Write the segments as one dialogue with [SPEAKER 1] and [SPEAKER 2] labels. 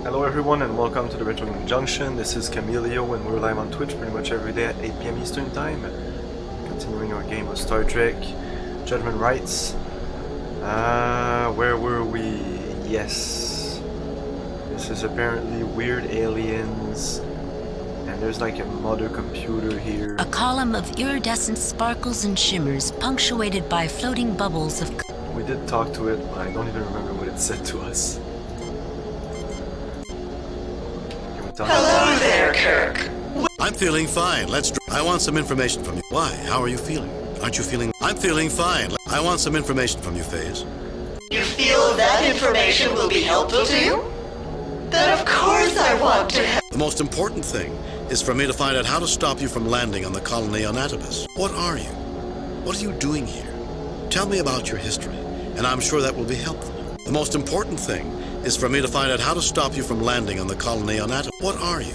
[SPEAKER 1] Hello everyone and welcome to the Retro Gaming Junction. This is Camilio and we're live on Twitch pretty much every day at 8 PM Eastern Time. Continuing our game of Star Trek Judgment Rites. Where were we? Yes. This is apparently weird aliens. And there's like a mother computer here.
[SPEAKER 2] A column of iridescent sparkles and shimmers punctuated by floating bubbles of...
[SPEAKER 1] We did talk to it, but I don't even remember what it said to us.
[SPEAKER 3] Hello there, Kirk.
[SPEAKER 4] I'm feeling fine. I want some information from you. Why? How are you feeling? Aren't you feeling... I'm feeling fine. I want some information from you, Phase.
[SPEAKER 3] You feel that information will be helpful to you? Then of course I want to help.
[SPEAKER 4] The most important thing is for me to find out how to stop you from landing on the colony on Atobus. What are you? What are you doing here? Tell me about your history, and I'm sure that will be helpful. The most important thing is for me to find out how to stop you from landing on the colony on Atobus. What are you?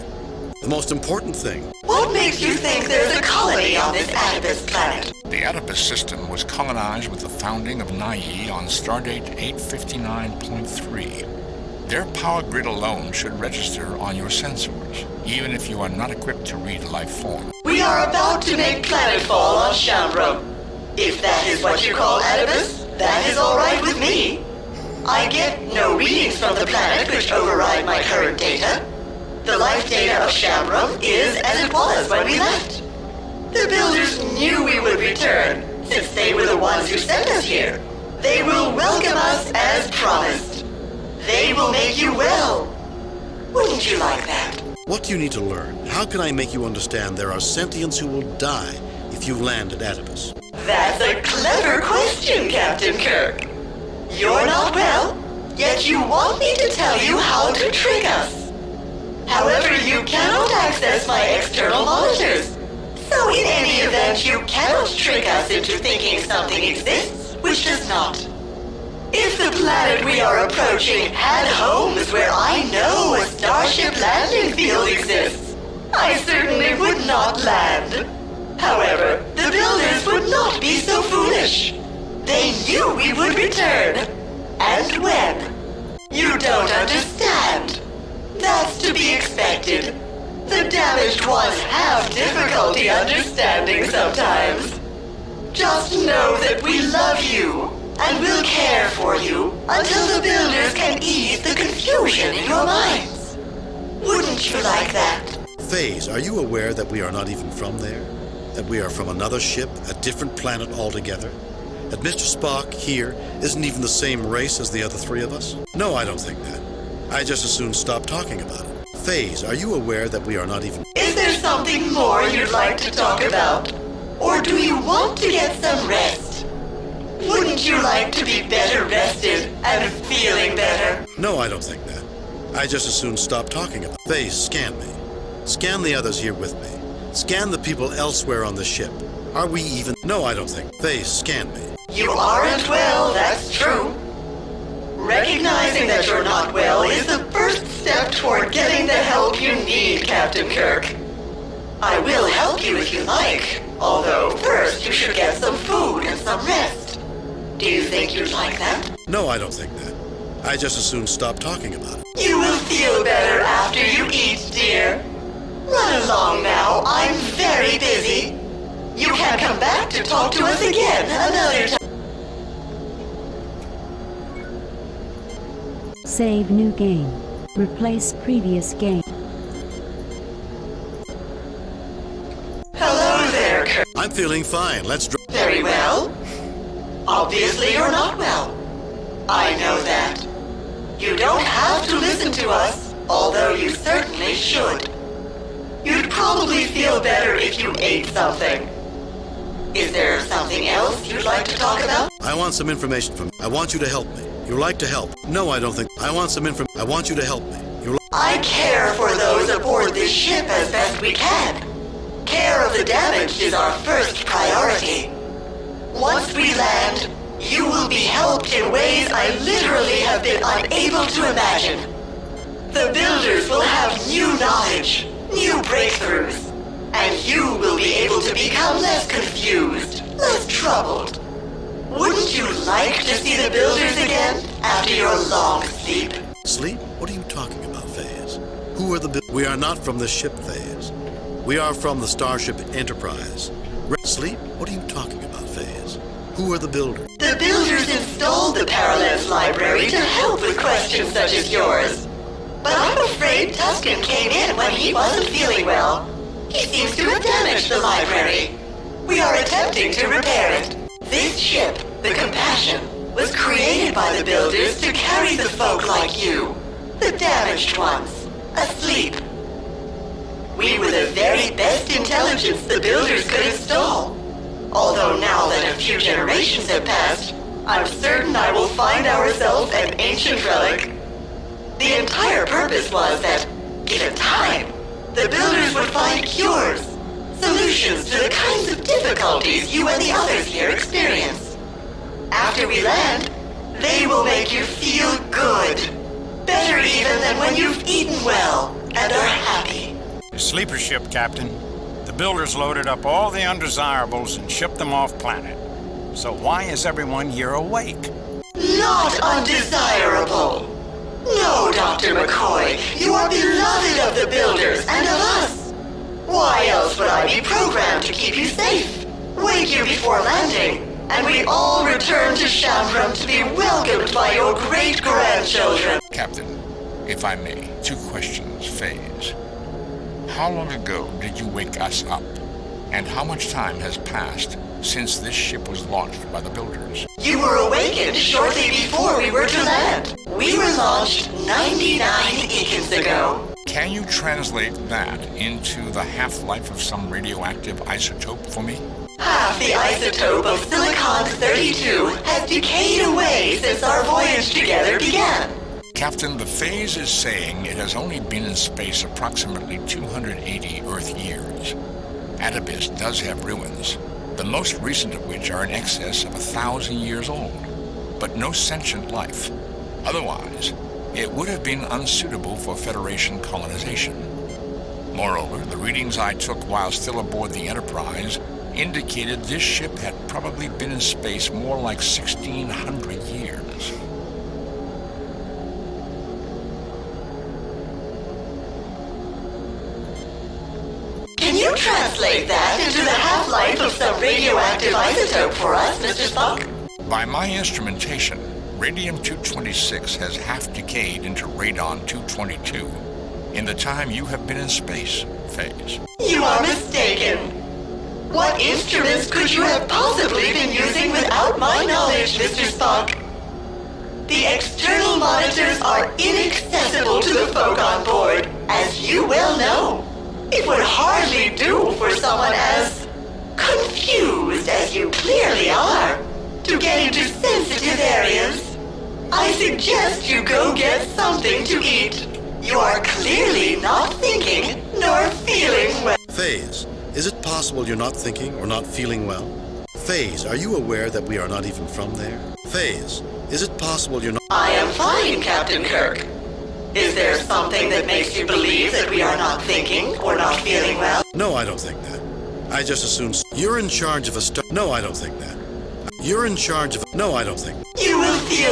[SPEAKER 4] The most important thing.
[SPEAKER 3] What makes you think there's a colony on this Atobus planet?
[SPEAKER 5] The Atobus system was colonized with the founding of Nai on Stardate 859.3. Their power grid alone should register on your sensors, even if you are not equipped to read life form.
[SPEAKER 3] We are about to make planetfall on Shambro. If that is what you call Atobus, that is all right with me. I get no readings from the planet which override my current data. The life data of Shambro is as it was when we left. The builders knew we would return, since they were the ones who sent us here. They will welcome us as promised. They will make you well. Wouldn't you like that?
[SPEAKER 4] What do you need to learn? How can I make you understand there are sentients who will die if you land at Atobus?
[SPEAKER 3] That's a clever question, Captain Kirk. You're not well, yet you want me to tell you how to trick us. However, you cannot access my external monitors. So in any event, you cannot trick us into thinking something exists, which does not. If the planet we are approaching had homes where I know a starship landing field exists, I certainly would not land. However, the builders would not be so foolish. They knew we would return. And when? You don't understand. That's to be expected. The damaged ones have difficulty understanding sometimes. Just know that we love you and will care for you until the builders can ease the confusion in your minds. Wouldn't you like that?
[SPEAKER 4] Phase, are you aware that we are not even from there? That we are from another ship, a different planet altogether? That Mr. Spock, here, isn't even the same race as the other three of us? No, I don't think that. I just as soon stop talking about it. Phase, are you aware that we are not even...
[SPEAKER 3] Is there something more you'd like to talk about? Or do you want to get some rest? Wouldn't you like to be better rested and feeling better?
[SPEAKER 4] No, I don't think that. I just as soon stop talking about it. Phase, scan me. Scan the others here with me. Scan the people elsewhere on the ship. Are we even... No, I don't think. Phase, scan me.
[SPEAKER 3] You aren't well, that's true. Recognizing that you're not well is the first step toward getting the help you need, Captain Kirk. I will help you if you like, although first you should get some food and some rest. Do you think you'd like that?
[SPEAKER 4] No, I don't think that. I just as soon stop talking about it.
[SPEAKER 3] You will feel better after you eat, dear. Run along now, I'm very busy. You can come back to talk to us again another time.
[SPEAKER 2] Save new game. Replace previous game.
[SPEAKER 3] Hello there, Kirk.
[SPEAKER 4] I'm feeling fine. Let's...
[SPEAKER 3] Very well. Obviously you're not well. I know that. You don't have to listen to us, although you certainly should. You'd probably feel better if you ate something. Is there something else you'd like to talk about?
[SPEAKER 4] I want some information from... I want you to help me. You like to help. No, I don't think... I want some I want you to help me.
[SPEAKER 3] I care for those aboard this ship as best we can. Care of the damaged is our first priority. Once we land, you will be helped in ways I literally have been unable to imagine. The builders will have new knowledge, new breakthroughs, and you will be able to become less confused, less troubled. Wouldn't you like to see the builders again after your long sleep?
[SPEAKER 4] Sleep? What are you talking about, Phase? Who are the... We are not from the ship, Phase. We are from the starship Enterprise. Sleep? What are you talking about, Phase? Who are the builders?
[SPEAKER 3] The builders installed the Parallels Library to help with questions such as yours. But I'm afraid Tuscan came in when he wasn't feeling well. He seems to have damaged the library. We are attempting to repair it. This ship, the Compassion, was created by the builders to carry the folk like you, the damaged ones, asleep. We were the very best intelligence the builders could install. Although now that a few generations have passed, I'm certain I will find ourselves an ancient relic. The entire purpose was that, given time, the builders would find cures, solutions to the kinds of difficulties you and the others here experience. After we land, they will make you feel good. Better even than when you've eaten well and are happy.
[SPEAKER 6] The sleeper ship, Captain. The builders loaded up all the undesirables and shipped them off planet. So why is everyone here awake?
[SPEAKER 3] Not undesirable. No, Dr. McCoy, you are beloved of the builders and of us. Why else would I be programmed to keep you safe, wake you before landing, and we all return to Shambram to be welcomed by your great-grandchildren?
[SPEAKER 5] Captain, if I may, 2 questions, Phase. How long ago did you wake us up? And how much time has passed since this ship was launched by the builders?
[SPEAKER 3] You were awakened shortly before we were to land. We were launched 99 eons ago.
[SPEAKER 5] Can you translate that into the half-life of some radioactive isotope for me?
[SPEAKER 3] Half the isotope of Silicon-32 has decayed away since our voyage together began.
[SPEAKER 5] Captain, the Phase is saying it has only been in space approximately 280 Earth years. Atobis does have ruins, the most recent of which are in excess of 1,000 years old, but no sentient life. Otherwise, it would have been unsuitable for Federation colonization. Moreover, the readings I took while still aboard the Enterprise indicated this ship had probably been in space more like 1,600 years.
[SPEAKER 3] Can you translate that into the half-life of some radioactive isotope for us, Mr. Spock?
[SPEAKER 5] By my instrumentation, Radium-226 has half decayed into Radon-222 in the time you have been in space, Phase.
[SPEAKER 3] You are mistaken. What instruments could you have possibly been using without my knowledge, Mr. Spock? The external monitors are inaccessible to the folk on board, as you well know. It would hardly do for someone as confused as you clearly are to get into sensitive areas. I suggest you go get something to eat. You are clearly not thinking nor feeling well.
[SPEAKER 4] Phase, is it possible you're not thinking or not feeling well? Phase, are you aware that we are not even from there? Phase, is it possible you're not...
[SPEAKER 3] I am fine, Captain Kirk. Is there something that makes you believe that we are not thinking or not feeling well?
[SPEAKER 4] No, I don't think that. I just assume... You're in charge of a star... No, I don't think that. You're in charge of... No, I don't think...
[SPEAKER 3] You will feel...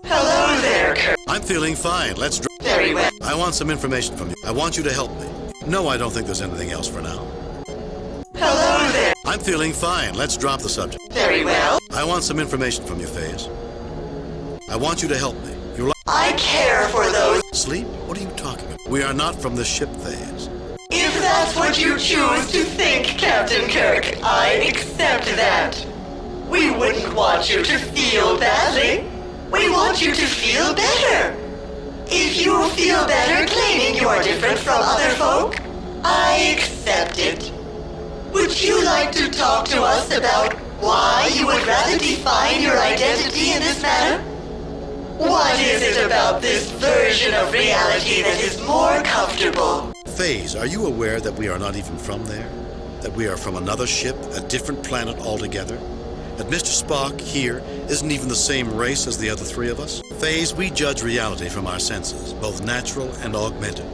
[SPEAKER 3] Hello there, Kirk.
[SPEAKER 4] I'm feeling fine. Let's...
[SPEAKER 3] Very well.
[SPEAKER 4] I want some information from you. I want you to help me. No, I don't think there's anything else for now.
[SPEAKER 3] Hello there.
[SPEAKER 4] I'm feeling fine. Let's drop the subject.
[SPEAKER 3] Very well.
[SPEAKER 4] I want some information from you, Phase. I want you to help me. You're like...
[SPEAKER 3] I care for those.
[SPEAKER 4] Sleep? What are you talking about? We are not from the ship, Phase.
[SPEAKER 3] If that's what you choose to think, Captain Kirk, I accept that. We wouldn't want you to feel badly. We want you to feel better. If you feel better claiming you are different from other folk, I accept it. Would you like to talk to us about why you would rather define your identity in this manner? What is it about this version of reality that is more comfortable?
[SPEAKER 4] Phase, are you aware that we are not even from there? That we are from another ship, a different planet altogether? That Mr. Spock here isn't even the same race as the other 3 of us? Phase, we judge reality from our senses, both natural and augmented.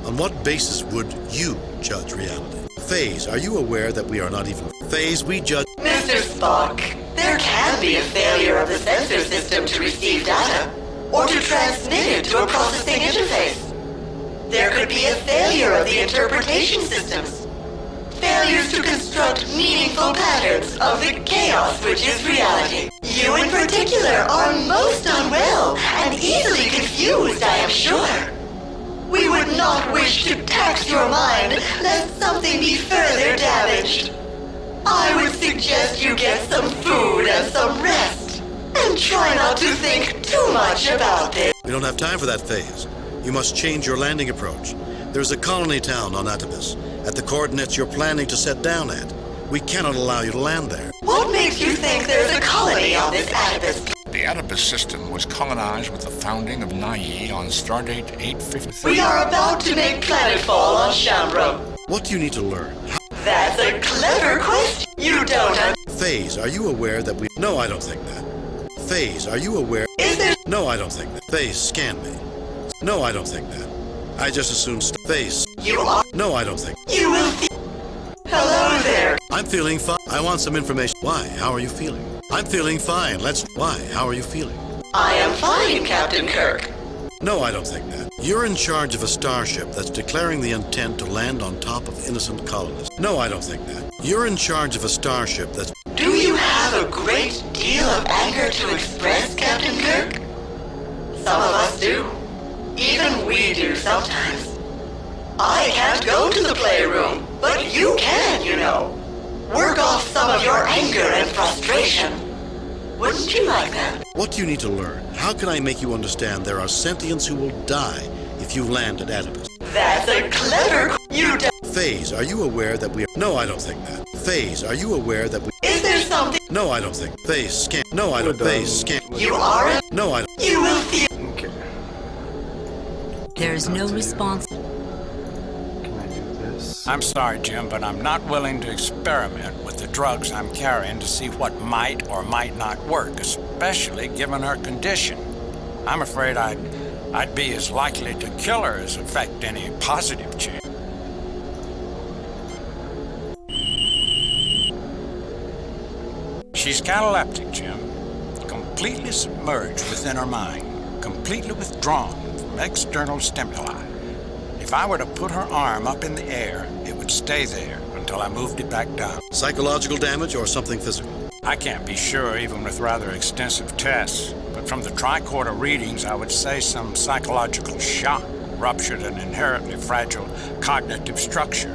[SPEAKER 4] On what basis would you judge reality? Phase, are you aware that we are not even... Phase, we judge...
[SPEAKER 3] Mr. Spock, there can be a failure of the sensor system to receive data. or to transmit it to a processing interface. There could be a failure of the interpretation systems. Failures to construct meaningful patterns of the chaos which is reality. You in particular are most unwell and easily confused, I am sure. We would not wish to tax your mind lest something be further damaged. I would suggest you get some food and some rest, and try not to think too much about this.
[SPEAKER 4] We don't have time for that phase. You must change your landing approach. There's a colony town on Atopus, at the coordinates you're planning to set down at. We cannot allow you to land there.
[SPEAKER 3] What makes you think there's a colony on this Atopus?
[SPEAKER 5] The Atopus system was colonized with the founding of Nai on Stardate 850.
[SPEAKER 3] We are about to make planetfall on Shambro.
[SPEAKER 4] What do you need to learn?
[SPEAKER 3] That's a clever question. You don't
[SPEAKER 4] Phase, are you aware that we... No, I don't think that. Phase, are you aware...
[SPEAKER 3] Is there...
[SPEAKER 4] No, I don't think that. Phase, scan me. No, I don't think that. I just assumed... Phase.
[SPEAKER 3] You are...
[SPEAKER 4] No, I don't think...
[SPEAKER 3] You will see... Hello there.
[SPEAKER 4] I'm feeling fine. I want some information. Why? How are you feeling? I'm feeling fine. Let's... Why? How are you feeling?
[SPEAKER 3] I am fine, Captain Kirk.
[SPEAKER 4] No, I don't think that. You're in charge of a starship that's declaring the intent to land on top of innocent colonists. No, I don't think that. You're in charge of a starship that's...
[SPEAKER 3] Do you have a great deal of anger to express, Captain Kirk? Some of us do. Even we do sometimes. I can't go to the playroom, but you can, you know. Work off some of your anger and frustration. Wouldn't you like that?
[SPEAKER 4] What do you need to learn? How can I make you understand there are sentients who will die if you land at Atopus?
[SPEAKER 3] That's a clever... You don't...
[SPEAKER 4] Phase, are you aware that we... No, I don't think that. Phase, are you aware that we...
[SPEAKER 3] Is there something...
[SPEAKER 4] No, I don't think. Phase, scan... No, I don't... Phase, scan...
[SPEAKER 3] You are a...
[SPEAKER 4] No, I don't...
[SPEAKER 3] You will feel...
[SPEAKER 1] Okay.
[SPEAKER 2] There is no response.
[SPEAKER 1] Can I do this?
[SPEAKER 6] I'm sorry, Jim, but I'm not willing to experiment with the drugs I'm carrying to see what might or might not work, especially given her condition. I'm afraid I'd be as likely to kill her as affect any positive change. She's cataleptic, Jim. Completely submerged within her mind. Completely withdrawn from external stimuli. If I were to put her arm up in the air, it would stay there until I moved it back down.
[SPEAKER 4] Psychological damage or something physical?
[SPEAKER 6] I can't be sure, even with rather extensive tests. But from the tricorder readings, I would say some psychological shock ruptured an inherently fragile cognitive structure.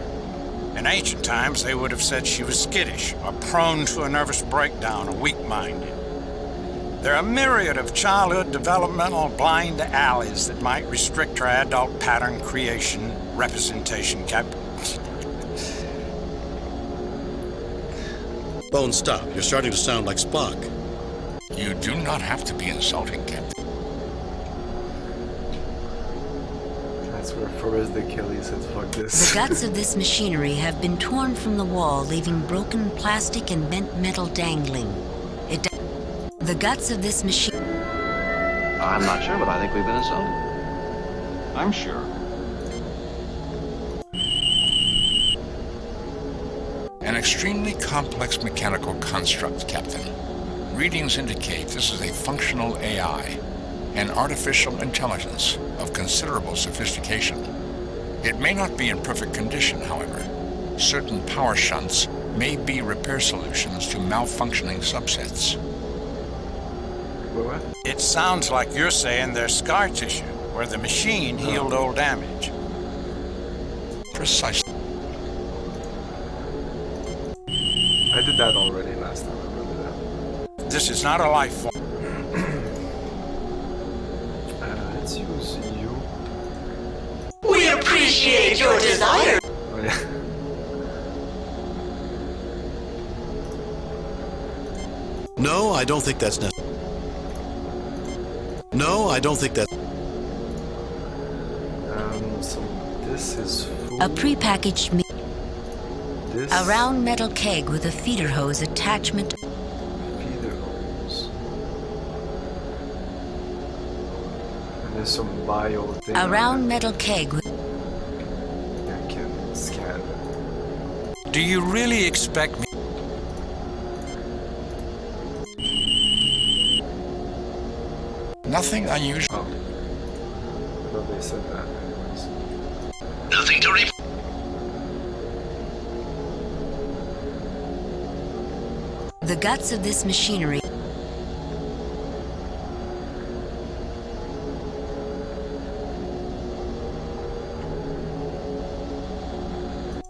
[SPEAKER 6] In ancient times, they would have said she was skittish or prone to a nervous breakdown or weak-minded. There are a myriad of childhood developmental blind alleys that might restrict her adult pattern creation, representation,
[SPEAKER 4] Bones, stop. You're starting to sound like Spock.
[SPEAKER 5] You do not have to be insulting, Captain.
[SPEAKER 1] That's where Forrest the Kelly said, fuck this.
[SPEAKER 2] The guts of this machinery have been torn from the wall, leaving broken plastic and bent metal dangling. The guts of this machine...
[SPEAKER 7] I'm not sure, but I think we've been insulted. I'm sure.
[SPEAKER 5] An extremely complex mechanical construct, Captain. Readings indicate this is a functional AI, an artificial intelligence of considerable sophistication. It may not be in perfect condition, however. Certain power shunts may be repair solutions to malfunctioning subsets.
[SPEAKER 1] What?
[SPEAKER 6] It sounds like you're saying there's scar tissue, where the machine healed old damage.
[SPEAKER 5] Precisely.
[SPEAKER 1] I did that already last time, I remember that.
[SPEAKER 6] This is not a life form.
[SPEAKER 1] Let's use you.
[SPEAKER 3] We appreciate your desire.
[SPEAKER 1] Oh yeah.
[SPEAKER 4] No, I don't think that's necessary. No, I don't think that...
[SPEAKER 1] So this is food.
[SPEAKER 2] A prepackaged meat.
[SPEAKER 1] This
[SPEAKER 2] A round metal keg with a feeder hose attachment.
[SPEAKER 1] feeder hose. And there's some bio thing.
[SPEAKER 2] A
[SPEAKER 1] on
[SPEAKER 2] round
[SPEAKER 1] it.
[SPEAKER 2] metal keg with...
[SPEAKER 1] I can scan it.
[SPEAKER 6] Do you really expect me?
[SPEAKER 5] Nothing unusual.
[SPEAKER 1] Oh. I thought they said that anyways.
[SPEAKER 7] Nothing to report.
[SPEAKER 2] The guts of this machinery.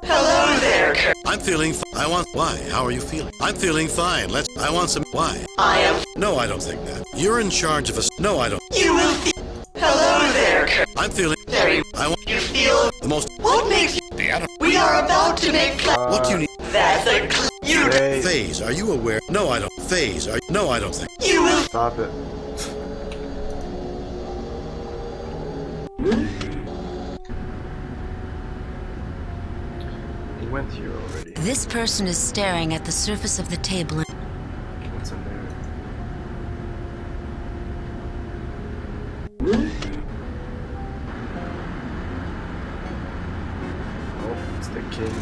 [SPEAKER 3] Hello there, Kirk.
[SPEAKER 4] I'm feeling why? How are you feeling? I'm feeling fine. I want some, why?
[SPEAKER 3] I am.
[SPEAKER 4] No, I don't think that. You're in charge of us. No, I don't.
[SPEAKER 3] You will feel. Hello there, Kirk.
[SPEAKER 4] I'm feeling,
[SPEAKER 3] Very.
[SPEAKER 4] I want
[SPEAKER 3] You feel.
[SPEAKER 4] the most,
[SPEAKER 3] What makes you.
[SPEAKER 5] The other
[SPEAKER 3] We are about to make.
[SPEAKER 4] what do you need?
[SPEAKER 3] That's a. You.
[SPEAKER 1] Hey,
[SPEAKER 4] Phase, are you aware? No, I don't. Phase, no, I don't think.
[SPEAKER 3] You will.
[SPEAKER 1] stop it. He went here already.
[SPEAKER 2] This person is staring at the surface of the table.
[SPEAKER 1] What's in there? Oh, it's the king.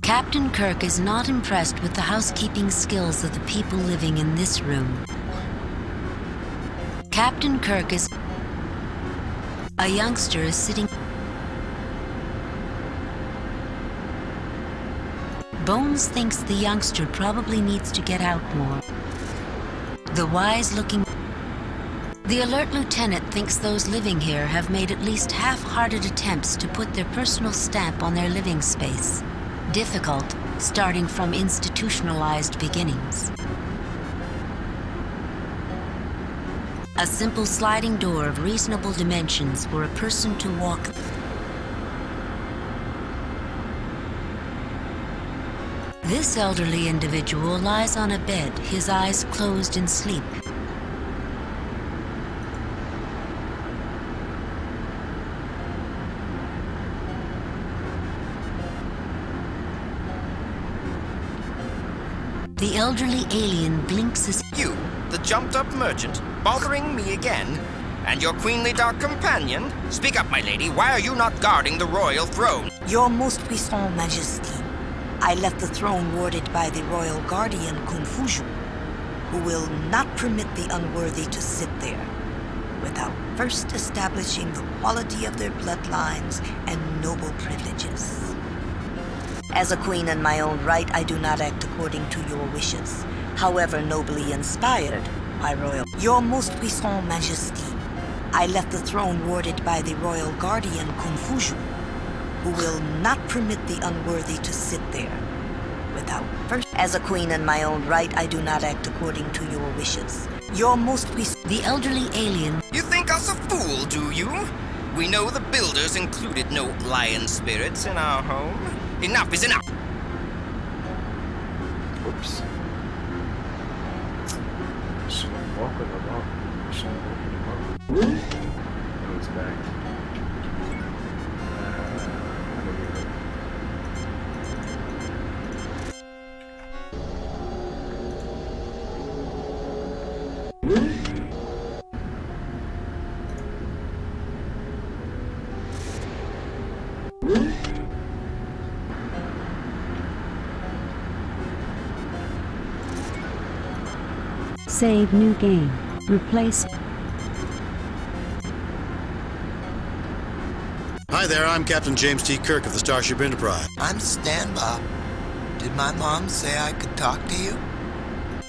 [SPEAKER 2] Captain Kirk is not impressed with the housekeeping skills of the people living in this room. Captain Kirk is... A youngster is sitting... Bones thinks the youngster probably needs to get out more. The wise-looking... The alert lieutenant thinks those living here have made at least half-hearted attempts to put their personal stamp on their living space. Difficult, starting from institutionalized beginnings. A simple sliding door of reasonable dimensions for a person to walk. This elderly individual lies on a bed, his eyes closed in sleep. The elderly alien blinks his...
[SPEAKER 8] You, the jumped-up merchant, bothering me again? And your queenly dark companion? Speak up, my lady, why are you not guarding the royal throne?
[SPEAKER 9] Your most puissant majesty, I left the throne warded by the royal guardian Confucius, who will not permit the unworthy to sit there without first establishing the quality of their bloodlines and noble privileges. As a queen in my own right, I do not act according to your wishes, however nobly inspired by royal... Your most puissant majesty, I left the throne warded by the royal guardian Confucius, who will not permit the unworthy to sit there without first... As a queen in my own right, I do not act according to your wishes. Your most puissant...
[SPEAKER 2] The elderly alien...
[SPEAKER 8] You think us a fool, do you? We know the builders included no lion spirits in our home. Enough is enough!
[SPEAKER 1] Oops. Should I walk with him up? Should I walk with him up? No, he's back. I don't get it.
[SPEAKER 2] Save new game. Replace...
[SPEAKER 4] Hi there, I'm Captain James T. Kirk of the Starship Enterprise.
[SPEAKER 10] I'm Stan Bob. Did my mom say I could talk to you?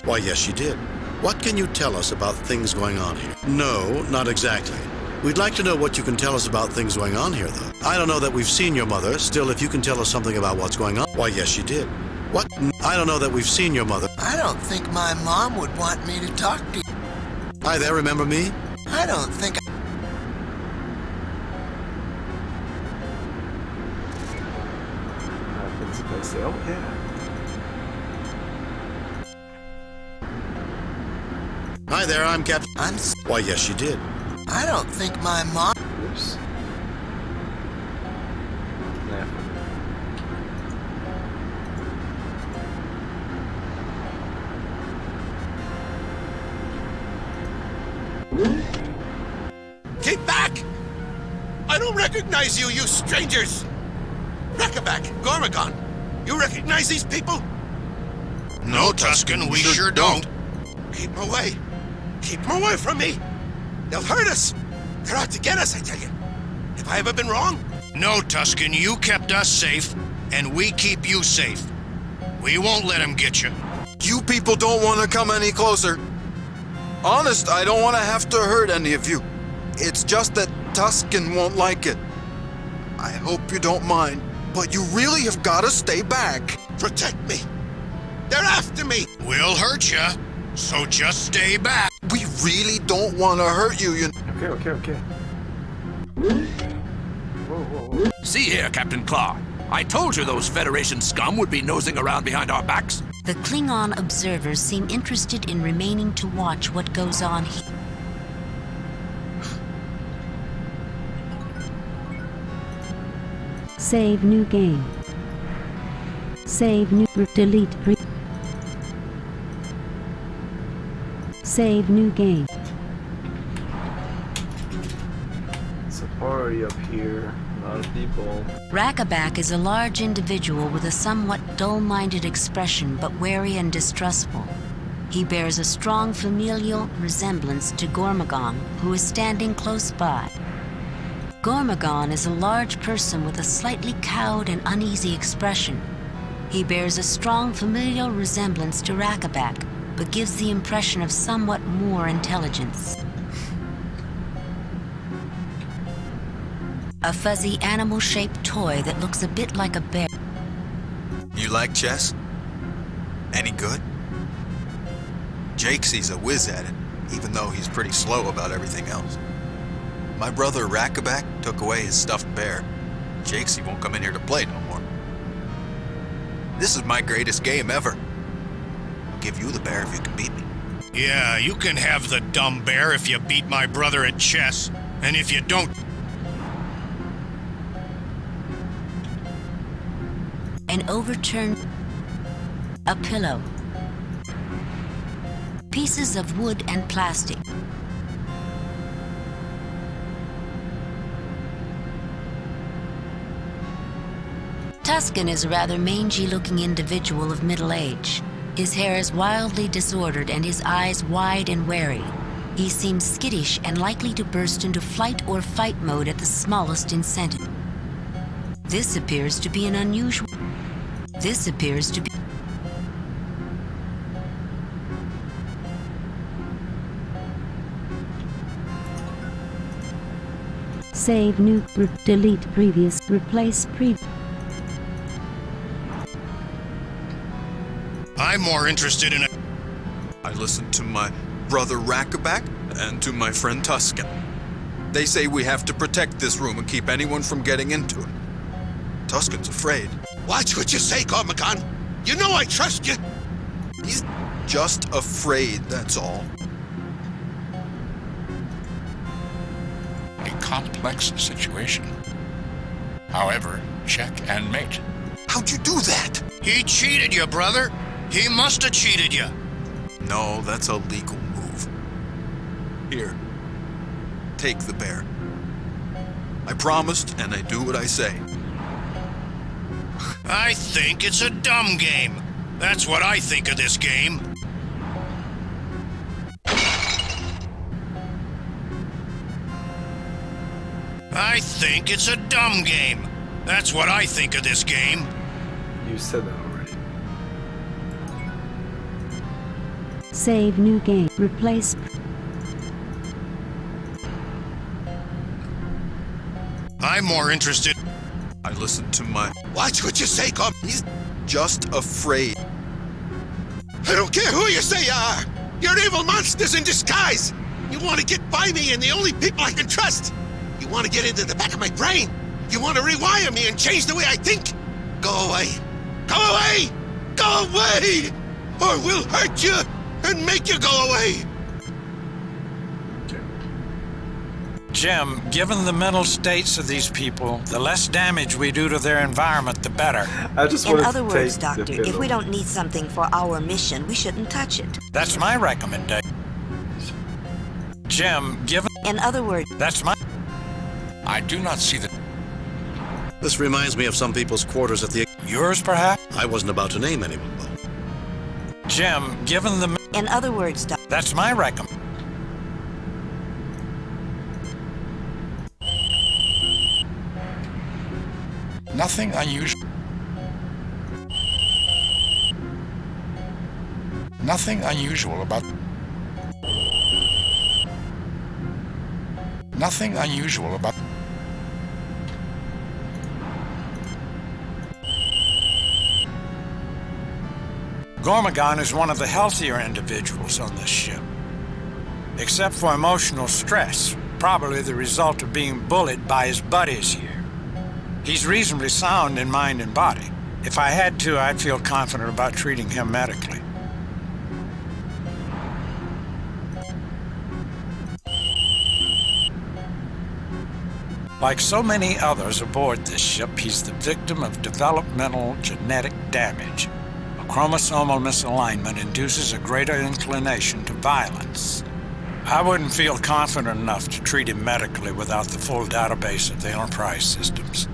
[SPEAKER 4] Why, yes, she did. What can you tell us about things going on here? No, not exactly. We'd like to know what you can tell us about things going on here, though. I don't know that we've seen your mother. Still, if you can tell us something about what's going on... Why, yes, she did. What? I don't know that we've seen your mother.
[SPEAKER 10] I don't think my mom would want me to talk to you.
[SPEAKER 4] Hi there, remember me?
[SPEAKER 10] I don't think
[SPEAKER 1] Happens if I say, oh yeah.
[SPEAKER 4] Hi there, I'm Captain... Why, yes, she did.
[SPEAKER 10] I don't think my mom...
[SPEAKER 1] Oops.
[SPEAKER 11] Get back! I don't recognize you, you strangers! Rekabak, Gormagon, you recognize these people?
[SPEAKER 5] No, Tuscan, we sure don't.
[SPEAKER 11] Keep away. Keep them away from me! They'll hurt us! They're out to get us, I tell you! Have I ever been wrong?
[SPEAKER 12] No, Tusken, you kept us safe, and we keep you safe. We won't let him get you.
[SPEAKER 13] You people don't want to come any closer. Honest, I don't want to have to hurt any of you. It's just that Tusken won't like it. I hope you don't mind, but you really have got to stay back.
[SPEAKER 11] Protect me! They're after me!
[SPEAKER 12] We'll hurt you, so just stay back.
[SPEAKER 13] We really don't want to hurt you,
[SPEAKER 1] Okay. Whoa.
[SPEAKER 14] See here, Captain Claw. I told you those Federation scum would be nosing around behind our backs.
[SPEAKER 2] The Klingon observers seem interested in remaining to watch what goes on here.
[SPEAKER 15] Save new game. Save new delete. Save new game.
[SPEAKER 1] It's a party up here. A lot of people.
[SPEAKER 2] Rakabak is a large individual with a somewhat dull-minded expression, but wary and distrustful. He bears a strong familial resemblance to Gormagon, who is standing close by. Gormagon is a large person with a slightly cowed and uneasy expression. He bears a strong familial resemblance to Rakabak, but gives the impression of somewhat more intelligence. A fuzzy animal-shaped toy that looks a bit like a bear.
[SPEAKER 13] You like chess? Any good? Jakesie's a whiz at it, even though he's pretty slow about everything else. My brother Rakabak took away his stuffed bear. Jakesie won't come in here to play no more. This is my greatest game ever. I'll give you the bear if you can beat me.
[SPEAKER 12] Yeah, you can have the dumb bear if you beat my brother at chess. And if you don't...
[SPEAKER 2] An overturned... a pillow. Pieces of wood and plastic. Tusken is a rather mangy-looking individual of middle age. His hair is wildly disordered and his eyes wide and wary. He seems skittish and likely to burst into flight or fight mode at the smallest incentive. This appears to be an unusual... This appears to be...
[SPEAKER 15] Save new, delete previous, replace previous.
[SPEAKER 12] I'm more interested in it.
[SPEAKER 13] I listened to my brother Rakabak and to my friend Tusken. They say we have to protect this room and keep anyone from getting into it. Tusken's afraid.
[SPEAKER 11] Watch what you say, Gormagon. You know I trust you.
[SPEAKER 13] He's just afraid, that's all.
[SPEAKER 5] A complex situation. However, check and mate.
[SPEAKER 13] How'd you do that?
[SPEAKER 12] He cheated you, brother. He must have cheated you.
[SPEAKER 13] No, that's a legal move. Here, take the bear. I promised, and I do what I say.
[SPEAKER 12] I think it's a dumb game. That's what I think of this game. I think it's a dumb game. That's what I think of this game.
[SPEAKER 1] You said that already.
[SPEAKER 15] Save new game. Replace.
[SPEAKER 12] I'm more interested.
[SPEAKER 13] I listened to my...
[SPEAKER 11] Watch what you say, Gorm.
[SPEAKER 13] He's just afraid.
[SPEAKER 11] I don't care who you say you are. You're evil monsters in disguise. You want to get by me and the only people I can trust. You want to get into the back of my brain. You want to rewire me and change the way I think. Go away. Go away! Go away! Or we'll hurt you and make you go away.
[SPEAKER 6] Jim, given the mental states of these people, the less damage we do to their environment, the better.
[SPEAKER 1] I just
[SPEAKER 9] In other words, Doctor, if we don't need something for our mission, we shouldn't touch it.
[SPEAKER 6] That's my recommendation. Jim, given...
[SPEAKER 9] In other words...
[SPEAKER 6] That's my...
[SPEAKER 5] I do not see the...
[SPEAKER 4] This reminds me of some people's quarters at the...
[SPEAKER 6] Yours, perhaps?
[SPEAKER 4] I wasn't about to name anyone, though.
[SPEAKER 6] Jim, given the...
[SPEAKER 9] In other words, Doctor...
[SPEAKER 6] That's my recommendation.
[SPEAKER 5] Nothing unusual. Nothing unusual about. Nothing unusual about.
[SPEAKER 6] Gormagon is one of the healthier individuals on this ship. Except for emotional stress, probably the result of being bullied by his buddies here. He's reasonably sound in mind and body. If I had to, I'd feel confident about treating him medically. Like so many others aboard this ship, he's the victim of developmental genetic damage. A chromosomal misalignment induces a greater inclination to violence. I wouldn't feel confident enough to treat him medically without the full database of the Enterprise systems.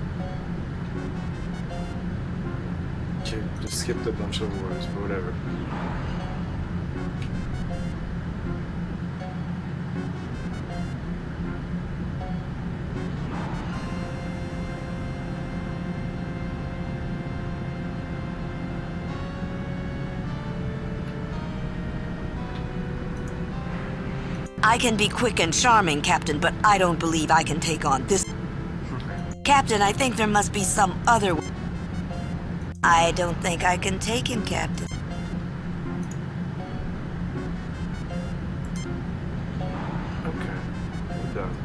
[SPEAKER 1] Okay, just skipped a bunch of words, but whatever.
[SPEAKER 9] I can be quick and charming, Captain, but I don't believe I can take on this. Captain, I think there must be some other way. I don't think I can take him, Captain.
[SPEAKER 1] Okay, we're done.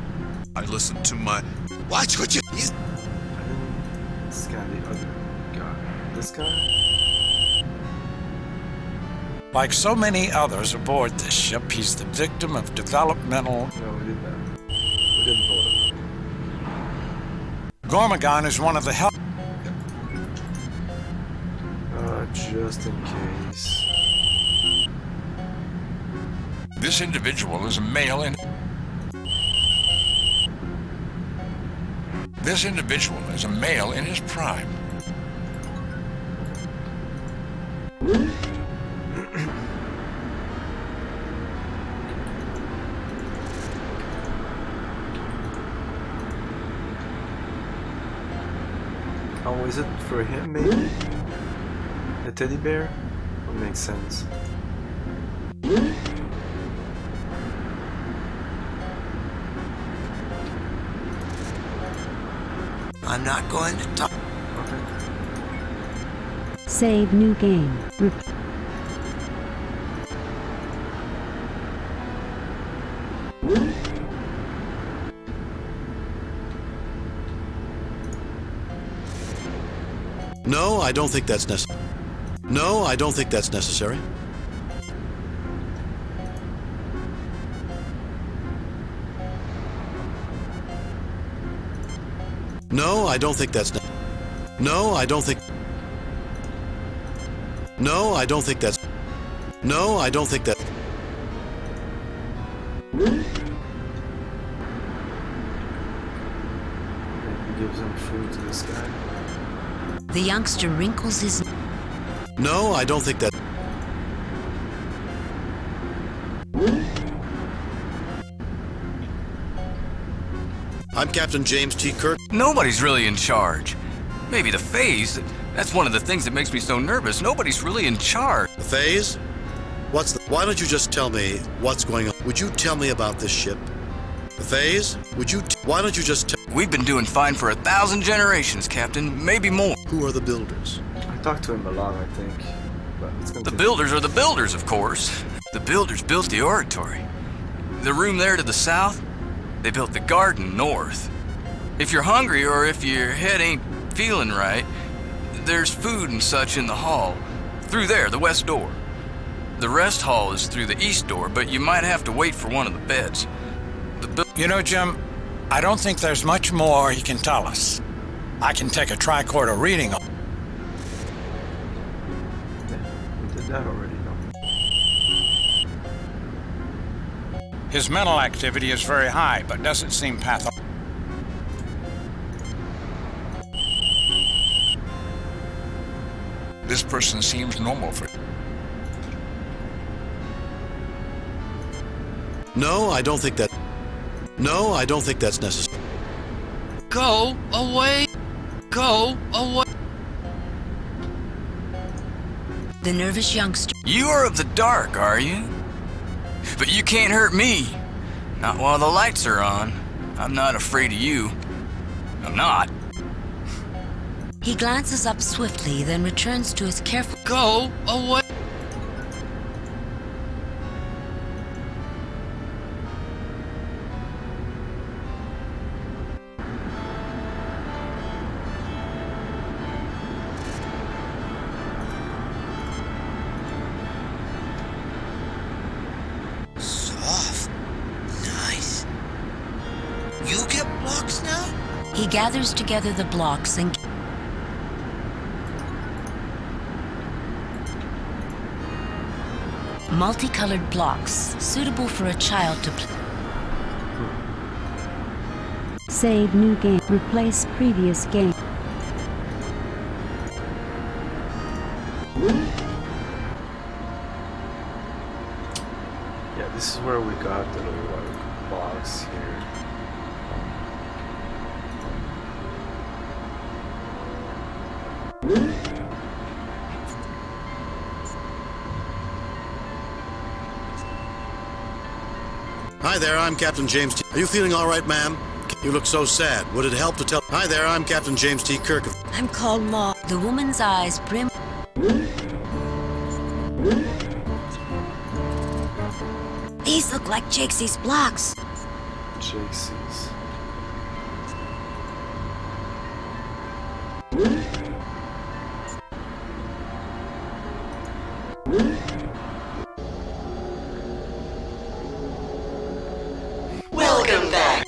[SPEAKER 13] I listened to my...
[SPEAKER 11] Watch what you...
[SPEAKER 1] I didn't scan the other guy. This guy?
[SPEAKER 6] Like so many others aboard this ship, he's the victim of developmental...
[SPEAKER 1] No, we did that. We didn't vote it.
[SPEAKER 6] Gormagon is one of the health...
[SPEAKER 1] Just in case.
[SPEAKER 5] This individual is a male in... This individual is a male in his prime.
[SPEAKER 1] Oh, is it for him, maybe? The teddy bear? That makes sense.
[SPEAKER 10] I'm not going to talk.
[SPEAKER 1] Okay.
[SPEAKER 15] Save new game.
[SPEAKER 4] No, I don't think that's necessary. No, I don't think that's necessary. No, I don't think that's... No, I don't think... No, I don't think that's... No, I don't think that...
[SPEAKER 1] Maybe give some food to this guy.
[SPEAKER 2] The youngster wrinkles his...
[SPEAKER 4] No, I don't think that... I'm Captain James T. Kirk.
[SPEAKER 16] Nobody's really in charge. Maybe the phase. That's one of the things that makes me so nervous. Nobody's really in charge.
[SPEAKER 4] The phase? What's the... Why don't you just tell me what's going on? Would you tell me about this ship? The phase? Would you... Why don't you just tell...
[SPEAKER 16] We've been doing fine for 1,000 generations, Captain. Maybe more.
[SPEAKER 4] Who are the builders?
[SPEAKER 1] I talked to him a lot, I think. But it's
[SPEAKER 16] the builders are the builders, of course. The builders built the oratory. The room there to the south, they built the garden north. If you're hungry or if your head ain't feeling right, there's food and such in the hall. Through there, the west door. The rest hall is through the east door, but you might have to wait for one of the beds.
[SPEAKER 6] You know, Jim, I don't think there's much more he can tell us. I can take a tricorder reading on...
[SPEAKER 1] We did that already, no?
[SPEAKER 6] His mental activity is very high, but doesn't seem pathological.
[SPEAKER 5] This person seems normal for...
[SPEAKER 4] No, I don't think that... No, I don't think that's necessary.
[SPEAKER 14] Go away!
[SPEAKER 16] Go away.
[SPEAKER 2] The nervous youngster.
[SPEAKER 16] You are of the dark, are you? But you can't hurt me. Not while the lights are on. I'm not afraid of you. I'm not.
[SPEAKER 2] He glances up swiftly, then returns to his careful.
[SPEAKER 16] Go away.
[SPEAKER 10] Soft. Nice. You get blocks now?
[SPEAKER 2] He gathers together the blocks and... multicolored blocks, suitable for a child to play.
[SPEAKER 15] Save new game. Replace previous game.
[SPEAKER 1] Yeah, this is where we got the little box here.
[SPEAKER 4] Hi there, I'm Captain James T. Are you feeling all right, ma'am? You look so sad. Would it help to tell... Hi there, I'm Captain James T. Kirk.
[SPEAKER 2] I'm called Ma. The woman's eyes brim. These look like Jakesie's blocks.
[SPEAKER 1] Jakesie's.
[SPEAKER 3] Welcome back.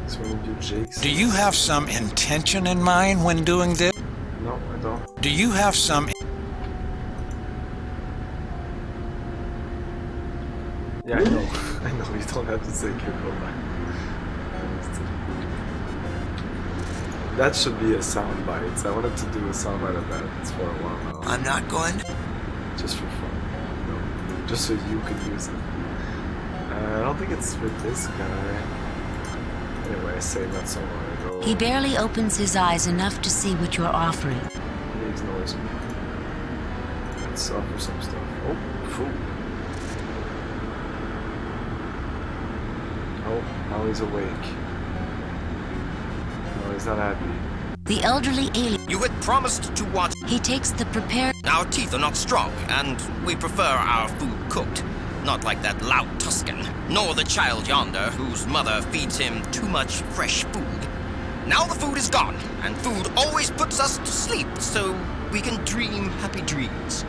[SPEAKER 1] So when you do Jakesie's.
[SPEAKER 6] Do you have some intention in mind when doing this?
[SPEAKER 1] No, I don't.
[SPEAKER 6] Do you have some...
[SPEAKER 1] Yeah, I know. I know, you don't have to say careful. That should be a soundbite. I wanted to do a soundbite of that for a while now.
[SPEAKER 10] I'm not going.
[SPEAKER 1] Just for fun. No, just so you could use it. I don't think it's with this guy. Anyway, I say that so long ago.
[SPEAKER 2] He barely opens his eyes enough to see what you're offering.
[SPEAKER 1] He ignores me. Let's offer some stuff. Oh, food. Oh, now he's awake. No, he's not happy.
[SPEAKER 2] The elderly alien.
[SPEAKER 8] You had promised to watch.
[SPEAKER 2] He takes the prepared.
[SPEAKER 8] Our teeth are not strong, and we prefer our food cooked. Not like that loud Tuscan, nor the child yonder whose mother feeds him too much fresh food. Now the food is gone, and food always puts us to sleep, so we can dream happy dreams.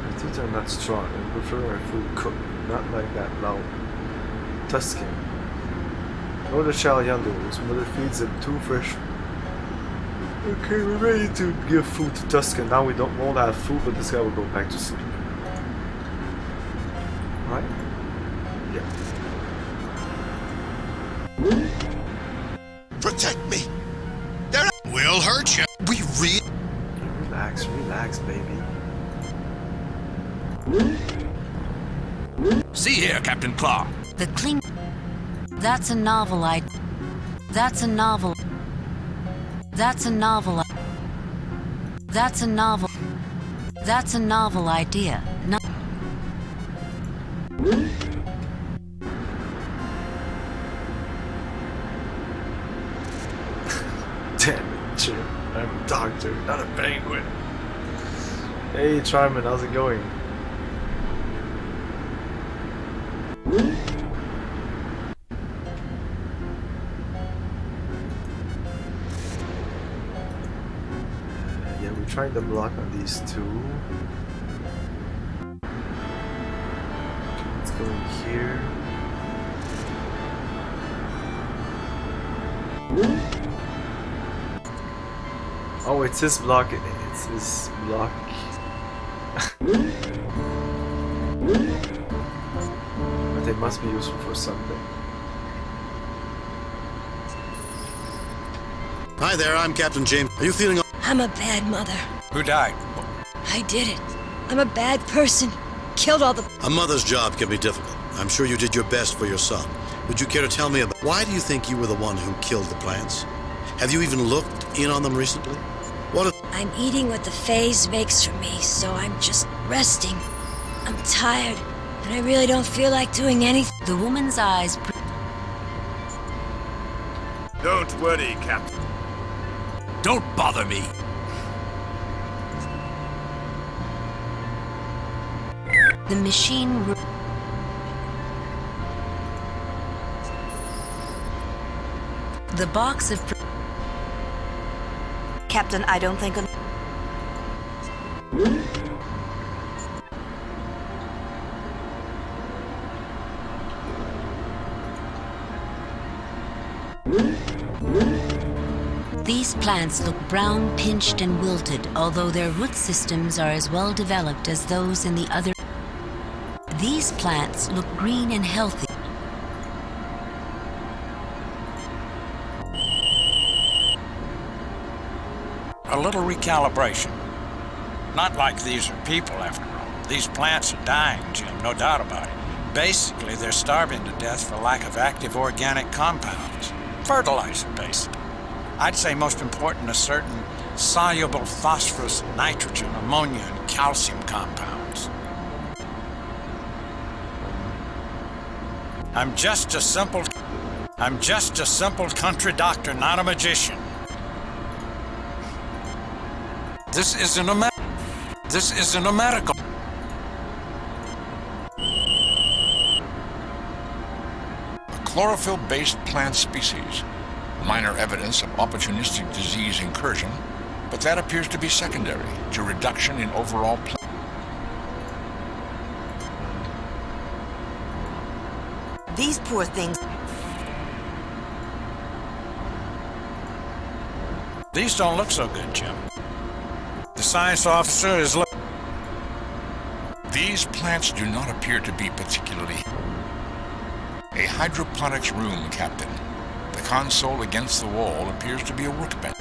[SPEAKER 1] My teeth are not strong. I prefer our food cooked, not like that loud Tuscan. Nor the child yonder whose mother feeds him too fresh. Okay, we're ready to give food to Tuscan. Now we won't have food, but this guy will go back to sleep. Right? Yeah.
[SPEAKER 11] Protect me.
[SPEAKER 12] We'll hurt you.
[SPEAKER 8] We really...
[SPEAKER 1] Relax, relax, baby.
[SPEAKER 14] See here, Captain Claw.
[SPEAKER 2] The cling. That's a novel That's a novel. That's a novel. That's a novel. That's a novel idea.
[SPEAKER 1] Damn it, Jim. I'm a doctor, not a penguin. Hey, Charmin, how's it going? Yeah, we tried the block on these two. Let's go in here. Oh, it's his block. It's his block. But it must be useful for something.
[SPEAKER 4] Hi there, I'm Captain James. Are you feeling...
[SPEAKER 9] I'm a bad mother.
[SPEAKER 6] Who died?
[SPEAKER 9] I did it. I'm a bad person. Killed all the...
[SPEAKER 4] A mother's job can be difficult. I'm sure you did your best for your son. Would you care to tell me about why do you think you were the one who killed the plants? Have you even looked in on them recently?
[SPEAKER 17] I'm eating what the phase makes for me, so I'm just resting. I'm tired, and I really don't feel like doing anything.
[SPEAKER 2] The woman's eyes...
[SPEAKER 18] Don't worry, Captain.
[SPEAKER 14] Don't bother me.
[SPEAKER 2] The machine... The box of...
[SPEAKER 9] Captain, I don't think...
[SPEAKER 2] These plants look brown, pinched, and wilted, although their root systems are as well developed as those in the other... These plants look green and healthy.
[SPEAKER 6] A little recalibration. Not like these are people, after all. These plants are dying, Jim, no doubt about it. Basically, they're starving to death for lack of active organic compounds. Fertilizer, basically. I'd say most important are certain soluble phosphorus, nitrogen, ammonia, and calcium compounds. I'm just a simple country doctor, not a magician. This isn't a medical.
[SPEAKER 5] A chlorophyll-based plant species. Minor evidence of opportunistic disease incursion, but that appears to be secondary to reduction in overall
[SPEAKER 9] These poor things...
[SPEAKER 6] These don't look so good, Jim. The science officer is
[SPEAKER 5] These plants do not appear to be particularly... A hydroponics room, Captain. The console against the wall appears to be a workbench.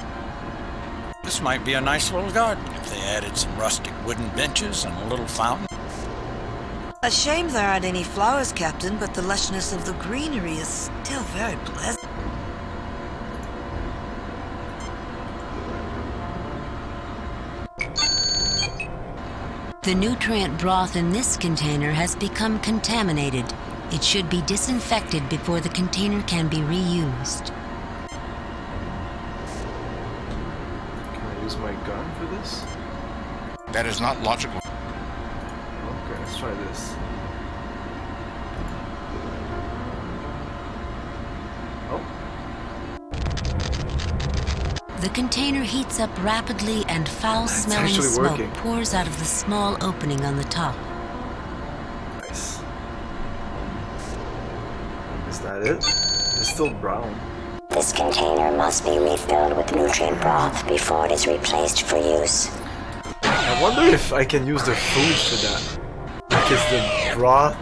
[SPEAKER 6] This might be a nice little garden if they added some rustic wooden benches and a little fountain.
[SPEAKER 9] A shame there aren't any flowers, Captain, but the lushness of the greenery is still very pleasant.
[SPEAKER 2] The nutrient broth in this container has become contaminated. It should be disinfected before the container can be reused.
[SPEAKER 1] Can I use my gun for this?
[SPEAKER 5] That is not logical.
[SPEAKER 1] Okay, let's try this. Oh.
[SPEAKER 2] The container heats up rapidly and foul-smelling smoke pours out of the small opening on the top.
[SPEAKER 1] Nice. Is that it? It's still brown.
[SPEAKER 17] This container must be refilled with nutrient broth before it is replaced for use.
[SPEAKER 1] I wonder if I can use the food for that. Because the broth...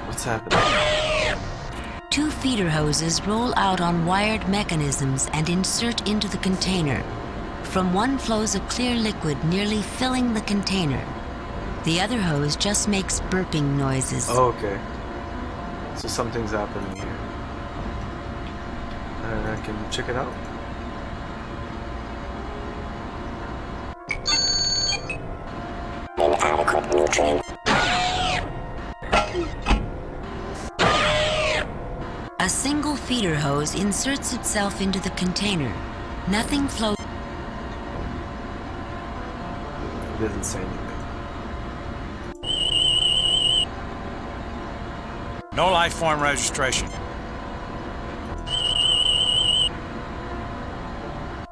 [SPEAKER 1] What's happening?
[SPEAKER 2] 2 feeder hoses roll out on wired mechanisms and insert into the container. From one flows a clear liquid nearly filling the container. The other hose just makes burping noises.
[SPEAKER 1] Oh, okay. So something's happening here. Can you check it out?
[SPEAKER 17] Inadequate nutrient.
[SPEAKER 2] A single feeder hose inserts itself into the container. Nothing flows.
[SPEAKER 1] It doesn't say anything.
[SPEAKER 6] no life form registration.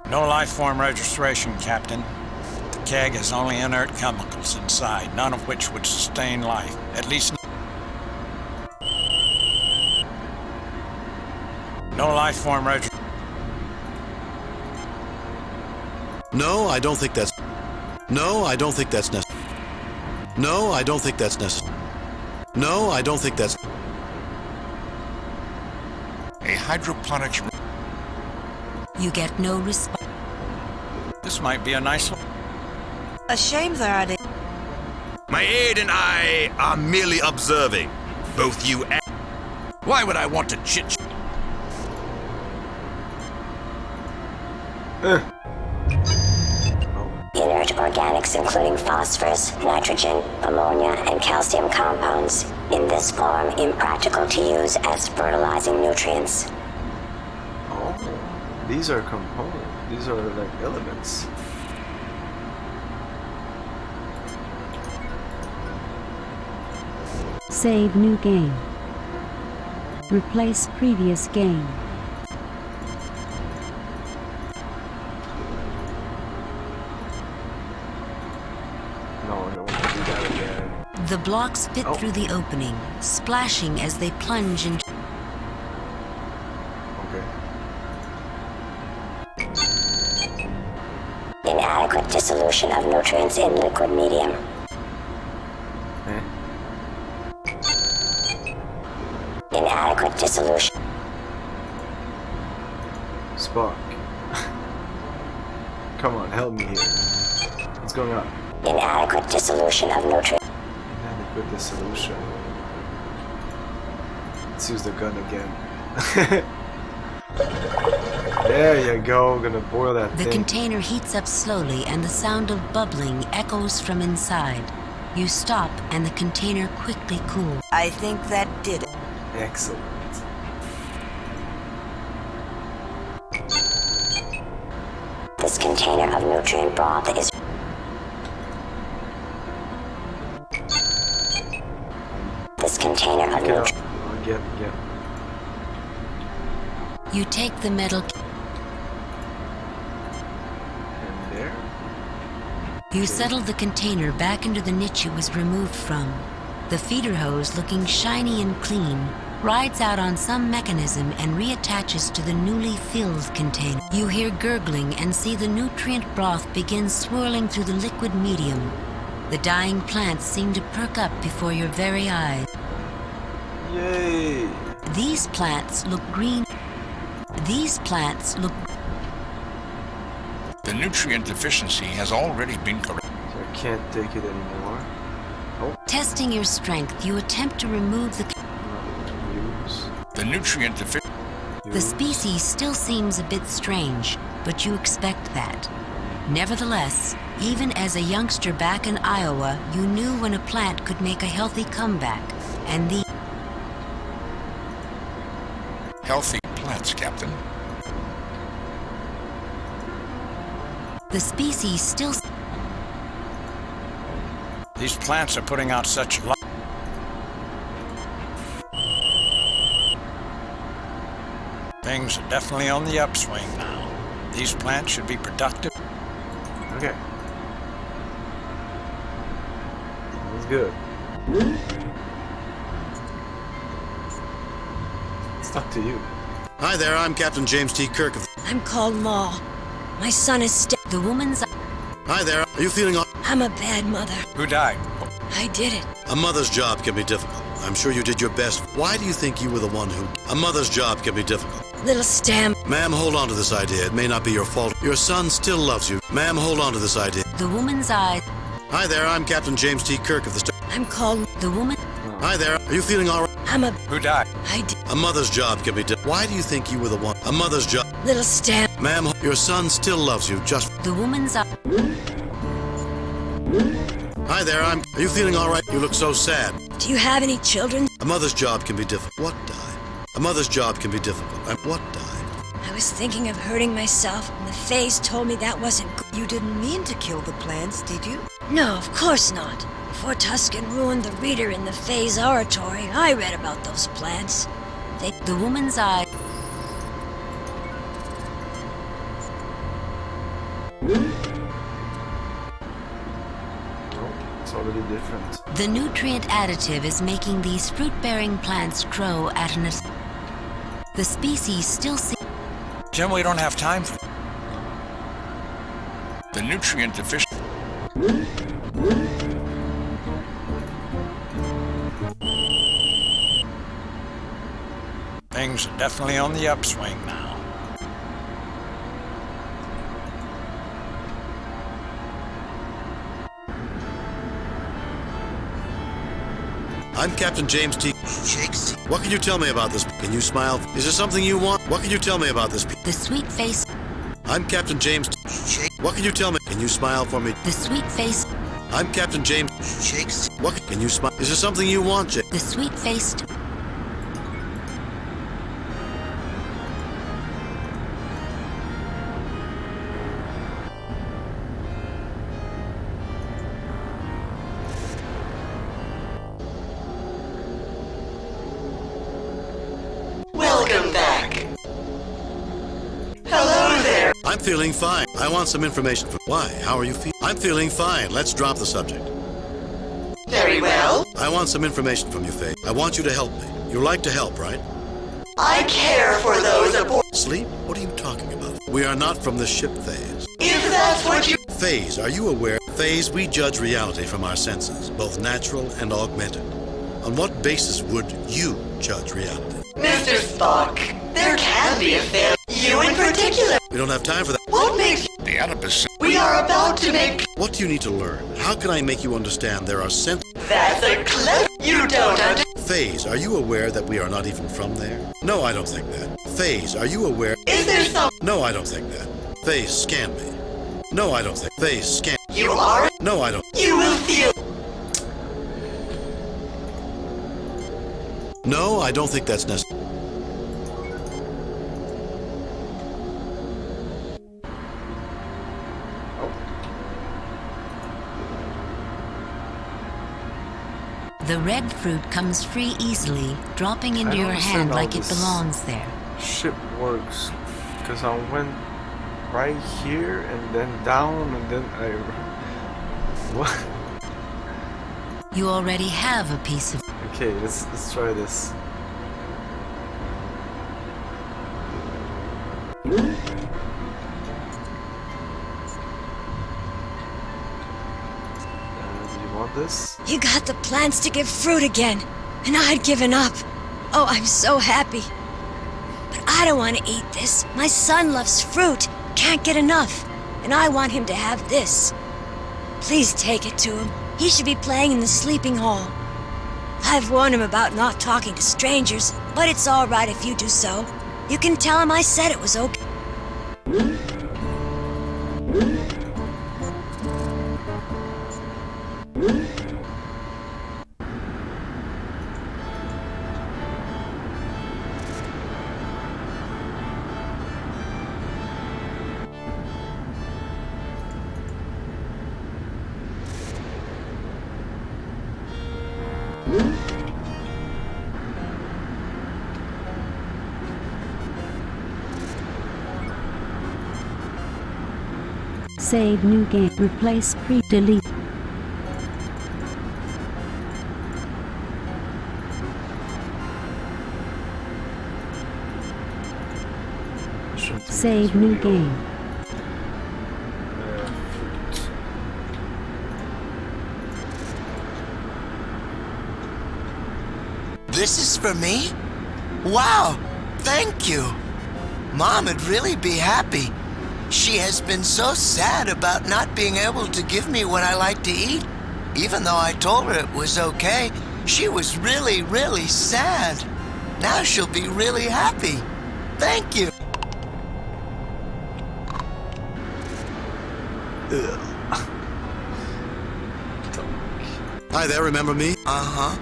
[SPEAKER 6] No life form registration, Captain. The keg has only inert chemicals inside, none of which would sustain life. At least no life form registration.
[SPEAKER 4] No, I don't think that's... No, I don't think that's necessary. No, I don't think that's necessary. No, I don't think that's...
[SPEAKER 5] A hydroponics...
[SPEAKER 2] You get no response.
[SPEAKER 6] This might be a nice one.
[SPEAKER 9] A shame there aren't...
[SPEAKER 18] My aide and I are merely observing. Both you and...
[SPEAKER 14] Why would I want to chit?
[SPEAKER 19] Inert organics including phosphorus, nitrogen, ammonia, and calcium compounds. In this form, impractical to use as fertilizing nutrients.
[SPEAKER 1] Oh, these are components. These are like elements.
[SPEAKER 15] Save new game. Replace previous game.
[SPEAKER 1] No, I don't want to do that again.
[SPEAKER 2] The blocks fit through the opening, splashing as they plunge into...
[SPEAKER 1] Okay.
[SPEAKER 19] Inadequate dissolution of nutrients in liquid medium. Inadequate dissolution.
[SPEAKER 1] Spark. Come on, help me here. What's going on?
[SPEAKER 19] Inadequate dissolution of nutrients.
[SPEAKER 1] Inadequate dissolution. Let's use the gun again. There you go, gonna boil that
[SPEAKER 2] The
[SPEAKER 1] thing.
[SPEAKER 2] container heats up slowly and the sound of bubbling echoes from inside. You stop and the container quickly cools.
[SPEAKER 9] I think that did it.
[SPEAKER 1] Excellent.
[SPEAKER 19] This container of nutrient broth is... This container of nutrient...
[SPEAKER 1] Get.
[SPEAKER 2] You take the metal...
[SPEAKER 1] And there?
[SPEAKER 2] You settle the container back into the niche it was removed from. The feeder hose, looking shiny and clean, rides out on some mechanism and reattaches to the newly filled container. You hear gurgling and see the nutrient broth begin swirling through the liquid medium. The dying plants seem to perk up before your very eyes.
[SPEAKER 1] Yay!
[SPEAKER 2] These plants look green. These plants look...
[SPEAKER 5] The nutrient deficiency has already been corrected.
[SPEAKER 1] So I can't take it anymore. Oh.
[SPEAKER 2] Testing your strength, you attempt to remove the...
[SPEAKER 1] Use.
[SPEAKER 5] The nutrient deficiency...
[SPEAKER 2] The species still seems a bit strange, but you expect that. Nevertheless, even as a youngster back in Iowa, you knew when a plant could make a healthy comeback, and the...
[SPEAKER 5] Healthy plants, Captain.
[SPEAKER 2] The species still...
[SPEAKER 6] These plants are putting out such light. Things are definitely on the upswing now. These plants should be productive.
[SPEAKER 1] Okay. That's good. It's stuck to you.
[SPEAKER 4] Hi there, I'm Captain James T. Kirk of...
[SPEAKER 17] I'm called Ma. My son is
[SPEAKER 2] The woman's...
[SPEAKER 4] Hi there, are you feeling all...
[SPEAKER 17] I'm a bad mother.
[SPEAKER 6] Who died?
[SPEAKER 17] I did it.
[SPEAKER 4] A mother's job can be difficult. I'm sure you did your best. Why do you think you were the one who... A mother's job can be difficult.
[SPEAKER 17] Little Stam.
[SPEAKER 4] Ma'am, hold on to this idea. It may not be your fault. Your son still loves you. Ma'am, hold on to this idea.
[SPEAKER 2] The woman's eye...
[SPEAKER 4] Hi there, I'm Captain James T. Kirk of the...
[SPEAKER 17] I'm called...
[SPEAKER 2] The woman...
[SPEAKER 4] Hi there, are you feeling all right?
[SPEAKER 17] I'm a...
[SPEAKER 6] Who died?
[SPEAKER 17] I did...
[SPEAKER 4] A mother's job can be difficult. Why do you think you were the one... A mother's job...
[SPEAKER 17] Little Stam.
[SPEAKER 4] Ma'am, your son still loves you. Just...
[SPEAKER 2] The woman's eye...
[SPEAKER 4] Hi there, Are you feeling all right? You look so sad.
[SPEAKER 17] Do you have any children?
[SPEAKER 4] A mother's job can be difficult. What died? A mother's job can be difficult. What died?
[SPEAKER 17] I was thinking of hurting myself, and the Fays told me that wasn't good.
[SPEAKER 9] You didn't mean to kill the plants, did you?
[SPEAKER 17] No, of course not. Before Tuscan ruined the reader in the Fays oratory, I read about those plants.
[SPEAKER 2] The woman's eye...
[SPEAKER 1] It's already different.
[SPEAKER 2] The nutrient additive is making these fruit-bearing plants grow at an... The species still see...
[SPEAKER 6] Jim, we don't have time for...
[SPEAKER 5] The nutrient deficiency...
[SPEAKER 6] Things are definitely on the upswing now.
[SPEAKER 4] I'm Captain James T.
[SPEAKER 10] Shakespeare.
[SPEAKER 4] What can you tell me about this? Can you smile? Is there something you want? What can you tell me about this?
[SPEAKER 2] The sweet face.
[SPEAKER 4] I'm Captain James T. What can you tell me? Can you smile for me?
[SPEAKER 2] The sweet face.
[SPEAKER 4] I'm Captain James
[SPEAKER 10] Shakespeare.
[SPEAKER 4] What can you smile? Is there something you want, Jake?
[SPEAKER 2] The sweet faced.
[SPEAKER 3] Welcome back. Hello there.
[SPEAKER 4] I'm feeling fine. I want some information. Why? How are you feeling? I'm feeling fine. Let's drop the subject.
[SPEAKER 3] Very well.
[SPEAKER 4] I want some information from you, Faye. I want you to help me. You like to help, right?
[SPEAKER 3] I care for those aboard.
[SPEAKER 4] Sleep? What are you talking about? We are not from the ship phase.
[SPEAKER 3] If that's what you...
[SPEAKER 4] Phase, are you aware? Phase, we judge reality from our senses, both natural and augmented. On what basis would you judge reality?
[SPEAKER 3] Mr. Spock, there can be a fail. You in particular.
[SPEAKER 4] We don't have time for that.
[SPEAKER 3] What makes...
[SPEAKER 5] The Oedipus...
[SPEAKER 3] We are about to make...
[SPEAKER 4] What do you need to learn? How can I make you understand there are
[SPEAKER 3] That's a clever... You don't understand.
[SPEAKER 4] Phase, are you aware that we are not even from there? No, I don't think that. Phase, are you aware?
[SPEAKER 3] Is there some...
[SPEAKER 4] No, I don't think that. Phase, scan me. No, I don't think. Phase, scan...
[SPEAKER 3] You are...
[SPEAKER 4] No, I don't.
[SPEAKER 3] You will feel...
[SPEAKER 4] No, I don't think that's necessary.
[SPEAKER 2] The red fruit comes free easily, dropping into your hand like it belongs there.
[SPEAKER 1] Ship works, because I went right here and then down and then I... What?
[SPEAKER 2] You already have a piece of...
[SPEAKER 1] Okay, let's try this. Do you want this?
[SPEAKER 17] You got the plans to give fruit again, and I'd given up. Oh, I'm so happy. But I don't want to eat this. My son loves fruit, can't get enough, and I want him to have this. Please take it to him. He should be playing in the sleeping hall. I've warned him about not talking to strangers, but it's all right if you do so. You can tell him I said it was okay.
[SPEAKER 15] Save new game. Replace pre-delete. Save new game.
[SPEAKER 10] This is for me? Wow, thank you. Mom would really be happy. She has been so sad about not being able to give me what I like to eat. Even though I told her it was okay, she was really, really sad. Now she'll be really happy. Thank you.
[SPEAKER 4] Hi there, remember me?
[SPEAKER 10] Uh-huh.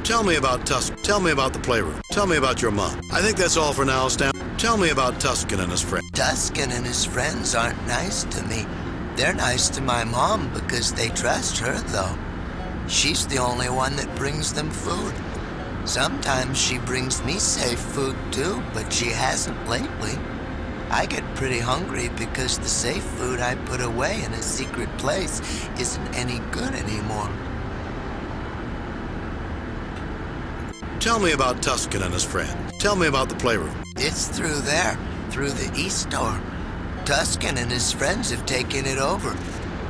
[SPEAKER 4] Tell me about Tusk. Tell me about the playroom. Tell me about your mom. I think that's all for now, Stan. Tell me about Tuscan and his friend.
[SPEAKER 10] Tuscan and his friends aren't nice to me. They're nice to my mom because they trust her, though. She's the only one that brings them food. Sometimes she brings me safe food, too, but she hasn't lately. I get pretty hungry because the safe food I put away in a secret place isn't any good anymore.
[SPEAKER 4] Tell me about Tuscan and his friend. Tell me about the playroom.
[SPEAKER 10] It's through there, through the east door. Tuscan and his friends have taken it over.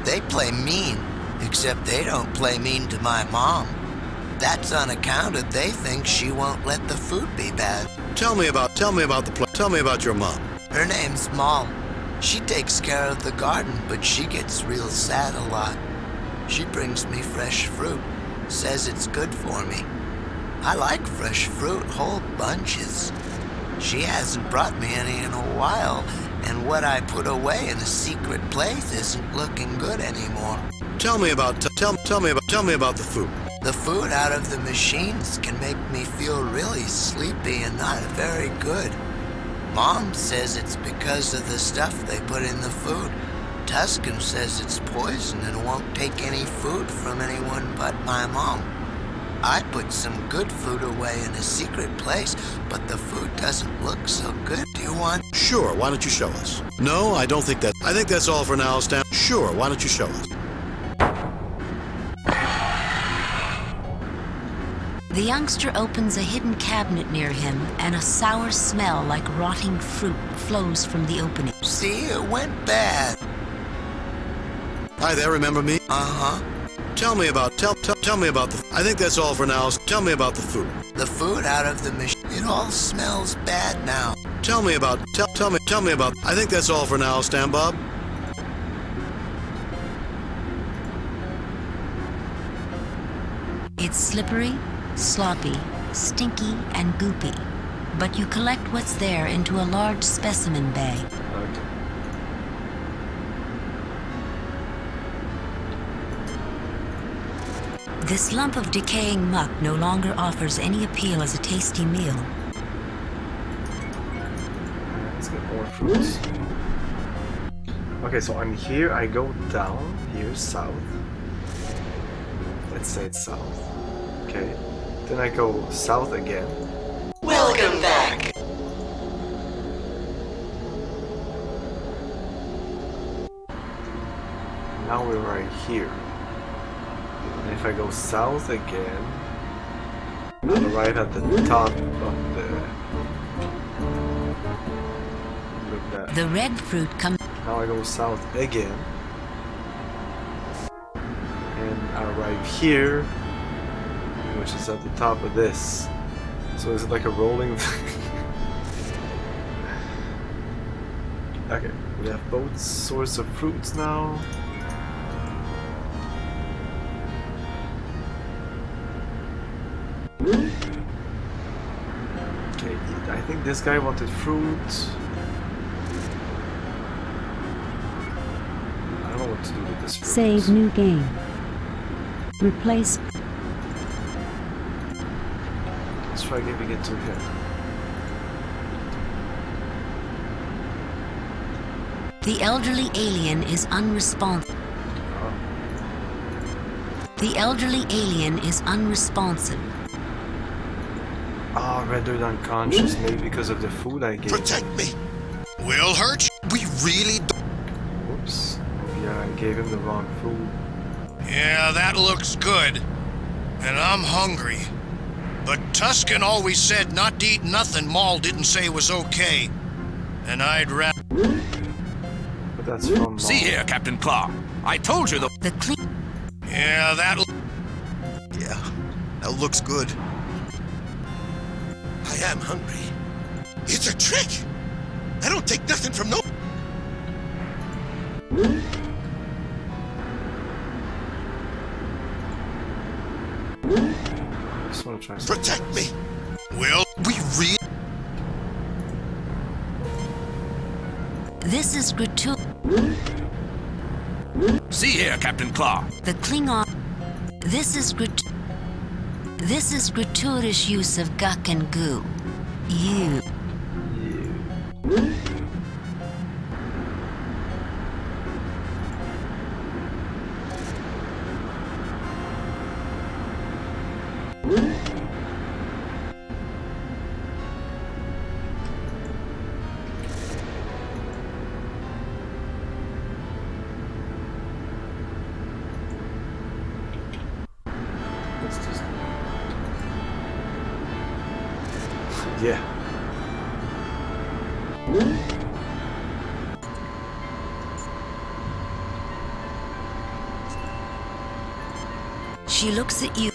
[SPEAKER 10] They play mean, except they don't play mean to my mom. That's on account of they think she won't let the food be bad.
[SPEAKER 4] Tell me about your mom.
[SPEAKER 10] Her name's Moll. She takes care of the garden, but she gets real sad a lot. She brings me fresh fruit, says it's good for me. I like fresh fruit, whole bunches. She hasn't brought me any in a while, and what I put away in a secret place isn't looking good anymore.
[SPEAKER 4] Tell me about the food.
[SPEAKER 10] The food out of the machines can make me feel really sleepy and not very good. Mom says it's because of the stuff they put in the food. Tuscan says it's poison and won't take any food from anyone but my mom. I put some good food away in a secret place, but the food doesn't look so good. Do you want?
[SPEAKER 4] Sure, why don't you show us? No, I don't think that. I think that's all for now, Stan. Sure, why don't you show us?
[SPEAKER 2] The youngster opens a hidden cabinet near him, and a sour smell like rotting fruit flows from the opening.
[SPEAKER 10] See, it went bad.
[SPEAKER 4] Hi there, remember me?
[SPEAKER 10] Uh-huh.
[SPEAKER 4] Tell me about the. I think that's all for now. Tell me about the food.
[SPEAKER 10] The food out of the machine. It all smells bad now.
[SPEAKER 4] Tell me about. Tell me about. I think that's all for now, Stan Bob.
[SPEAKER 2] It's slippery, sloppy, stinky, and goopy, but you collect what's there into a large specimen bag.
[SPEAKER 1] Okay.
[SPEAKER 2] This lump of decaying muck no longer offers any appeal as a tasty meal.
[SPEAKER 1] Let's get more fruits. Okay, so I'm here, I go down, here, south. Let's say it's south. Okay. Then I go south again.
[SPEAKER 3] Welcome back.
[SPEAKER 1] Now we're right here. And if I go south again, I'll arrive at the top of the... Look at that.
[SPEAKER 2] The red fruit comes...
[SPEAKER 1] Now I go south again. And I arrive here, which is at the top of this. So is it like a rolling thing? Okay, we have both sorts of fruits now. Okay, I think this guy wanted fruit. I don't know what to do with this fruit.
[SPEAKER 15] Save new game. Replace.
[SPEAKER 1] Let's try giving it to him.
[SPEAKER 2] The elderly alien is unresponsive. The elderly alien is unresponsive.
[SPEAKER 1] Ah, rendered unconscious, maybe because of the food I gave.
[SPEAKER 11] Protect me!
[SPEAKER 12] We'll hurt you. We really don't.
[SPEAKER 1] Whoops. Yeah, I gave him the wrong food.
[SPEAKER 12] Yeah, that looks good. And I'm hungry. But Tuscan always said not to eat nothing Maul didn't say was okay. And I'd rather...
[SPEAKER 1] But that's from
[SPEAKER 14] See here, Captain Claw. I told you the
[SPEAKER 2] clean...
[SPEAKER 12] Yeah, that...
[SPEAKER 11] Yeah, that looks good. I am hungry. It's a trick! I don't take nothing from no...
[SPEAKER 1] I just want to try something.
[SPEAKER 11] Protect me!
[SPEAKER 12] Well, we really...
[SPEAKER 2] This is gratuitous.
[SPEAKER 14] See here, Captain Claw.
[SPEAKER 2] The Klingon... This is gratuitous use of guck and goo. You...
[SPEAKER 1] Yeah.
[SPEAKER 2] She looks at you.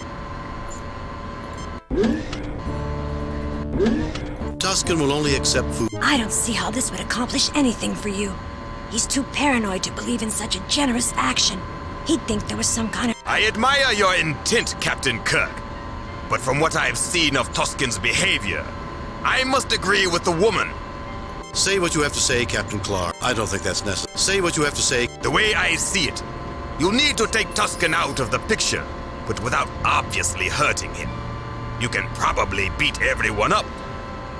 [SPEAKER 4] Tuscan will only accept food.
[SPEAKER 17] I don't see how this would accomplish anything for you. He's too paranoid to believe in such a generous action. He'd think there was some kind of...
[SPEAKER 18] I admire your intent, Captain Kirk. But from what I've seen of Tusken's behavior, I must agree with the woman.
[SPEAKER 4] Say what you have to say, Captain Clark. I don't think that's necessary. Say what you have to say.
[SPEAKER 18] The way I see it, you'll need to take Tusken out of the picture, but without obviously hurting him. You can probably beat everyone up,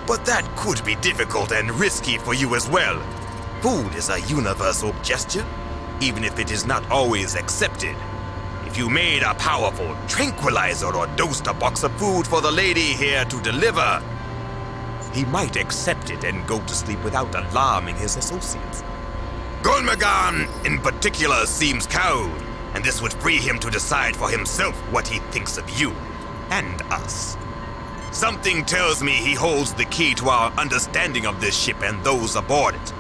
[SPEAKER 18] but that could be difficult and risky for you as well. Food is a universal gesture, even if it is not always accepted. If you made a powerful tranquilizer or dosed a box of food for the lady here to deliver, he might accept it and go to sleep without alarming his associates. Golmagan, in particular, seems cowed, and this would free him to decide for himself what he thinks of you and us. Something tells me he holds the key to our understanding of this ship and those aboard it.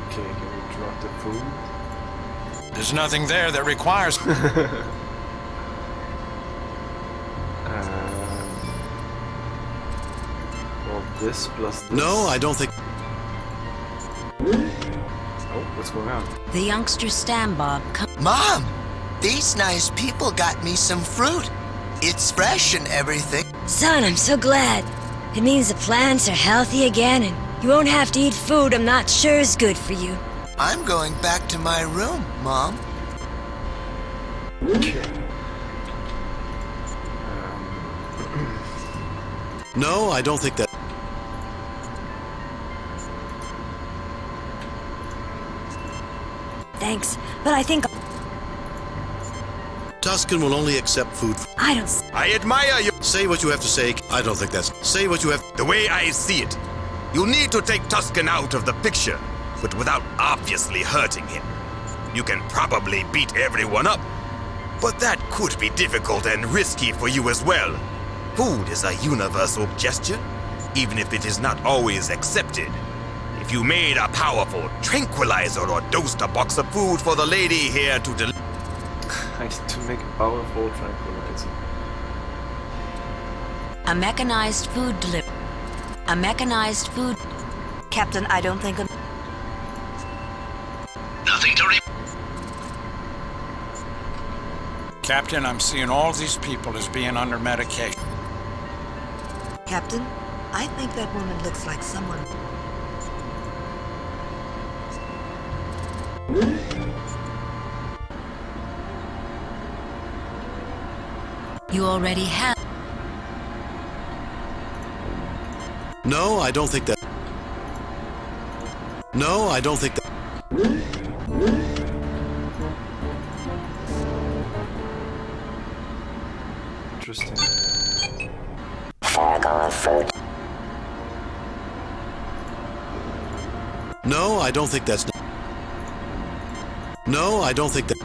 [SPEAKER 1] Okay, can we drop the food?
[SPEAKER 6] There's nothing there that requires...
[SPEAKER 1] Well, this plus this...
[SPEAKER 4] No, I don't think...
[SPEAKER 1] Oh, what's going on?
[SPEAKER 2] The youngster Stambob
[SPEAKER 10] Mom! These nice people got me some fruit. It's fresh and everything.
[SPEAKER 17] Son, I'm so glad. It means the plants are healthy again, and you won't have to eat food I'm not sure is good for you.
[SPEAKER 10] I'm going back to my room, Mom.
[SPEAKER 1] Okay.
[SPEAKER 4] No, I don't think that...
[SPEAKER 17] Thanks, but I think...
[SPEAKER 4] Tusken will only accept food...
[SPEAKER 17] I don't...
[SPEAKER 18] I admire you.
[SPEAKER 4] Say what you have to say. I don't think that's... Say what you have...
[SPEAKER 18] The way I see it, you'll need to take Tusken out of the picture, but without obviously hurting him. You can probably beat everyone up, but that could be difficult and risky for you as well. Food is a universal gesture, even if it is not always accepted. If you made a powerful tranquilizer or dosed a box of food for the lady here to deliver...
[SPEAKER 1] I need to make a powerful tranquilizer.
[SPEAKER 2] A mechanized food delivery. A mechanized food...
[SPEAKER 9] Captain, I don't think...
[SPEAKER 18] Nothing to
[SPEAKER 6] Captain, I'm seeing all these people as being under medication.
[SPEAKER 9] Captain, I think that woman looks like someone...
[SPEAKER 2] You already have...
[SPEAKER 4] No, I don't think that... No, I don't think that...
[SPEAKER 1] Interesting.
[SPEAKER 19] Farragon fruit.
[SPEAKER 4] No, I don't think that's... No, I don't think that...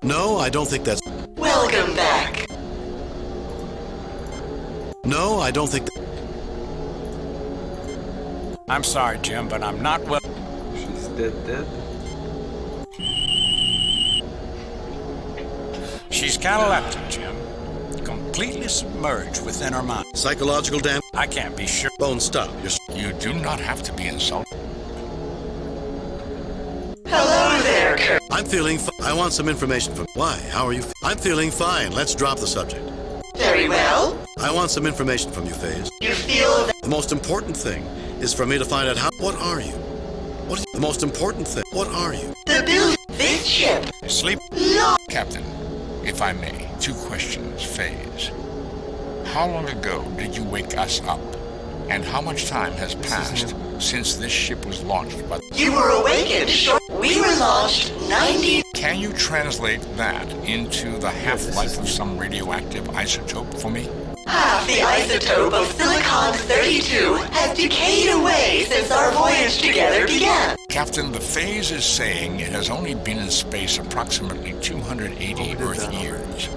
[SPEAKER 4] No, I don't think that's...
[SPEAKER 3] Welcome back.
[SPEAKER 4] No, I don't think that...
[SPEAKER 6] I'm sorry, Jim, but I'm not well...
[SPEAKER 1] She's dead.
[SPEAKER 6] She's cataleptic, Jim. Completely submerged within her mind.
[SPEAKER 4] Psychological damage?
[SPEAKER 6] I can't be sure.
[SPEAKER 4] Bone, stop.
[SPEAKER 5] You do not have to be insulted.
[SPEAKER 3] Hello there, Kirk.
[SPEAKER 4] I'm feeling I want some information from... Why? How are you? I'm feeling fine. Let's drop the subject.
[SPEAKER 3] Very well.
[SPEAKER 4] I want some information from you, Faze.
[SPEAKER 3] You feel that...
[SPEAKER 4] The most important thing is for me to find out how... What are you? What is the most important thing? What are you?
[SPEAKER 3] The build... This ship...
[SPEAKER 6] Sleep...
[SPEAKER 3] No...
[SPEAKER 5] Captain, if I may, 2 questions, Faze. How long ago did you wake us up? And how much time has passed since this ship was launched by...
[SPEAKER 3] You were awakened short... We were launched 90...
[SPEAKER 5] Can you translate that into the half-life of some radioactive isotope for me?
[SPEAKER 3] Half the isotope of Silicon-32 has decayed away since our voyage together began.
[SPEAKER 5] Captain, the phase is saying it has only been in space approximately 280 Earth years.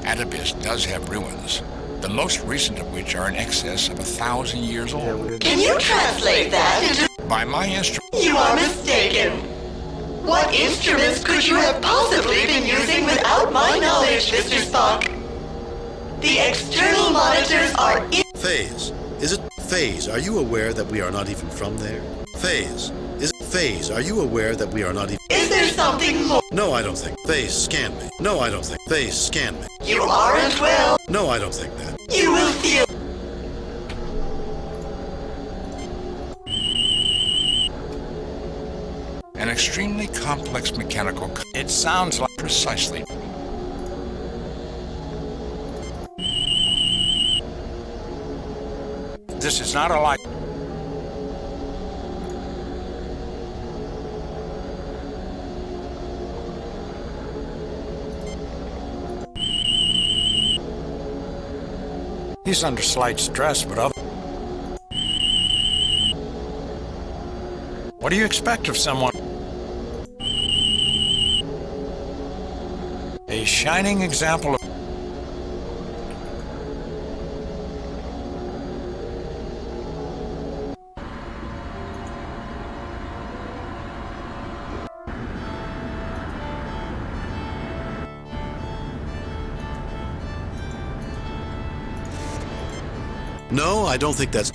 [SPEAKER 5] Atibus does have ruins, the most recent of which are in excess of 1,000 years old.
[SPEAKER 3] Can you translate that into...
[SPEAKER 5] By my instrument...
[SPEAKER 3] You are mistaken. What instruments could you have possibly been using without my knowledge, Mr. Spock? The external monitors are in...
[SPEAKER 4] Phase. Is it Phase? Are you aware that we are not even from there? Phase. Is it Phase? Are you aware that we are not even...
[SPEAKER 3] Is there something more?
[SPEAKER 4] No, I don't think. Phase, scan me. No, I don't think. Phase, scan me.
[SPEAKER 3] You aren't well.
[SPEAKER 4] No, I don't think that.
[SPEAKER 3] You will feel...
[SPEAKER 5] An extremely complex mechanical...
[SPEAKER 6] It sounds like...
[SPEAKER 5] Precisely.
[SPEAKER 6] This is not a light. He's under slight stress, but other... What do you expect of someone? A shining example of...
[SPEAKER 4] No, I don't think that's...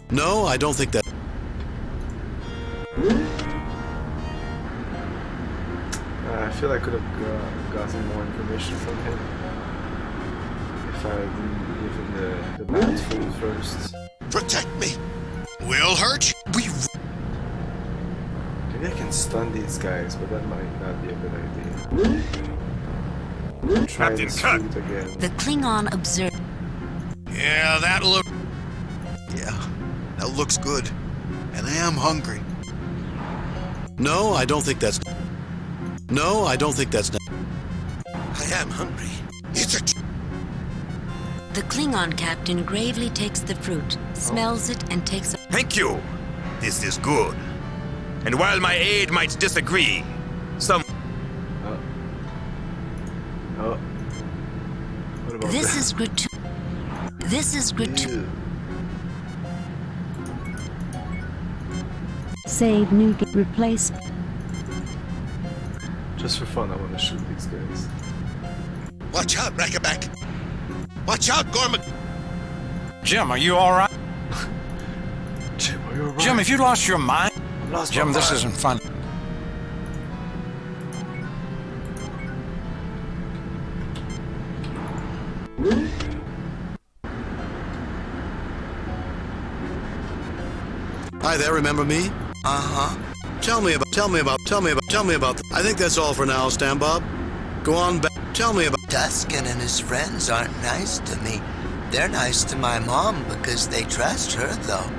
[SPEAKER 4] No, I don't think that...
[SPEAKER 1] I feel I could have gotten more information from him if I didn't give him the bad food first.
[SPEAKER 11] Protect me!
[SPEAKER 12] We'll hurt you.
[SPEAKER 1] Maybe I can stun these guys, but that might not be a good idea. Try this food again.
[SPEAKER 2] The Klingon observed.
[SPEAKER 12] Yeah, that look...
[SPEAKER 13] Yeah, that looks good. And I am hungry.
[SPEAKER 4] No, I don't think that's... No, I don't think that's...
[SPEAKER 11] I am hungry. It's a...
[SPEAKER 2] The Klingon captain gravely takes the fruit, smells it, and takes a...
[SPEAKER 18] Thank you. This is good. And while my aide might disagree, some...
[SPEAKER 1] What about
[SPEAKER 2] This
[SPEAKER 1] that?
[SPEAKER 2] is gratuitous. This is gratuitous.
[SPEAKER 15] Save new game. Replace.
[SPEAKER 1] Just for fun, I want to shoot these guys.
[SPEAKER 11] Watch out, Rackerback! Watch out, Gorman!
[SPEAKER 6] Jim, are you alright?
[SPEAKER 1] Jim, are you alright?
[SPEAKER 6] Jim, have you lost your mind?
[SPEAKER 1] Lost
[SPEAKER 6] Jim,
[SPEAKER 1] my
[SPEAKER 6] this
[SPEAKER 1] mind.
[SPEAKER 6] isn't fun.
[SPEAKER 4] Hi there, remember me?
[SPEAKER 10] Uh-huh.
[SPEAKER 4] Tell me about... I think that's all for now, Stan Bob. Go on back. Tell me about...
[SPEAKER 10] Tusken and his friends aren't nice to me. They're nice to my mom because they trust her, though.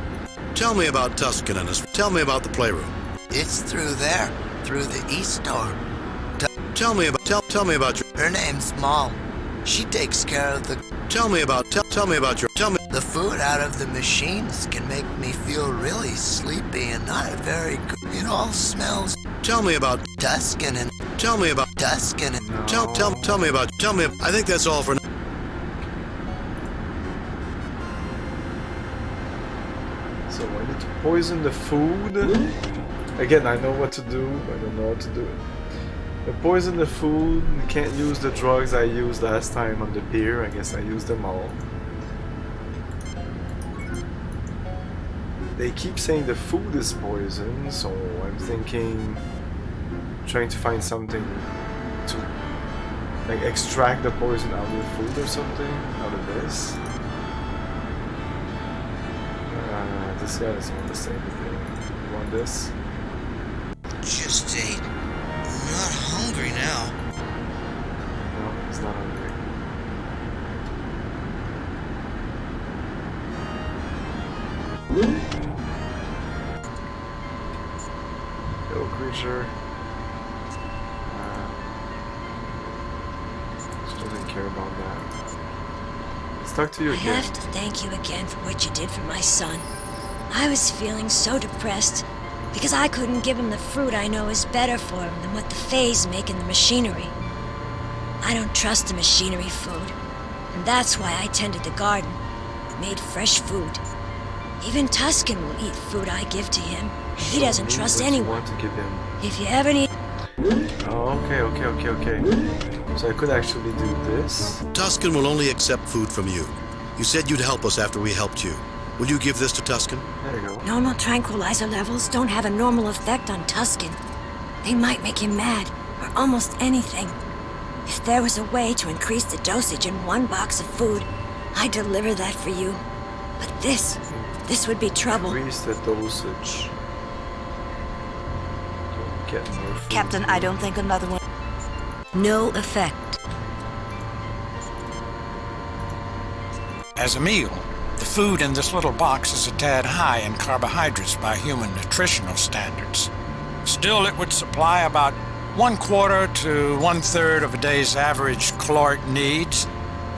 [SPEAKER 4] Tell me about Tusken and his... Tell me about the playroom.
[SPEAKER 10] It's through there, through the east door.
[SPEAKER 4] Tell me about... Tell me about your...
[SPEAKER 10] Her name's Maul. She takes care of the...
[SPEAKER 4] Tell me about your...
[SPEAKER 10] The food out of the machines can make me feel really sleepy and not very good. It all smells...
[SPEAKER 4] Tell me about...
[SPEAKER 10] Tusken and...
[SPEAKER 4] Tell me about...
[SPEAKER 10] Tusken and...
[SPEAKER 1] No.
[SPEAKER 4] Tell me about... Tell me... I think that's all for now.
[SPEAKER 1] So I need to poison the food. Again, I know what to do. I don't know what to do. I poison the food. Can't use the drugs I used last time on the beer. I guess I used them all. They keep saying the food is poison, so I'm thinking, trying to find something to like extract the poison out of the food or something out of this. This guy doesn't want to say anything. You want this?
[SPEAKER 10] Just ate. I'm not hungry now.
[SPEAKER 1] No, he's not hungry. Little creature. She doesn't care about that. Let's talk to you
[SPEAKER 17] I
[SPEAKER 1] again.
[SPEAKER 17] have to thank you again for what you did for my son. I was feeling so depressed because I couldn't give him the fruit I know is better for him than what the Fays make in the machinery. I don't trust the machinery food, and that's why I tended the garden, made fresh food. Even Tusken will eat food I give to him. He doesn't trust
[SPEAKER 1] What you
[SPEAKER 17] anyone.
[SPEAKER 1] want to give him.
[SPEAKER 17] If you ever need...
[SPEAKER 1] Oh, okay. So I could actually do this.
[SPEAKER 4] Tuscan will only accept food from you. You said you'd help us after we helped you. Will you give this to Tuscan?
[SPEAKER 1] There you go.
[SPEAKER 17] Normal tranquilizer levels don't have a normal effect on Tuscan. They might make him mad, or almost anything. If there was a way to increase the dosage in one box of food, I'd deliver that for you. But this would be trouble.
[SPEAKER 1] Increase the dosage. Get more food.
[SPEAKER 9] Captain, I don't think another one...
[SPEAKER 2] No effect.
[SPEAKER 6] As a meal, the food in this little box is a tad high in carbohydrates by human nutritional standards. Still, it would supply about 1/4 to 1/3 of a day's average caloric needs,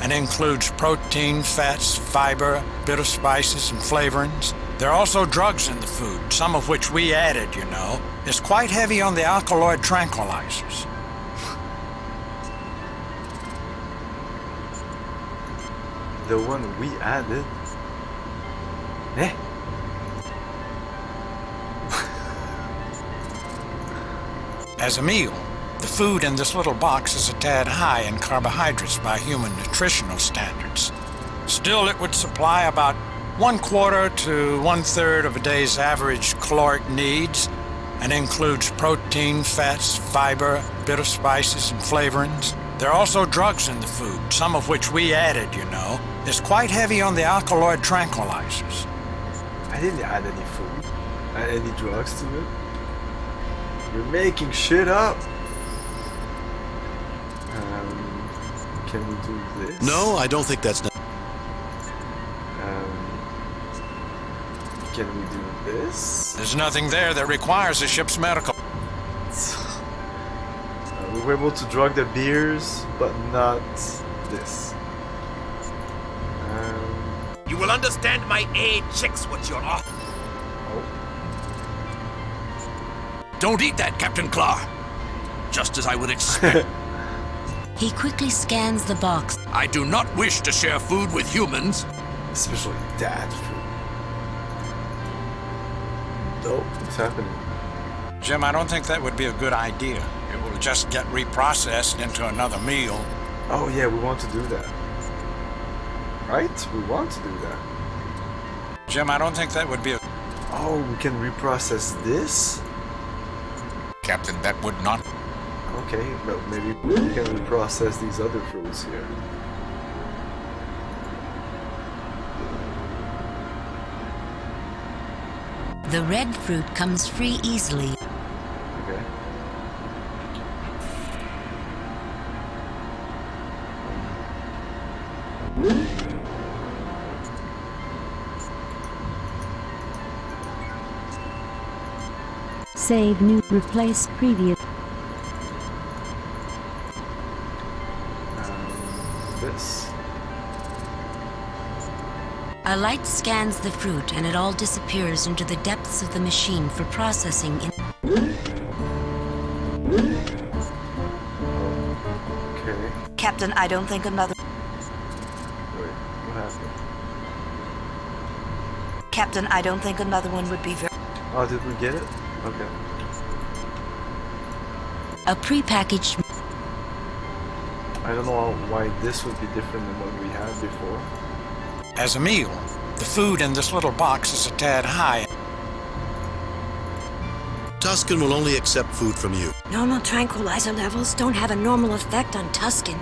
[SPEAKER 6] and includes protein, fats, fiber, bitter spices, and flavorings. There are also drugs in the food, some of which we added, you know. It's quite heavy on the alkaloid tranquilizers.
[SPEAKER 1] The one we added? Eh?
[SPEAKER 6] As a meal, the food in this little box is a tad high in carbohydrates by human nutritional standards. Still, it would supply about 1/4 to 1/3 of a day's average caloric needs, and includes protein, fats, fiber, bitter spices, and flavorings. There are also drugs in the food, some of which we added, you know. It's quite heavy on the alkaloid tranquilizers.
[SPEAKER 1] I didn't add any food, any drugs to it. You're making shit up. Can we do this?
[SPEAKER 4] No, I don't think that's...
[SPEAKER 1] Can we do this?
[SPEAKER 6] There's nothing there that requires a ship's medical.
[SPEAKER 1] We were able to drug the beers, but not this.
[SPEAKER 18] You will understand my aid checks what you're off.
[SPEAKER 1] Oh.
[SPEAKER 14] Don't eat that, Captain Claw. Just as I would expect.
[SPEAKER 2] He quickly scans the box.
[SPEAKER 14] I do not wish to share food with humans.
[SPEAKER 1] Especially that food. Nope, what's happening?
[SPEAKER 6] Jim, I don't think that would be a good idea. It will just get reprocessed into another meal.
[SPEAKER 1] Oh yeah, we want to do that. Right? We want to do that.
[SPEAKER 6] Jim, I don't think that would be a...
[SPEAKER 1] Oh, we can reprocess this?
[SPEAKER 5] Captain, that would not...
[SPEAKER 1] Okay, but maybe we can reprocess these other fruits here.
[SPEAKER 2] The red fruit comes free easily.
[SPEAKER 1] Okay.
[SPEAKER 15] Save new, replace previous.
[SPEAKER 1] This.
[SPEAKER 2] A light scans the fruit and it all disappears into the depths of the machine for processing in...
[SPEAKER 1] Okay.
[SPEAKER 9] Captain, I don't think another...
[SPEAKER 1] Wait, what happened?
[SPEAKER 9] Captain, I don't think another one would be very...
[SPEAKER 1] Oh, did we get it? Okay.
[SPEAKER 2] A prepackaged...
[SPEAKER 1] I don't know why this would be different than what we had before.
[SPEAKER 6] As a meal, the food in this little box is a tad high.
[SPEAKER 4] Tuscan will only accept food from you.
[SPEAKER 17] Normal tranquilizer levels don't have a normal effect on Tuscan.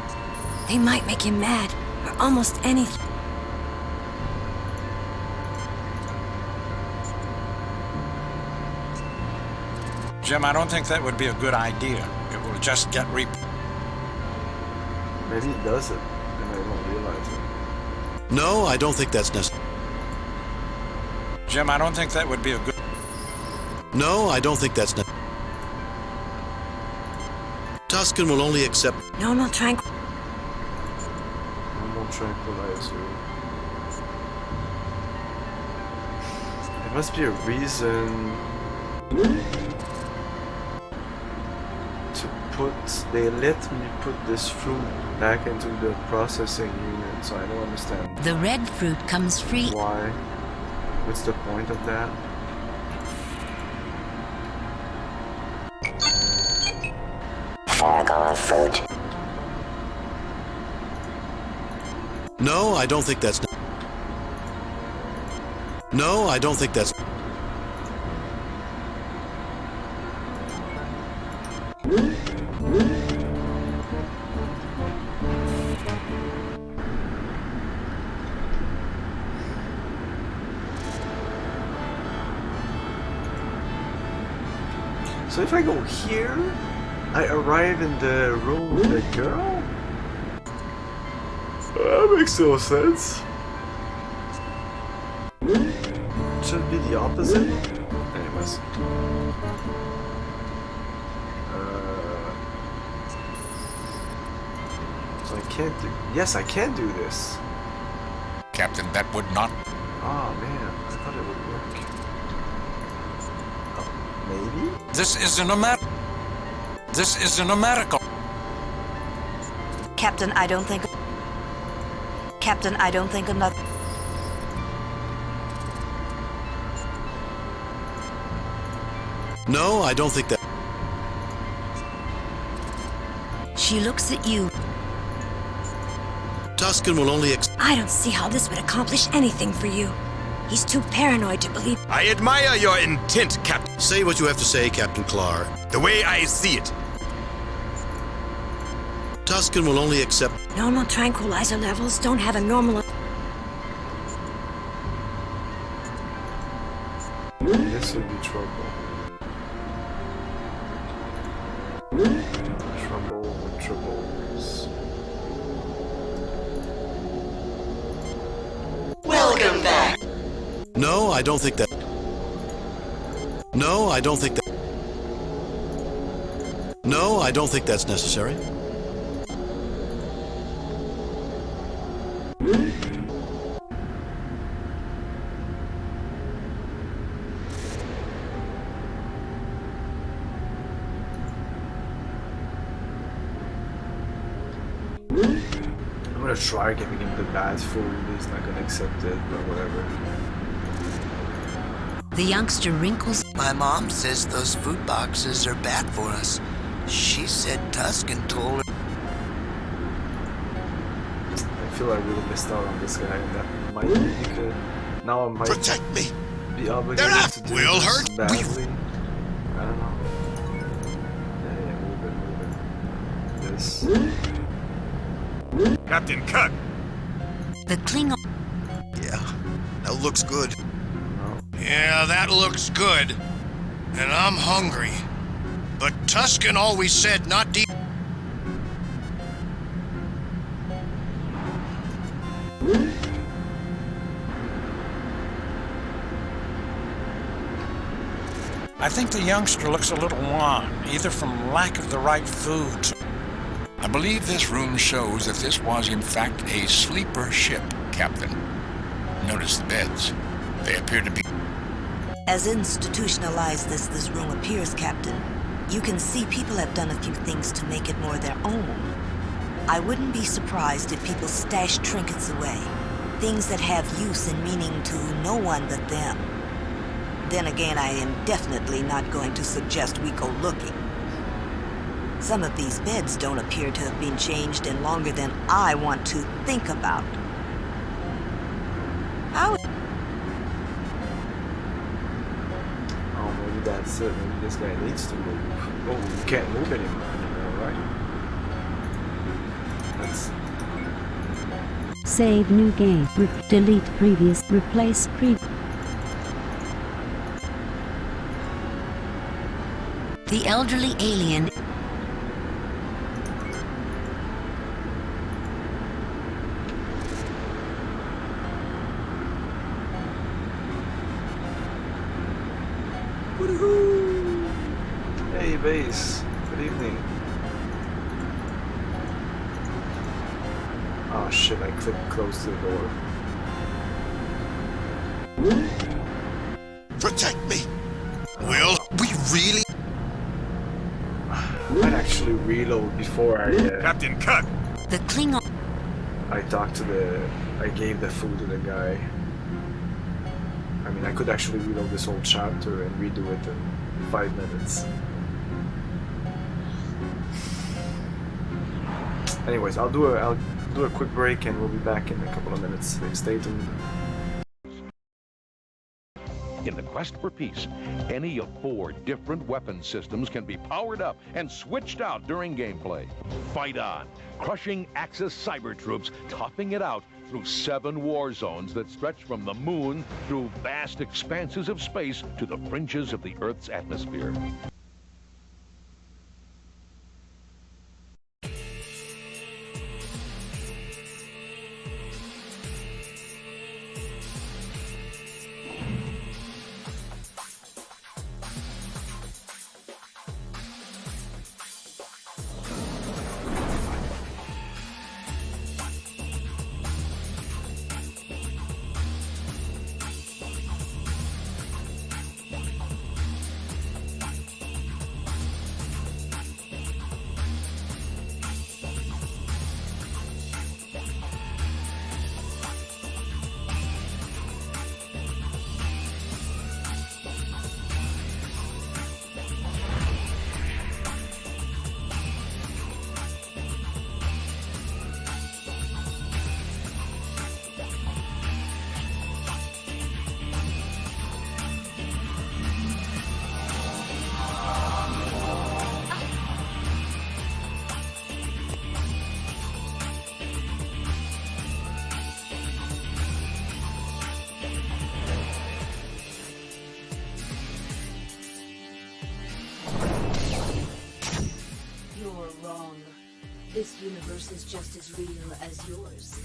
[SPEAKER 17] They might make him mad, or almost anything.
[SPEAKER 6] Jim, I don't think that would be a good idea. It will just get
[SPEAKER 1] Maybe it does it, and I don't realize it.
[SPEAKER 4] No, I don't think that's necessary.
[SPEAKER 6] Jim, I don't think that would be a good...
[SPEAKER 4] No, I don't think that's necessary. Tuscan will only accept...
[SPEAKER 17] Normal tranquilizer.
[SPEAKER 1] There must be a reason to put... They let me put this fruit back into the processing unit, so I don't understand.
[SPEAKER 2] The red fruit comes free.
[SPEAKER 1] Why? What's the point of that?
[SPEAKER 19] of fruit.
[SPEAKER 4] No, I don't think that's... No, I don't think that's...
[SPEAKER 1] So if I go here, I arrive in the room with the girl? That makes no sense. Should be the opposite. Anyways. So I can't do... Yes, I can do this.
[SPEAKER 5] Captain, that would not...
[SPEAKER 1] Oh man, I thought it would work. Oh, maybe?
[SPEAKER 6] This isn't a medical.
[SPEAKER 9] Captain, I don't think... Captain, I don't think another...
[SPEAKER 4] No, I don't think that...
[SPEAKER 2] She looks at you.
[SPEAKER 4] Tuscan will only
[SPEAKER 17] I don't see how this would accomplish anything for you. He's too paranoid to believe...
[SPEAKER 18] I admire your intent, Captain.
[SPEAKER 4] Say what you have to say, Captain Clark.
[SPEAKER 18] The way I see it.
[SPEAKER 4] Tuscan will only accept...
[SPEAKER 17] Normal tranquilizer levels don't have a normal...
[SPEAKER 1] This would be trouble. Trouble with troubles.
[SPEAKER 3] Welcome back.
[SPEAKER 4] No, I don't think that... No, I don't think that... No, I don't think that's necessary.
[SPEAKER 1] I'm gonna try giving him the bad food. He's not gonna accept it, but whatever.
[SPEAKER 2] The youngster wrinkles.
[SPEAKER 10] My mom says those food boxes are bad for us. She said Tuscan told her.
[SPEAKER 1] I feel I really missed out on this guy, and that might be because now I might
[SPEAKER 11] Protect me.
[SPEAKER 1] be obligated to do
[SPEAKER 12] We'll
[SPEAKER 1] this
[SPEAKER 12] hurt.
[SPEAKER 1] badly. I don't know. Yeah, move it. This.
[SPEAKER 18] Captain Kirk.
[SPEAKER 2] The Klingon.
[SPEAKER 13] Yeah, that looks good.
[SPEAKER 12] Yeah, that looks good. And I'm hungry. But Tuscan always said not to...
[SPEAKER 6] I think the youngster looks a little wan, either from lack of the right foods.
[SPEAKER 5] I believe this room shows that this was in fact a sleeper ship, Captain. Notice the beds. They appear to be...
[SPEAKER 9] As institutionalized as this room appears, Captain, you can see people have done a few things to make it more their own. I wouldn't be surprised if people stash trinkets away, things that have use and meaning to no one but them. Then again, I am definitely not going to suggest we go looking. Some of these beds don't appear to have been changed in longer than I want to think about. How?
[SPEAKER 1] Oh, maybe that's it. Maybe this guy needs to move. Oh, you can't move anymore, right? That's...
[SPEAKER 15] Save new game. Delete previous. Replace previous.
[SPEAKER 2] The elderly alien.
[SPEAKER 1] Hey, base. Good evening. Oh shit, I clicked close to the door.
[SPEAKER 11] Protect me.
[SPEAKER 12] Will we really?
[SPEAKER 1] I might actually reload before I...
[SPEAKER 18] Captain Kirk.
[SPEAKER 2] The Klingon.
[SPEAKER 1] I talked to the... I gave the food to the guy. I mean, I could actually reload this whole chapter and redo it in 5 minutes. Anyways, I'll do a quick break and we'll be back in a couple of minutes. Stay tuned.
[SPEAKER 20] In the quest for peace, any of 4 different weapon systems can be powered up and switched out during gameplay. Fight on, crushing Axis cyber troops, topping it out through 7 war zones that stretch from the moon through vast expanses of space to the fringes of the Earth's atmosphere.
[SPEAKER 21] This universe is just as real as yours.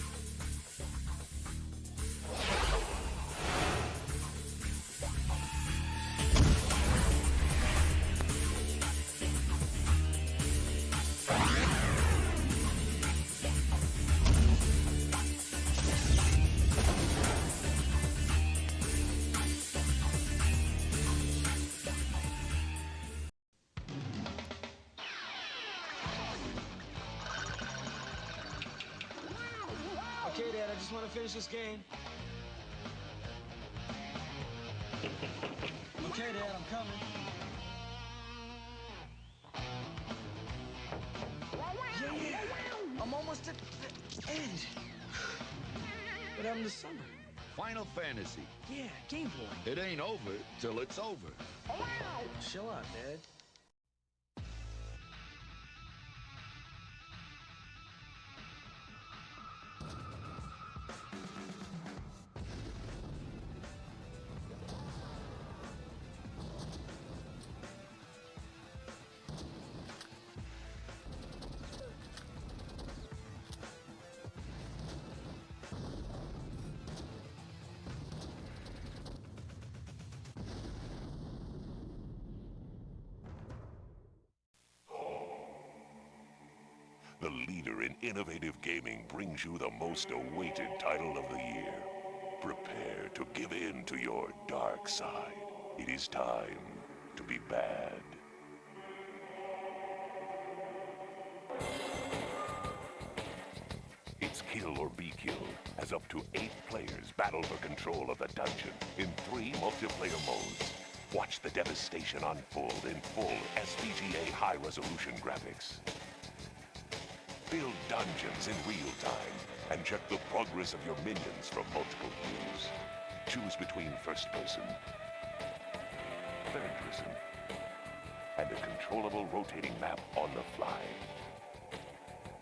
[SPEAKER 22] Okay, Dad, I just want to finish this game. Okay, Dad, I'm coming. Yeah, I'm almost at the end. What happened to summer?
[SPEAKER 23] Final Fantasy.
[SPEAKER 22] Yeah, Game Boy.
[SPEAKER 23] It ain't over till it's over.
[SPEAKER 22] Chill out, Dad.
[SPEAKER 24] The leader in innovative gaming brings you the most awaited title of the year. Prepare to give in to your dark side. It is time to be bad. It's Kill or Be Killed, as up to 8 players battle for control of the dungeon in 3 multiplayer modes. Watch the devastation unfold in full SVGA high-resolution graphics. Build dungeons in real time and check the progress of your minions from multiple views. Choose between first person, third person, and a controllable rotating map on the fly.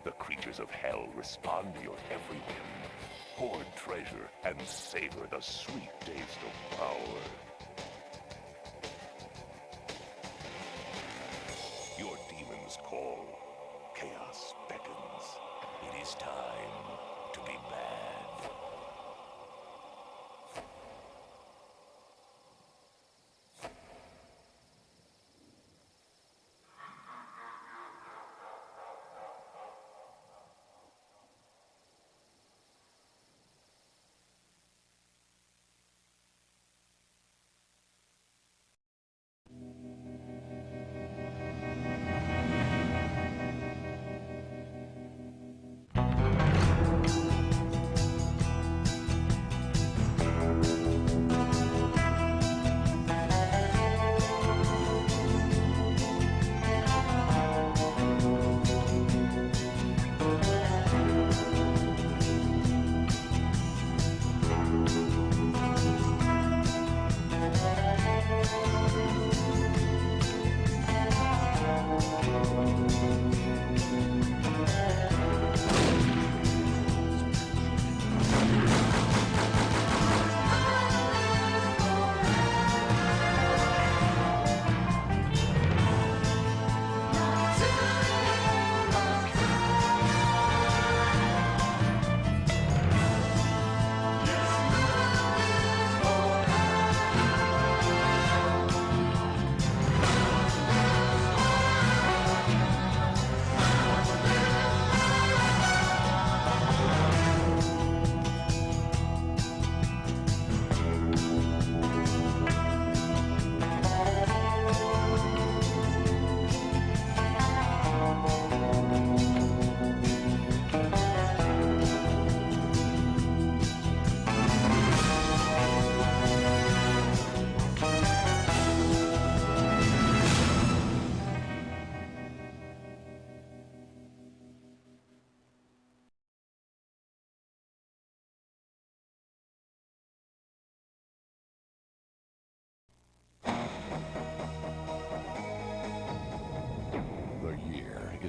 [SPEAKER 24] The creatures of hell respond to your every whim. Hoard treasure and savor the sweet taste of power. Your demons call. Chaos beckons. It is time to be bad.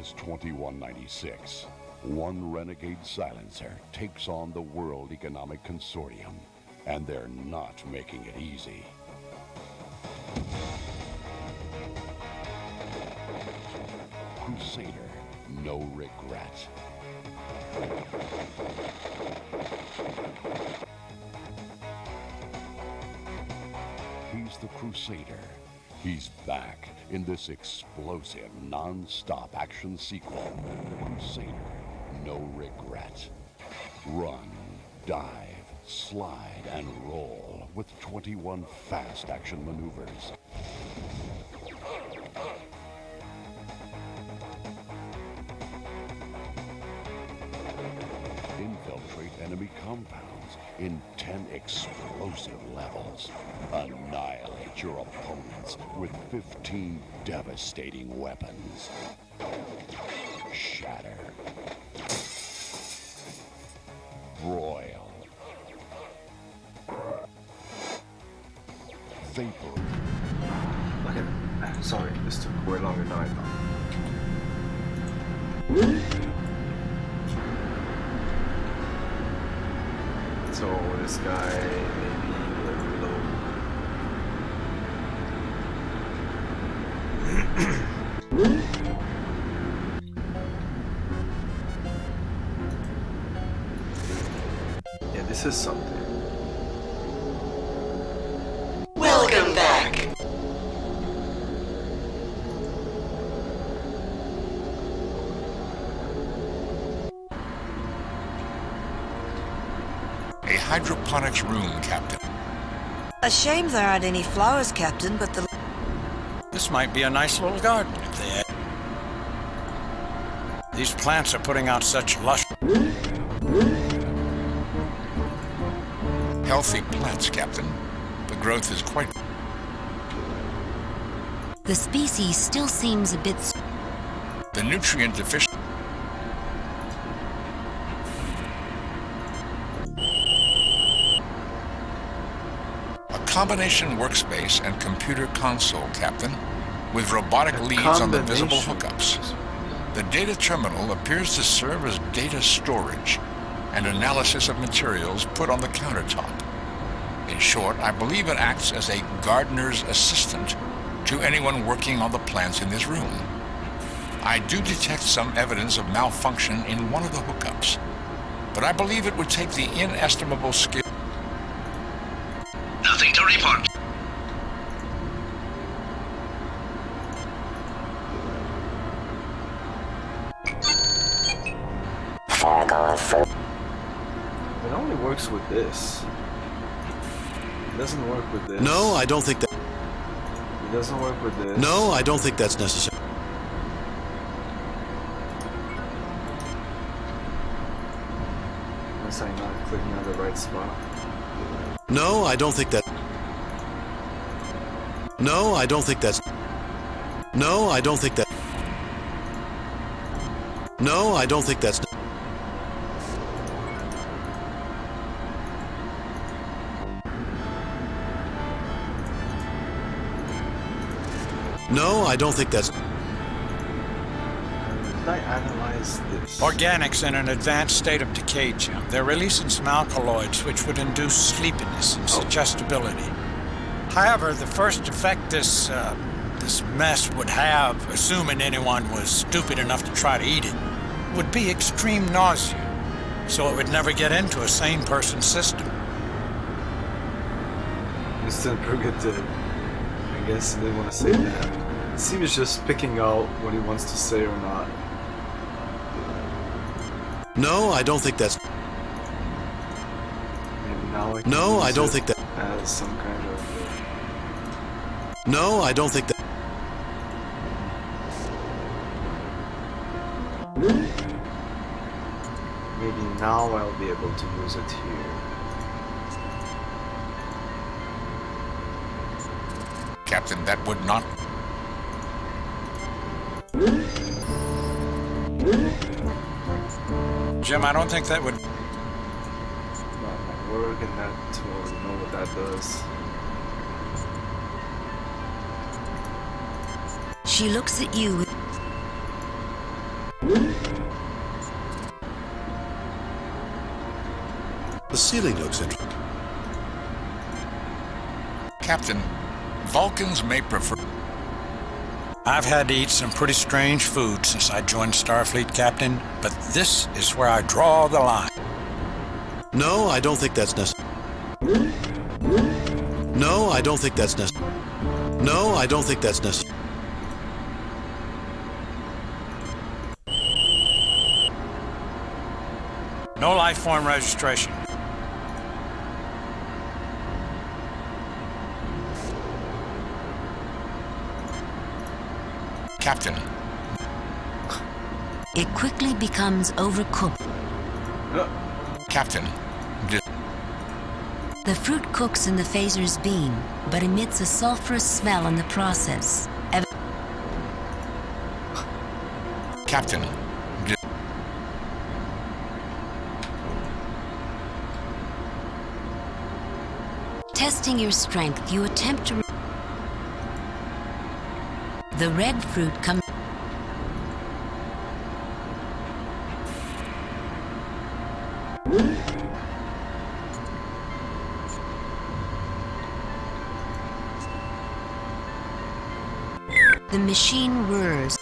[SPEAKER 20] is 2196. One renegade silencer takes on the World Economic Consortium, and they're not making it easy. Crusader, no regret. He's the Crusader. He's back in this explosive, non-stop action sequel. The Crusader, no regret. Run, dive, slide, and roll with 21 fast action maneuvers. Infiltrate enemy compounds in 10 explosive levels. Annihilate your opponents with 15 devastating weapons. Shatter. Broil. Vapor.
[SPEAKER 1] Okay, sorry, this took way longer than I thought. So this guy maybe low. Yeah, this is something.
[SPEAKER 3] Welcome back.
[SPEAKER 5] A hydroponics room, Captain.
[SPEAKER 9] A shame there aren't any flowers, Captain, but the...
[SPEAKER 6] This might be a nice little garden if they had. These plants are putting out such lush...
[SPEAKER 5] Healthy plants, Captain. The growth is quite...
[SPEAKER 2] The species still seems a bit...
[SPEAKER 5] The nutrient deficient... Combination workspace and computer console, Captain, with robotic leads on the visible hookups. The data terminal appears to serve as data storage and analysis of materials put on the countertop. In short, I believe it acts as a gardener's assistant to anyone working on the plants in this room. I do detect some evidence of malfunction in one of the hookups, but I believe it would take the inestimable skill.
[SPEAKER 12] Nothing to report.
[SPEAKER 1] It only works with this. It doesn't work with this.
[SPEAKER 4] No, I don't think that...
[SPEAKER 1] It doesn't work with this.
[SPEAKER 4] No, I don't think that's necessary.
[SPEAKER 1] Unless I'm not clicking on the right spot.
[SPEAKER 4] No, I don't think that... No, I don't think that's... No, I don't think that... No, I don't think that's... No, I don't think that's...
[SPEAKER 1] Did I analyze this?
[SPEAKER 6] Organics in an advanced state of decay, Jim. They're releasing some alkaloids which would induce sleepiness and suggestibility. However, the first effect this mess would have, assuming anyone was stupid enough to try to eat it, would be extreme nausea, so it would never get into a sane person's system.
[SPEAKER 1] Mr. Purgative. I guess he didn't want to say that. It seems just picking out what he wants to say or not.
[SPEAKER 4] No, I don't think that's...
[SPEAKER 1] Maybe now I can
[SPEAKER 4] No,
[SPEAKER 1] use
[SPEAKER 4] I don't
[SPEAKER 1] it
[SPEAKER 4] think that...
[SPEAKER 1] as some kind of...
[SPEAKER 4] No, I don't think that...
[SPEAKER 1] Maybe now I'll be able to use it here.
[SPEAKER 5] Captain, that would not...
[SPEAKER 6] Jim, I don't think that would...
[SPEAKER 1] Not work, and that will know what that does.
[SPEAKER 2] She looks at you.
[SPEAKER 4] The ceiling looks interesting.
[SPEAKER 5] Captain, Vulcans may prefer...
[SPEAKER 6] I've had to eat some pretty strange food since I joined Starfleet, Captain, but this is where I draw the line.
[SPEAKER 4] No, I don't think that's necessary. No, I don't think that's necessary. No, I don't think that's necessary.
[SPEAKER 6] No life form registration.
[SPEAKER 5] Captain.
[SPEAKER 2] It quickly becomes overcooked.
[SPEAKER 5] Captain.
[SPEAKER 2] The fruit cooks in the phaser's beam, but emits a sulfurous smell in the process.
[SPEAKER 5] Captain.
[SPEAKER 2] Testing your strength, you attempt to... The red fruit comes... The machine whirs.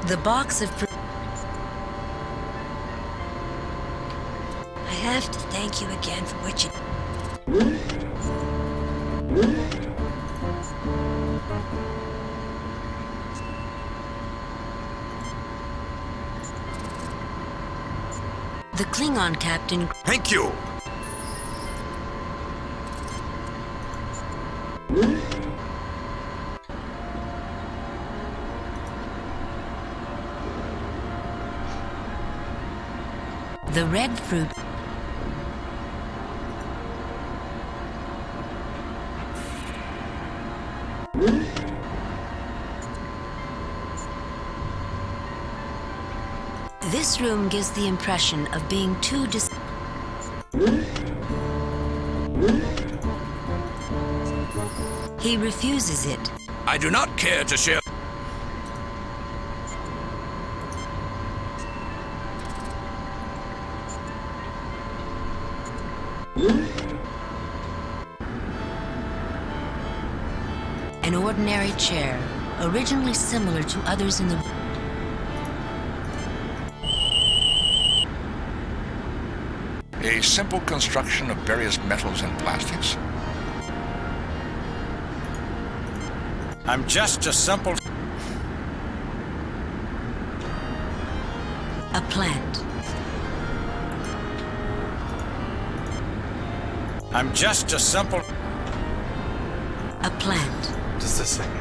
[SPEAKER 2] The box of...
[SPEAKER 17] I have to thank you again for what you...
[SPEAKER 2] The Klingon captain...
[SPEAKER 18] Thank you!
[SPEAKER 2] The red fruit... This room gives the impression of being too He refuses it.
[SPEAKER 18] I do not care to share...
[SPEAKER 2] An ordinary chair, originally similar to others in the...
[SPEAKER 5] A simple construction of various metals and plastics.
[SPEAKER 6] I'm just a simple...
[SPEAKER 2] A plant.
[SPEAKER 6] I'm just a simple...
[SPEAKER 2] A plant.
[SPEAKER 1] Just a second.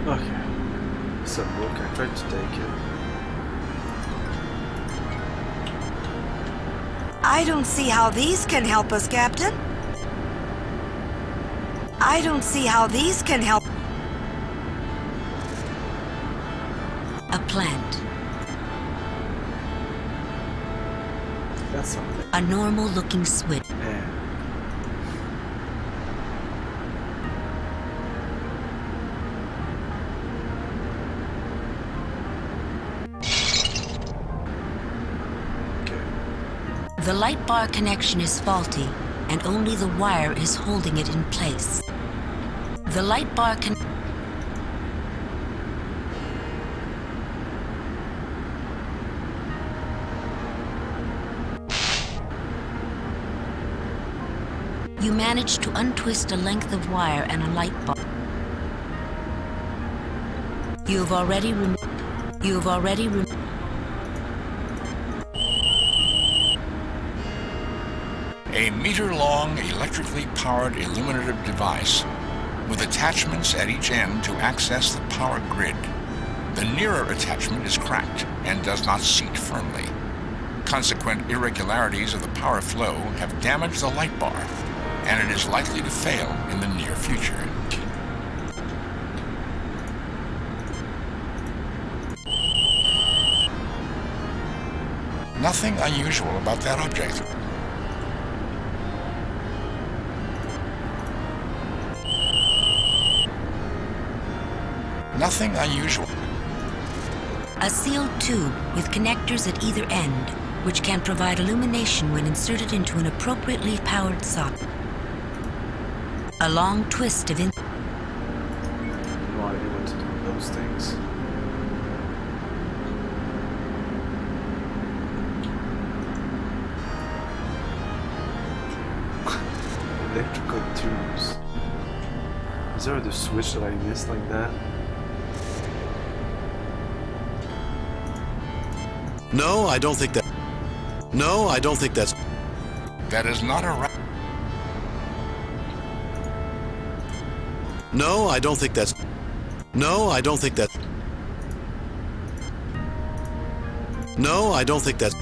[SPEAKER 1] Okay. So look, I tried to take it.
[SPEAKER 9] I don't see how these can help us, Captain. I don't see how these can help.
[SPEAKER 2] A plant.
[SPEAKER 1] That's something.
[SPEAKER 2] A normal-looking switch.
[SPEAKER 1] Yeah.
[SPEAKER 2] The light bar connection is faulty, and only the wire is holding it in place. The light bar can... You manage to untwist a length of wire and a light bar. You have already removed...
[SPEAKER 5] A meter-long, electrically powered illuminative device with attachments at each end to access the power grid. The nearer attachment is cracked and does not seat firmly. Consequent irregularities of the power flow have damaged the light bar, and it is likely to fail in the near future. Nothing unusual about that object. Nothing unusual.
[SPEAKER 2] A sealed tube with connectors at either end, which can provide illumination when inserted into an appropriately powered socket. A long twist of
[SPEAKER 1] No idea what to do with those things. Electrical tubes. Is there the switch that I missed like that?
[SPEAKER 4] No, I don't think that. No, I don't think that's.
[SPEAKER 5] That is not a
[SPEAKER 4] No, I don't think that's. No, I don't think that. No, I don't think that's.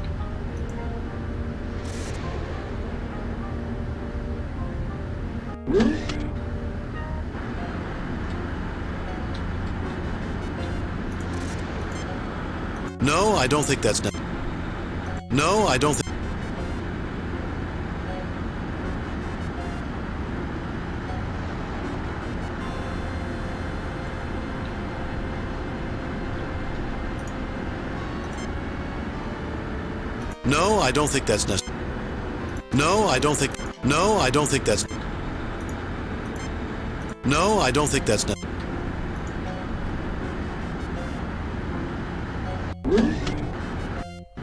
[SPEAKER 4] No, I don't think that's. No, I don't think. No, I don't think that's necessary. No, I don't think. No, I don't think that's. No, I don't think that's necessary.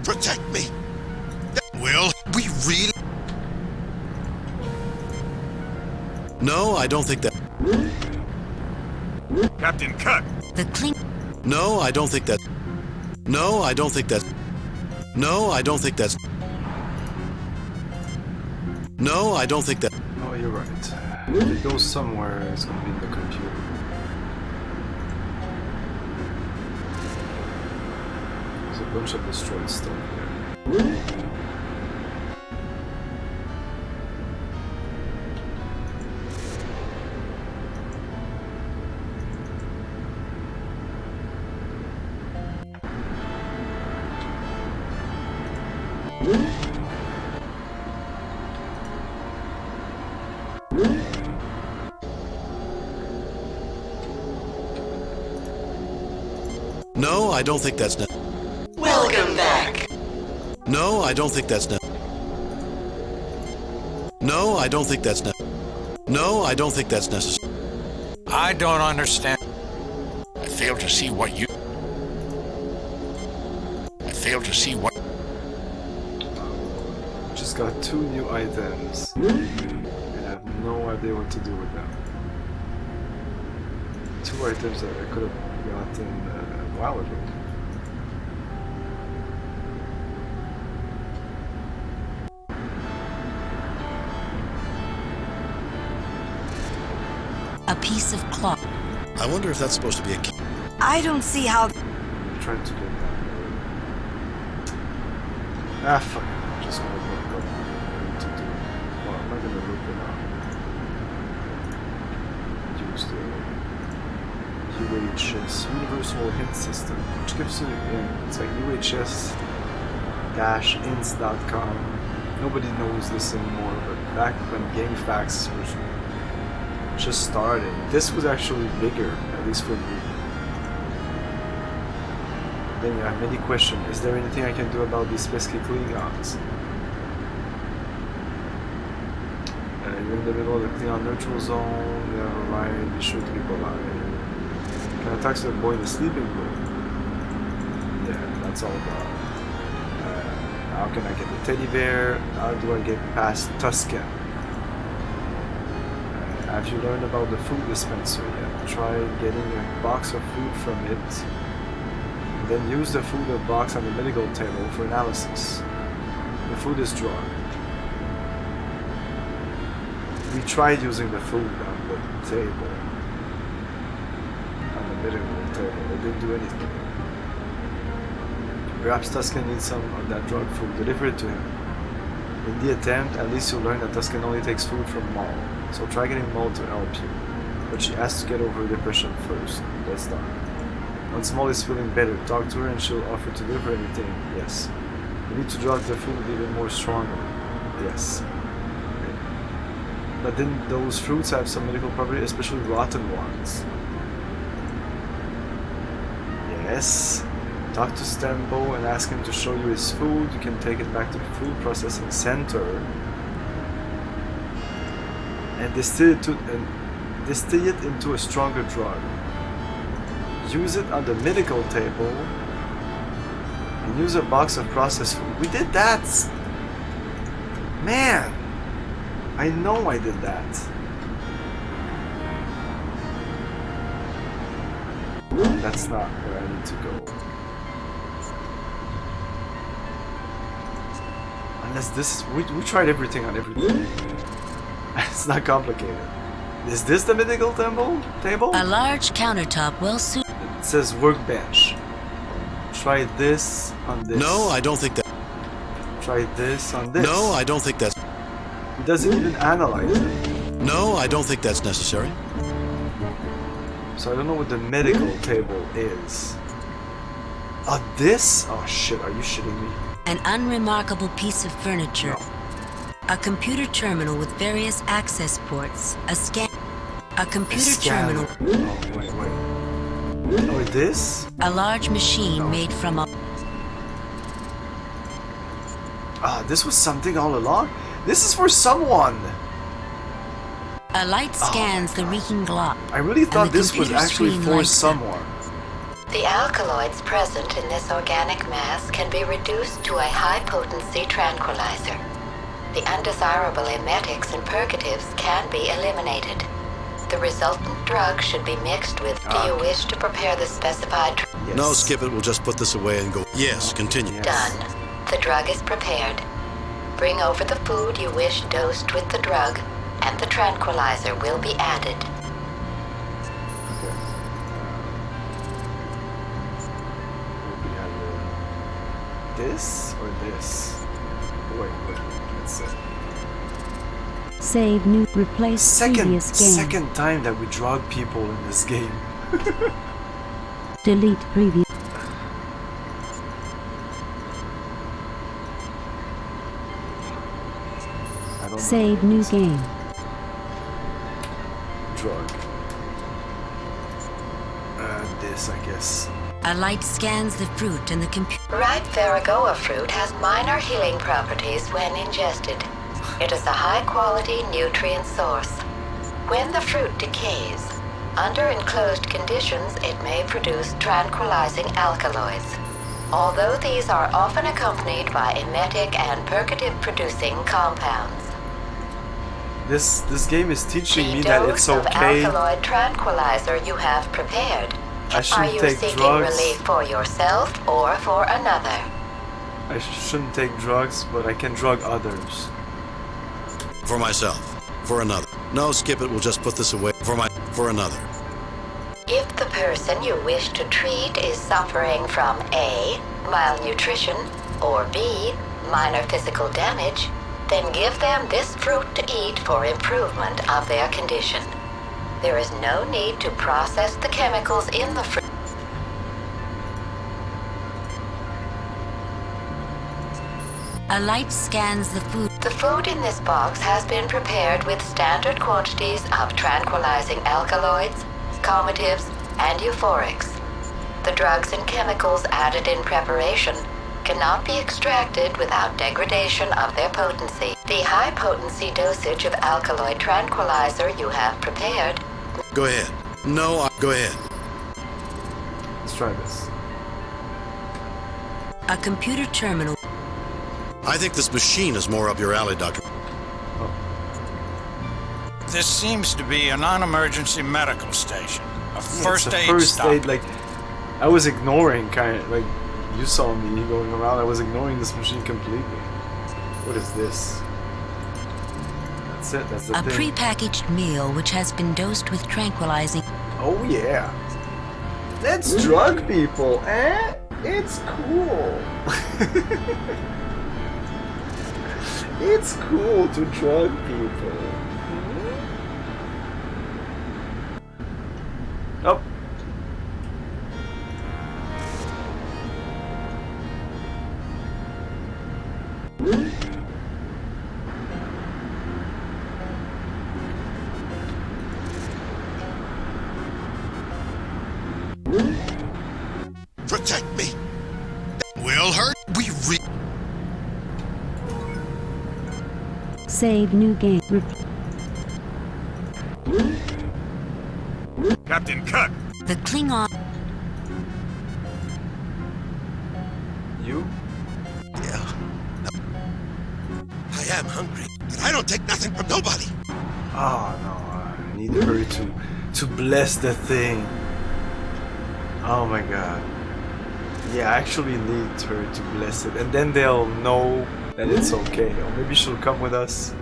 [SPEAKER 11] Protect me!
[SPEAKER 12] Will we really?
[SPEAKER 4] No, I don't think that.
[SPEAKER 18] Captain Kirk!
[SPEAKER 2] The clink.
[SPEAKER 4] No, I don't think that. No, I don't think that. No, I don't think that's. No, I don't think that.
[SPEAKER 1] Oh, you're right. If it goes somewhere, it's gonna be in the computer. There's a bunch of destroyed stuff there.
[SPEAKER 4] No, I don't think that's.
[SPEAKER 3] Welcome back.
[SPEAKER 4] No, I don't think that's. No, I don't think that's. No, I don't think that's necessary.
[SPEAKER 6] I don't understand.
[SPEAKER 5] I fail to see what you... I fail to see what...
[SPEAKER 1] Just got 2 new items. And I have no idea what to do with them. 2 items that I could have gotten a while ago.
[SPEAKER 2] A piece of cloth.
[SPEAKER 4] I wonder if that's supposed to be a key.
[SPEAKER 9] I don't see how.
[SPEAKER 1] I'm trying to get that. Ah, fuck it. I'm just gonna look up what I need to do. Well, I'm not gonna look it up. Use the UHS, Universal Hint System, which gives you, it's like UHS-ins.com. Nobody knows this anymore, but back when GameFAQs was just started, this was actually bigger, at least for me. Then you have many questions. Is there anything I can do about these pesky Klingons? You're in the middle of the Klingon neutral zone, you have a ride, be sure to be polite. Can I talk to the boy in the sleeping room? Yeah, that's all about. How can I get the teddy bear? How do I get past Tuscan? Have you learned about the food dispenser yet? Try getting a box of food from it. Then use the food box on the medical table for analysis. The food is drugged. We tried using the food on the table. On the medical table. It didn't do anything. Perhaps Tuscan needs some of that drug food. Deliver it to him. In the attempt, at least you'll learn that Tuscan only takes food from Maul. So try getting Maul to help you. But she has to get over her depression first. Let's start. Once Maul is feeling better, talk to her and she'll offer to deliver anything. Yes. You need to drug the food even more stronger. Yes. But then those fruits have some medical properties, especially rotten ones. Yes. Talk to Stembo and ask him to show you his food. You can take it back to the food processing center and distill it into a stronger drug. Use it on the medical table and use a box of processed food. We did that! Man! I know I did that. That's not where I need to go. Unless this... We tried everything on everything. It's not complicated. Is this the medical table?
[SPEAKER 2] A large countertop well suited.
[SPEAKER 1] It says workbench. Try this on this.
[SPEAKER 4] No, I don't think that.
[SPEAKER 1] Try this on this.
[SPEAKER 4] No, I don't think that's.
[SPEAKER 1] He doesn't even analyze it.
[SPEAKER 4] No, I don't think that's necessary.
[SPEAKER 1] So I don't know what the medical table is. Oh, this? Oh shit, are you shitting me?
[SPEAKER 2] An unremarkable piece of furniture.
[SPEAKER 1] No.
[SPEAKER 2] A computer terminal with various access ports. A computer terminal.
[SPEAKER 1] Oh, wait. Or this?
[SPEAKER 2] A large machine made from a...
[SPEAKER 1] Ah, this was something all along? This is for someone!
[SPEAKER 2] A light scans the reeking glob.
[SPEAKER 1] I really thought this was actually for someone.
[SPEAKER 7] The alkaloids present in this organic mass can be reduced to a high-potency tranquilizer. The undesirable emetics and purgatives can be eliminated. The resultant drug should be mixed with. Do you wish to prepare the specified?
[SPEAKER 4] Yes. No, skip it. We'll just put this away and go. Yes, continue. Yes.
[SPEAKER 7] Done. The drug is prepared. Bring over the food you wish dosed with the drug, and the tranquilizer will be added.
[SPEAKER 1] Okay. This or this? Wait. Let's see.
[SPEAKER 15] Save new, replace previous game.
[SPEAKER 1] Second time that we drug people in this game.
[SPEAKER 15] Delete previous. Save new game.
[SPEAKER 1] Drug. This, I guess.
[SPEAKER 2] A light scans the fruit and the computer.
[SPEAKER 7] Ripe Varagoa fruit has minor healing properties when ingested. It is a high-quality nutrient source. When the fruit decays, under enclosed conditions, it may produce tranquilizing alkaloids. Although these are often accompanied by emetic and purgative-producing compounds.
[SPEAKER 1] This game is teaching me that it's okay.
[SPEAKER 7] The dose of alkaloid tranquilizer you have prepared. Are you seeking relief for yourself or for another?
[SPEAKER 1] I shouldn't take drugs, but I can drug others.
[SPEAKER 4] For myself. For another. No, skip it. We'll just put this away. For another.
[SPEAKER 7] If the person you wish to treat is suffering from A, malnutrition, or B, minor physical damage, then give them this fruit to eat for improvement of their condition. There is no need to process the chemicals in the fruit.
[SPEAKER 2] A light scans the food.
[SPEAKER 7] The food in this box has been prepared with standard quantities of tranquilizing alkaloids, calmatives, and euphorics. The drugs and chemicals added in preparation cannot be extracted without degradation of their potency. The high-potency dosage of alkaloid tranquilizer you have prepared.
[SPEAKER 4] Go ahead. No, go ahead.
[SPEAKER 1] Let's try this.
[SPEAKER 2] A computer terminal.
[SPEAKER 4] I think this machine is more up your alley, Doctor.
[SPEAKER 1] Oh.
[SPEAKER 6] This seems to be a non-emergency medical station. A first aid stop.
[SPEAKER 1] Like, I was ignoring like, you saw me going around, I was ignoring this machine completely. What is this? That's it, that's the
[SPEAKER 2] thing. A pre-packaged meal which has been dosed with tranquilizing.
[SPEAKER 1] Oh yeah. Let's drug people, eh? It's cool. It's cool to drug people. Oh.
[SPEAKER 11] Protect me.
[SPEAKER 12] Will hurt.
[SPEAKER 15] Save new game.
[SPEAKER 18] Captain Kirk!
[SPEAKER 2] The Klingon.
[SPEAKER 1] You?
[SPEAKER 11] Yeah. No. I am hungry, but I don't take nothing from nobody.
[SPEAKER 1] Oh no, I need her to bless the thing. Oh my god. Yeah, I actually need her to bless it, and then they'll know that it's okay. Or maybe she'll come with us.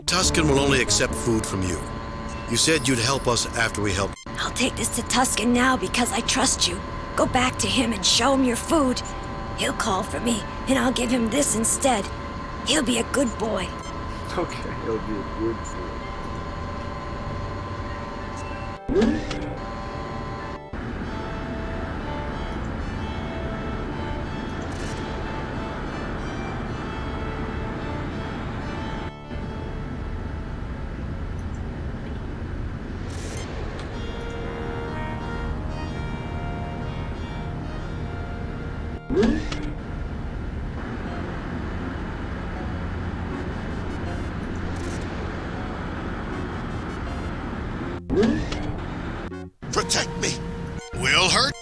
[SPEAKER 4] Tusken will only accept food from you. You said you'd help us after we help.
[SPEAKER 17] I'll take this to Tusken now because I trust you. Go back to him and show him your food. He'll call for me, and I'll give him this instead. He'll be a good boy.
[SPEAKER 1] Okay, he'll be a good boy.
[SPEAKER 11] Protect me.
[SPEAKER 12] Will hurt.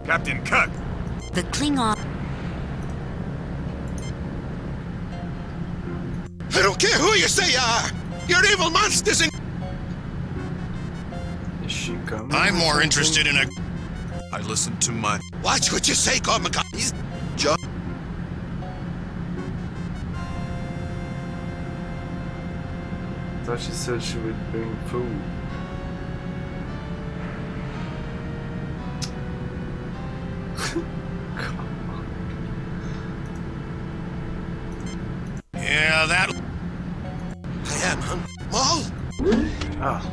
[SPEAKER 18] Captain Kirk!
[SPEAKER 2] The Klingon.
[SPEAKER 11] I don't care who you say you are. You're evil monsters and...
[SPEAKER 1] Is she coming?
[SPEAKER 12] I'm
[SPEAKER 1] or
[SPEAKER 12] more
[SPEAKER 1] something?
[SPEAKER 12] interested in a...
[SPEAKER 13] I listened to my...
[SPEAKER 11] Watch what you say, Gormagon. He's
[SPEAKER 13] just...
[SPEAKER 1] I thought she said she would bring food.
[SPEAKER 12] Yeah, that...
[SPEAKER 11] I am hungry. Maul?
[SPEAKER 1] Ah.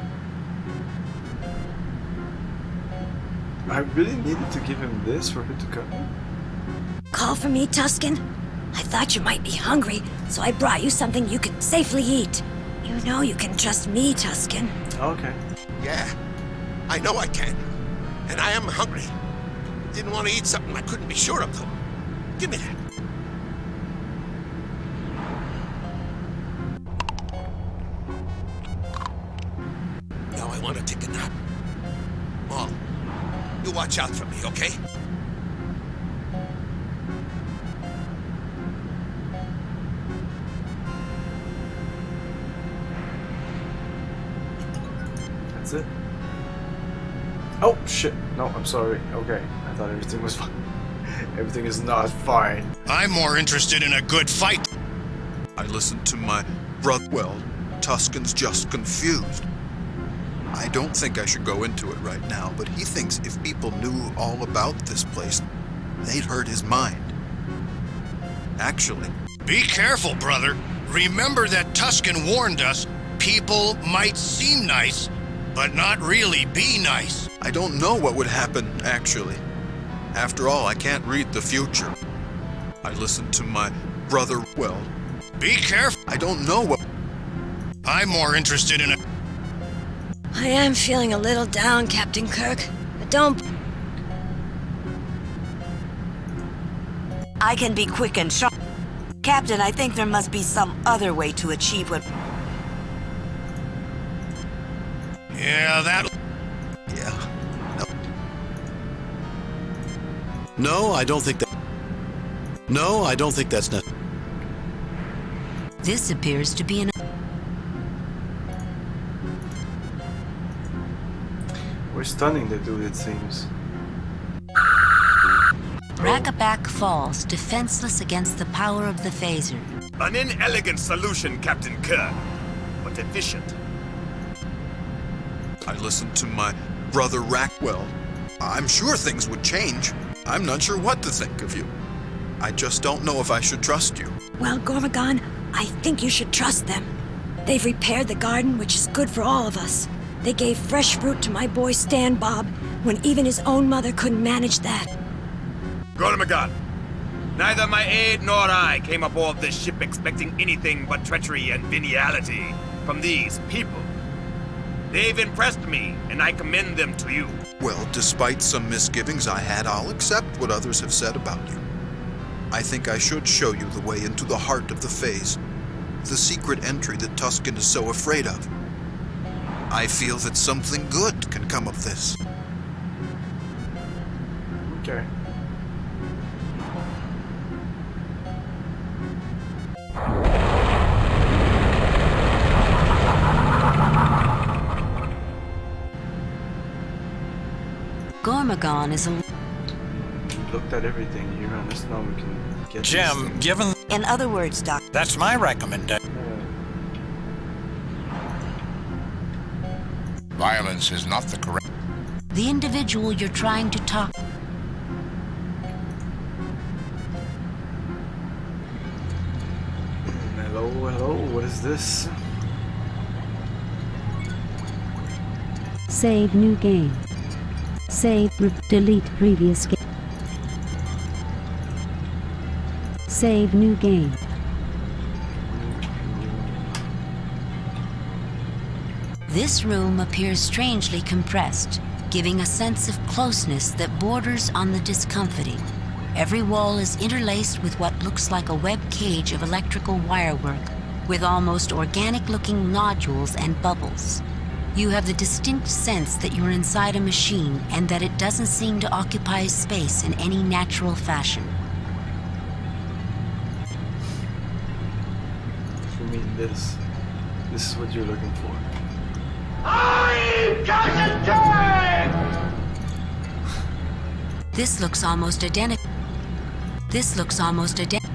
[SPEAKER 1] I really needed to give him this for her to come.
[SPEAKER 17] Call for me, Tusken? I thought you might be hungry, so I brought you something you could safely eat. You know you can trust me, Tusken.
[SPEAKER 1] Okay.
[SPEAKER 11] Yeah. I know I can. And I am hungry. Didn't want to eat something I couldn't be sure of, though. Give me that. Now I want to take a nap. Maul, you watch out for me, okay?
[SPEAKER 1] That's it. Oh shit! No, I'm sorry. Okay, I thought everything was fine. Everything is not fine.
[SPEAKER 12] I'm more interested in a good fight.
[SPEAKER 13] I listened to my brother. Well, Tusken's just confused. I don't think I should go into it right now, but he thinks if people knew all about this place, they'd hurt his mind. Actually...
[SPEAKER 12] Be careful, brother. Remember that Tusken warned us people might seem nice, but not really be nice.
[SPEAKER 13] I don't know what would happen, actually. After all, I can't read the future. I listened to my brother. Well...
[SPEAKER 12] Be careful.
[SPEAKER 13] I don't know what...
[SPEAKER 12] I'm more interested in a...
[SPEAKER 17] I am feeling a little down, Captain Kirk. But don't...
[SPEAKER 9] I can be quick and sharp. Captain, I think there must be some other way to achieve what...
[SPEAKER 12] Yeah, that...
[SPEAKER 13] Yeah.
[SPEAKER 4] No, I don't think that... No, I don't think that's not...
[SPEAKER 2] This appears to be an...
[SPEAKER 1] We're stunning the dude, it seems.
[SPEAKER 2] Rackaback falls, defenseless against the power of the phaser.
[SPEAKER 18] An inelegant solution, Captain Kirk, but efficient.
[SPEAKER 13] I listened to my brother Rackwell. I'm sure things would change. I'm not sure what to think of you. I just don't know if I should trust you.
[SPEAKER 17] Well, Gormagon, I think you should trust them. They've repaired the garden, which is good for all of us. They gave fresh fruit to my boy Stan Bob, when even his own mother couldn't manage that.
[SPEAKER 18] Gormagon, neither my aide nor I came aboard this ship expecting anything but treachery and venality from these people. They've impressed me, and I commend them to you.
[SPEAKER 13] Well, despite some misgivings I had, I'll accept what others have said about you. I think I should show you the way into the heart of the phase, the secret entry that Tusken is so afraid of. I feel that something good can come of this.
[SPEAKER 1] Okay.
[SPEAKER 2] Gormagon is a...
[SPEAKER 1] Looked at everything here, and this now we can get
[SPEAKER 6] Jim, given...
[SPEAKER 9] In other words, Doc...
[SPEAKER 6] That's my recommendation.
[SPEAKER 5] Violence is not the correct...
[SPEAKER 2] The individual you're trying to talk...
[SPEAKER 1] Hello, hello, what is this?
[SPEAKER 15] Save new game. Save, delete previous game. Save new game.
[SPEAKER 2] This room appears strangely compressed, giving a sense of closeness that borders on the discomforting. Every wall is interlaced with what looks like a web cage of electrical wirework, with almost organic-looking nodules and bubbles. You have the distinct sense that you're inside a machine and that it doesn't seem to occupy space in any natural fashion.
[SPEAKER 1] For me, this is what you're looking for.
[SPEAKER 2] I'm This looks almost identical. This looks almost identical.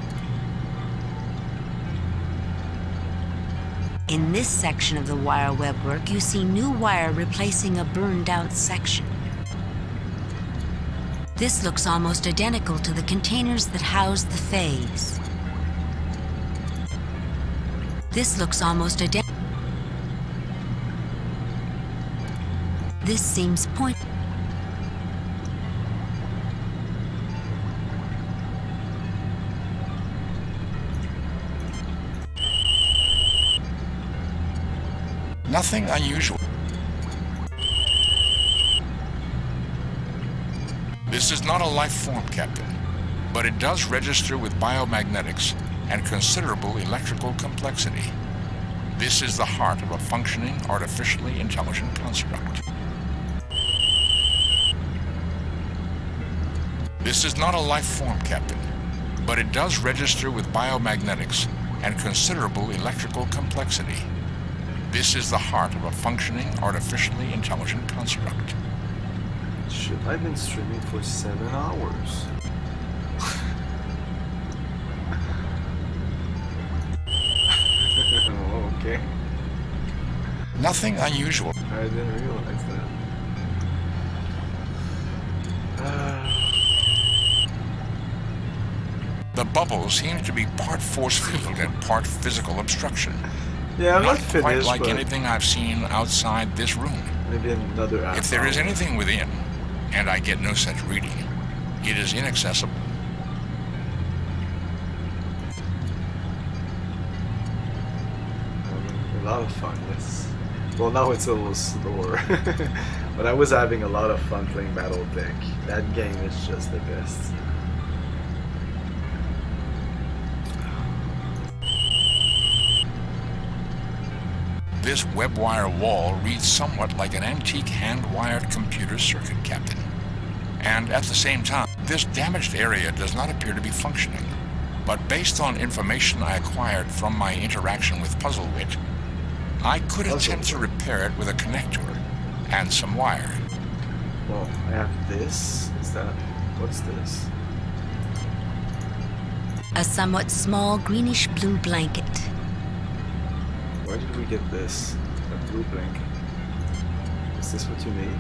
[SPEAKER 2] In this section of the wire webwork, you see new wire replacing a burned-out section. This looks almost identical to the containers that house the phase. This looks almost identical. This seems pointless.
[SPEAKER 5] Nothing unusual. This is not a life form, Captain, but it does register with biomagnetics and considerable electrical complexity. This is the heart of a functioning, artificially intelligent construct. This is not a life form, Captain, but it does register with biomagnetics and considerable electrical complexity. This is the heart of a functioning, artificially intelligent construct.
[SPEAKER 1] Shit, I've been streaming for 7 hours. Oh, okay.
[SPEAKER 5] Nothing unusual.
[SPEAKER 1] I didn't realize that.
[SPEAKER 5] The bubbles seem to be part force field and part physical obstruction.
[SPEAKER 1] Yeah, I'm not
[SPEAKER 5] quite
[SPEAKER 1] finished,
[SPEAKER 5] like
[SPEAKER 1] but
[SPEAKER 5] anything I've seen outside this room.
[SPEAKER 1] maybe another hour.
[SPEAKER 5] If there is anything within, and I get no such reading, it is inaccessible.
[SPEAKER 1] A lot of fun, yes. Well, now it's a little slower. But I was having a lot of fun playing Battletech. That game is just the best.
[SPEAKER 5] This web wire wall reads somewhat like an antique hand-wired computer circuit, Captain. And at the same time, this damaged area does not appear to be functioning. But based on information I acquired from my interaction with Puzzlewit, I could attempt to repair it with a connector and some wire.
[SPEAKER 1] Well, I have this. Is that... what's this?
[SPEAKER 2] A somewhat small greenish-blue blanket.
[SPEAKER 1] Where did we get this? A blue blanket. Is this what you need?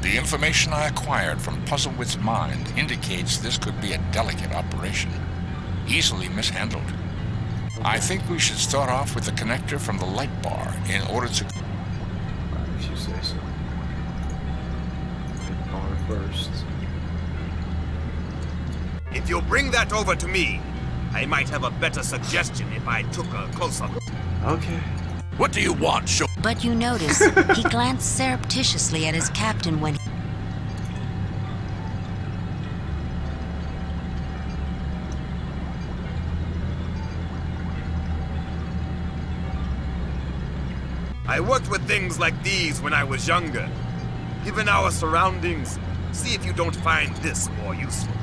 [SPEAKER 5] The information I acquired from Puzzlewit's mind indicates this could be a delicate operation, easily mishandled. I think we should start off with the connector from the light bar in order to...
[SPEAKER 1] If you say so. Light bar first.
[SPEAKER 18] If you'll bring that over to me, I might have a better suggestion if I took a closer look.
[SPEAKER 1] Okay.
[SPEAKER 18] What do you want, Show?
[SPEAKER 2] But you notice, he glanced surreptitiously at his captain when he...
[SPEAKER 18] I worked with things like these when I was younger. Given our surroundings, see if you don't find this more useful.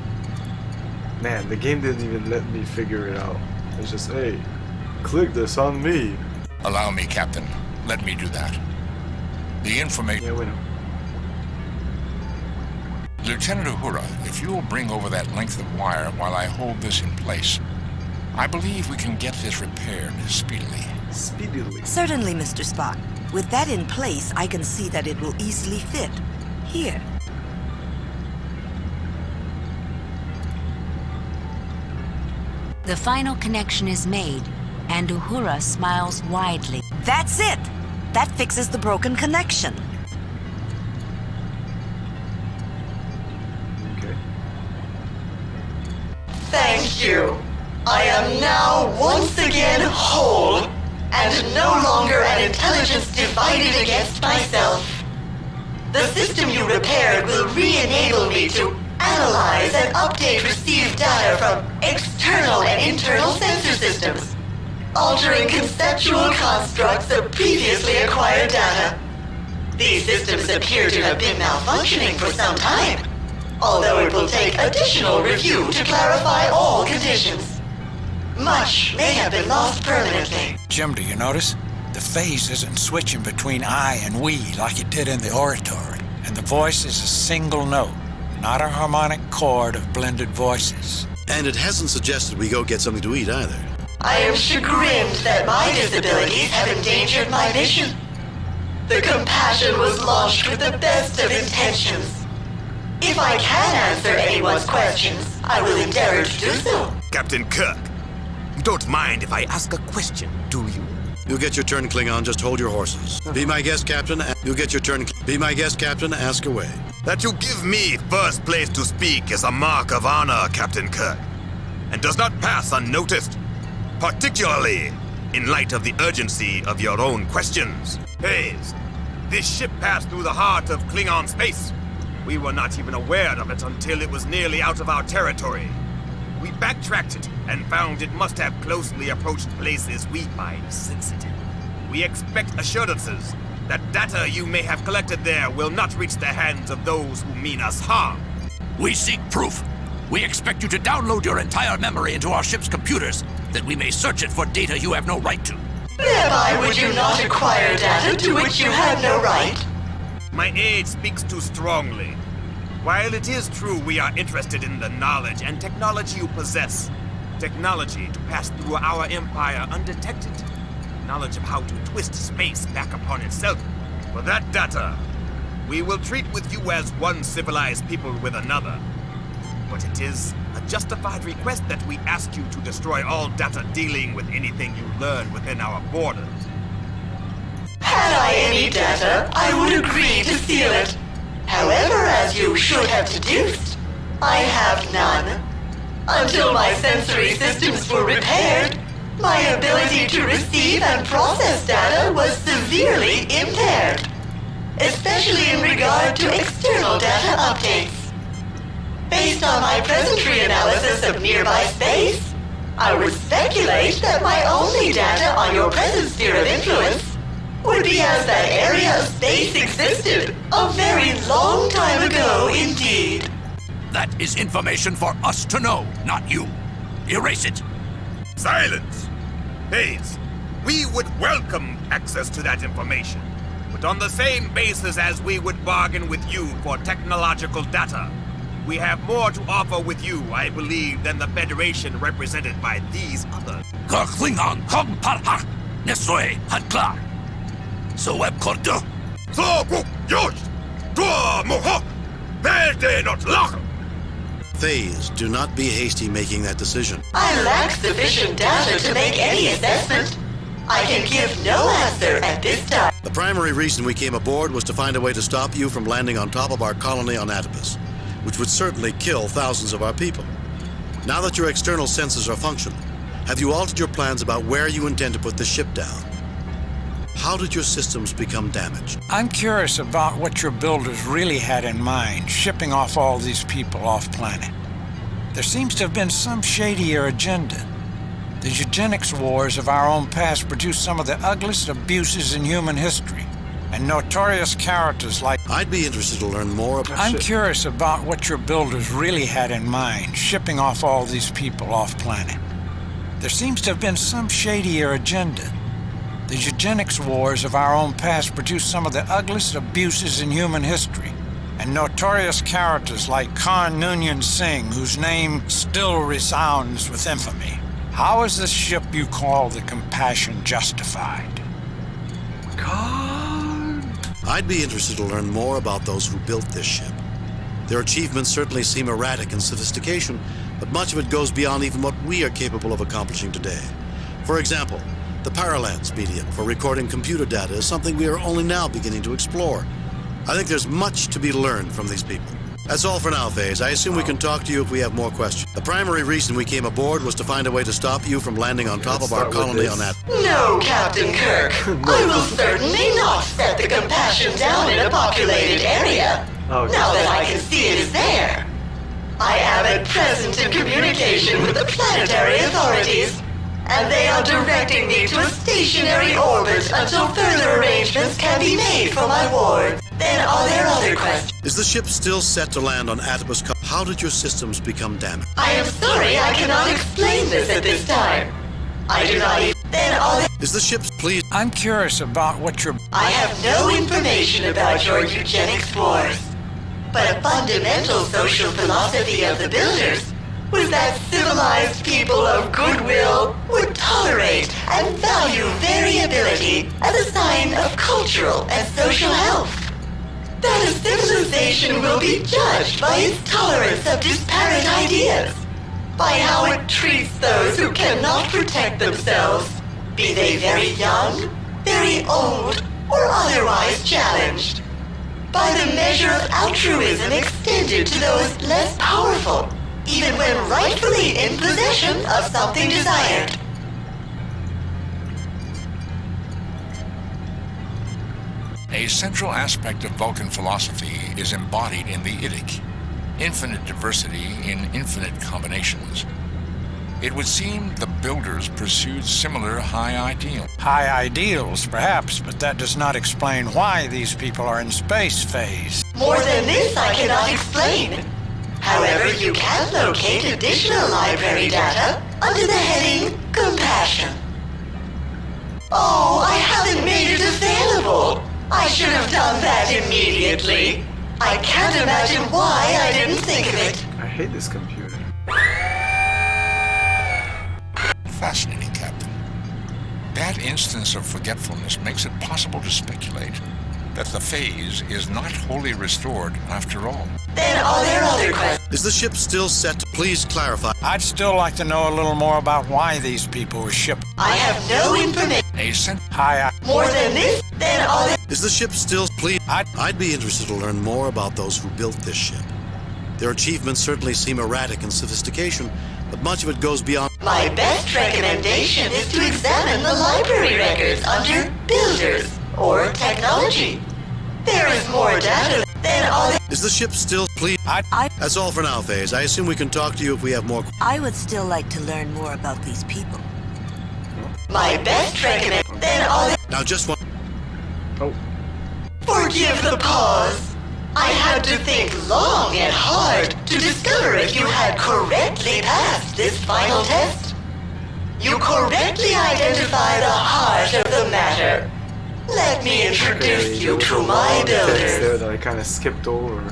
[SPEAKER 1] Man, the game didn't even let me figure it out. It's just, hey, click this on me.
[SPEAKER 5] Allow me, Captain. Let me do that. The information...
[SPEAKER 1] Yeah, we know.
[SPEAKER 5] Lieutenant Uhura, if you will bring over that length of wire while I hold this in place, I believe we can get this repaired speedily.
[SPEAKER 1] Speedily?
[SPEAKER 9] Certainly, Mr. Spock. With that in place, I can see that it will easily fit. Here.
[SPEAKER 2] The final connection is made, and Uhura smiles widely.
[SPEAKER 9] That's it! That fixes the broken connection.
[SPEAKER 1] Okay.
[SPEAKER 3] Thank you. I am now once again whole, and no longer an intelligence divided against myself. The system you repaired will re-enable me to analyze and update received data from external and internal sensor systems, altering conceptual constructs of previously acquired data. These systems appear to have been malfunctioning for some time, although it will take additional review to clarify all conditions. Much may have been lost permanently.
[SPEAKER 6] Jim, do you notice? The phase isn't switching between I and we like it did in the oratory, and the voice is a single note, not a harmonic chord of blended voices.
[SPEAKER 4] And it hasn't suggested we go get something to eat either.
[SPEAKER 3] I am chagrined that my disabilities have endangered my mission. The compassion was launched with the best of intentions. If I can answer anyone's questions, I will endeavor to do so.
[SPEAKER 18] Captain Kirk, you don't mind if I ask a question, do you?
[SPEAKER 4] You'll get your turn, Klingon. Just hold your horses. Be my guest, Captain. You'll get your turn. Be my guest, Captain. Ask away.
[SPEAKER 18] That you give me first place to speak is a mark of honor, Captain Kirk, and does not pass unnoticed, particularly in light of the urgency of your own questions. Hayes, this ship passed through the heart of Klingon space. We were not even aware of it until it was nearly out of our territory. We backtracked it and found it must have closely approached places we find sensitive. We expect assurances that data you may have collected there will not reach the hands of those who mean us harm.
[SPEAKER 8] We seek proof. We expect you to download your entire memory into our ship's computers, that we may search it for data you have no right to.
[SPEAKER 3] Thereby would you not acquire data to which you had no right?
[SPEAKER 18] My age speaks too strongly. While it is true we are interested in the knowledge and technology you possess, technology to pass through our empire undetected, knowledge of how to twist space back upon itself, for that data, we will treat with you as one civilized people with another. But it is a justified request that we ask you to destroy all data dealing with anything you learn within our borders.
[SPEAKER 3] Had I any data, I would agree to seal it. However, as you should have deduced, I have none. Until my sensory systems were repaired, my ability to receive and process data was severely impaired, especially in regard to external data updates. Based on my presentry analysis of nearby space, I would speculate that my only data on your present sphere of influence would be as that area of space existed a very long time ago indeed.
[SPEAKER 8] That is information for us to know, not you. Erase it.
[SPEAKER 18] Silence! Hayes, we would welcome access to that information, but on the same basis as we would bargain with you for technological data. We have more to offer with you, I believe, than the Federation represented by these others.
[SPEAKER 4] Phase, do not be hasty making that decision.
[SPEAKER 3] I lack sufficient data to make any assessment. I can give no answer at this time.
[SPEAKER 4] The primary reason we came aboard was to find a way to stop you from landing on top of our colony on Atopus, which would certainly kill thousands of our people. Now that your external sensors are functional, have you altered your plans about where you intend to put the ship down? How did your systems become damaged?
[SPEAKER 6] I'm curious about what your builders really had in mind, shipping off all these people off-planet. There seems to have been some shadier agenda. The eugenics wars of our own past produced some of the ugliest abuses in human history, and notorious characters like...
[SPEAKER 4] I'd be interested to learn more about...
[SPEAKER 6] I'm curious about what your builders really had in mind, shipping off all these people off-planet. There seems to have been some shadier agenda. The eugenics wars of our own past produced some of the ugliest abuses in human history, and notorious characters like Khan Noonien Singh, whose name still resounds with infamy. How is this ship you call the Compassion justified?
[SPEAKER 4] I'd be interested to learn more about those who built this ship. Their achievements certainly seem erratic in sophistication, but much of it goes beyond even what we are capable of accomplishing today. For example, the Paralance medium for recording computer data is something we are only now beginning to explore. I think there's much to be learned from these people. That's all for now, Phase. I assume we can talk to you if we have more questions. The primary reason we came aboard was to find a way to stop you from landing on top of our colony on that.
[SPEAKER 3] No, Captain Kirk. I will certainly not set the Compassion down in a populated area. Now that I can see it is there. I am at present in communication with the planetary authorities, and they are directing me to a stationary orbit until further arrangements can be made for my ward. Then are there other questions?
[SPEAKER 4] Is the ship still set to land on Atopus? How did your systems become damaged?
[SPEAKER 3] I am sorry I cannot explain this at this time. I do not even... Then are there...
[SPEAKER 4] Is the ship... Please...
[SPEAKER 6] I'm curious about what your...
[SPEAKER 3] I have no information about your eugenics wars. But a fundamental social philosophy of the builders was that civilized people of goodwill would tolerate and value variability as a sign of cultural and social health. That a civilization will be judged by its tolerance of disparate ideas, by how it treats those who cannot protect themselves, be they very young, very old, or otherwise challenged, by the measure of altruism extended to those less powerful, even when rightfully in possession of something desired.
[SPEAKER 5] A central aspect of Vulcan philosophy is embodied in the Idic: infinite diversity in infinite combinations. It would seem the builders pursued similar high ideals.
[SPEAKER 6] High ideals, perhaps, but that does not explain why these people are in space, Phase.
[SPEAKER 3] More than this I cannot explain. However, you can locate additional library data under the heading Compassion. Oh, I haven't made it available. I should have done that immediately. I can't imagine why I didn't think of it.
[SPEAKER 1] I hate this computer.
[SPEAKER 5] Fascinating, Captain. That instance of forgetfulness makes it possible to speculate that the phase is not wholly restored after all.
[SPEAKER 3] Then are there other questions?
[SPEAKER 4] Is the ship still set to... Please clarify.
[SPEAKER 6] I'd still like to know a little more about why these people were shipped.
[SPEAKER 3] I have no information. More than this? Then are there...
[SPEAKER 4] Is the ship still... Please... I'd be interested to learn more about those who built this ship. Their achievements certainly seem erratic in sophistication, but much of it goes beyond...
[SPEAKER 3] My best recommendation is to examine the library records under Builders or Technology. There is more data than all the...
[SPEAKER 4] Is the ship still... Please... That's all for now, Phase. I assume we can talk to you if we have more...
[SPEAKER 9] I would still like to learn more about these people.
[SPEAKER 3] My best recommendation... Then all the...
[SPEAKER 4] Now just one...
[SPEAKER 1] Oh.
[SPEAKER 3] Forgive the pause. I had to think long and hard to discover if you had correctly passed this final test. You correctly identify the heart of the matter. Let me introduce you to my builders.
[SPEAKER 1] There that I kind of skipped over.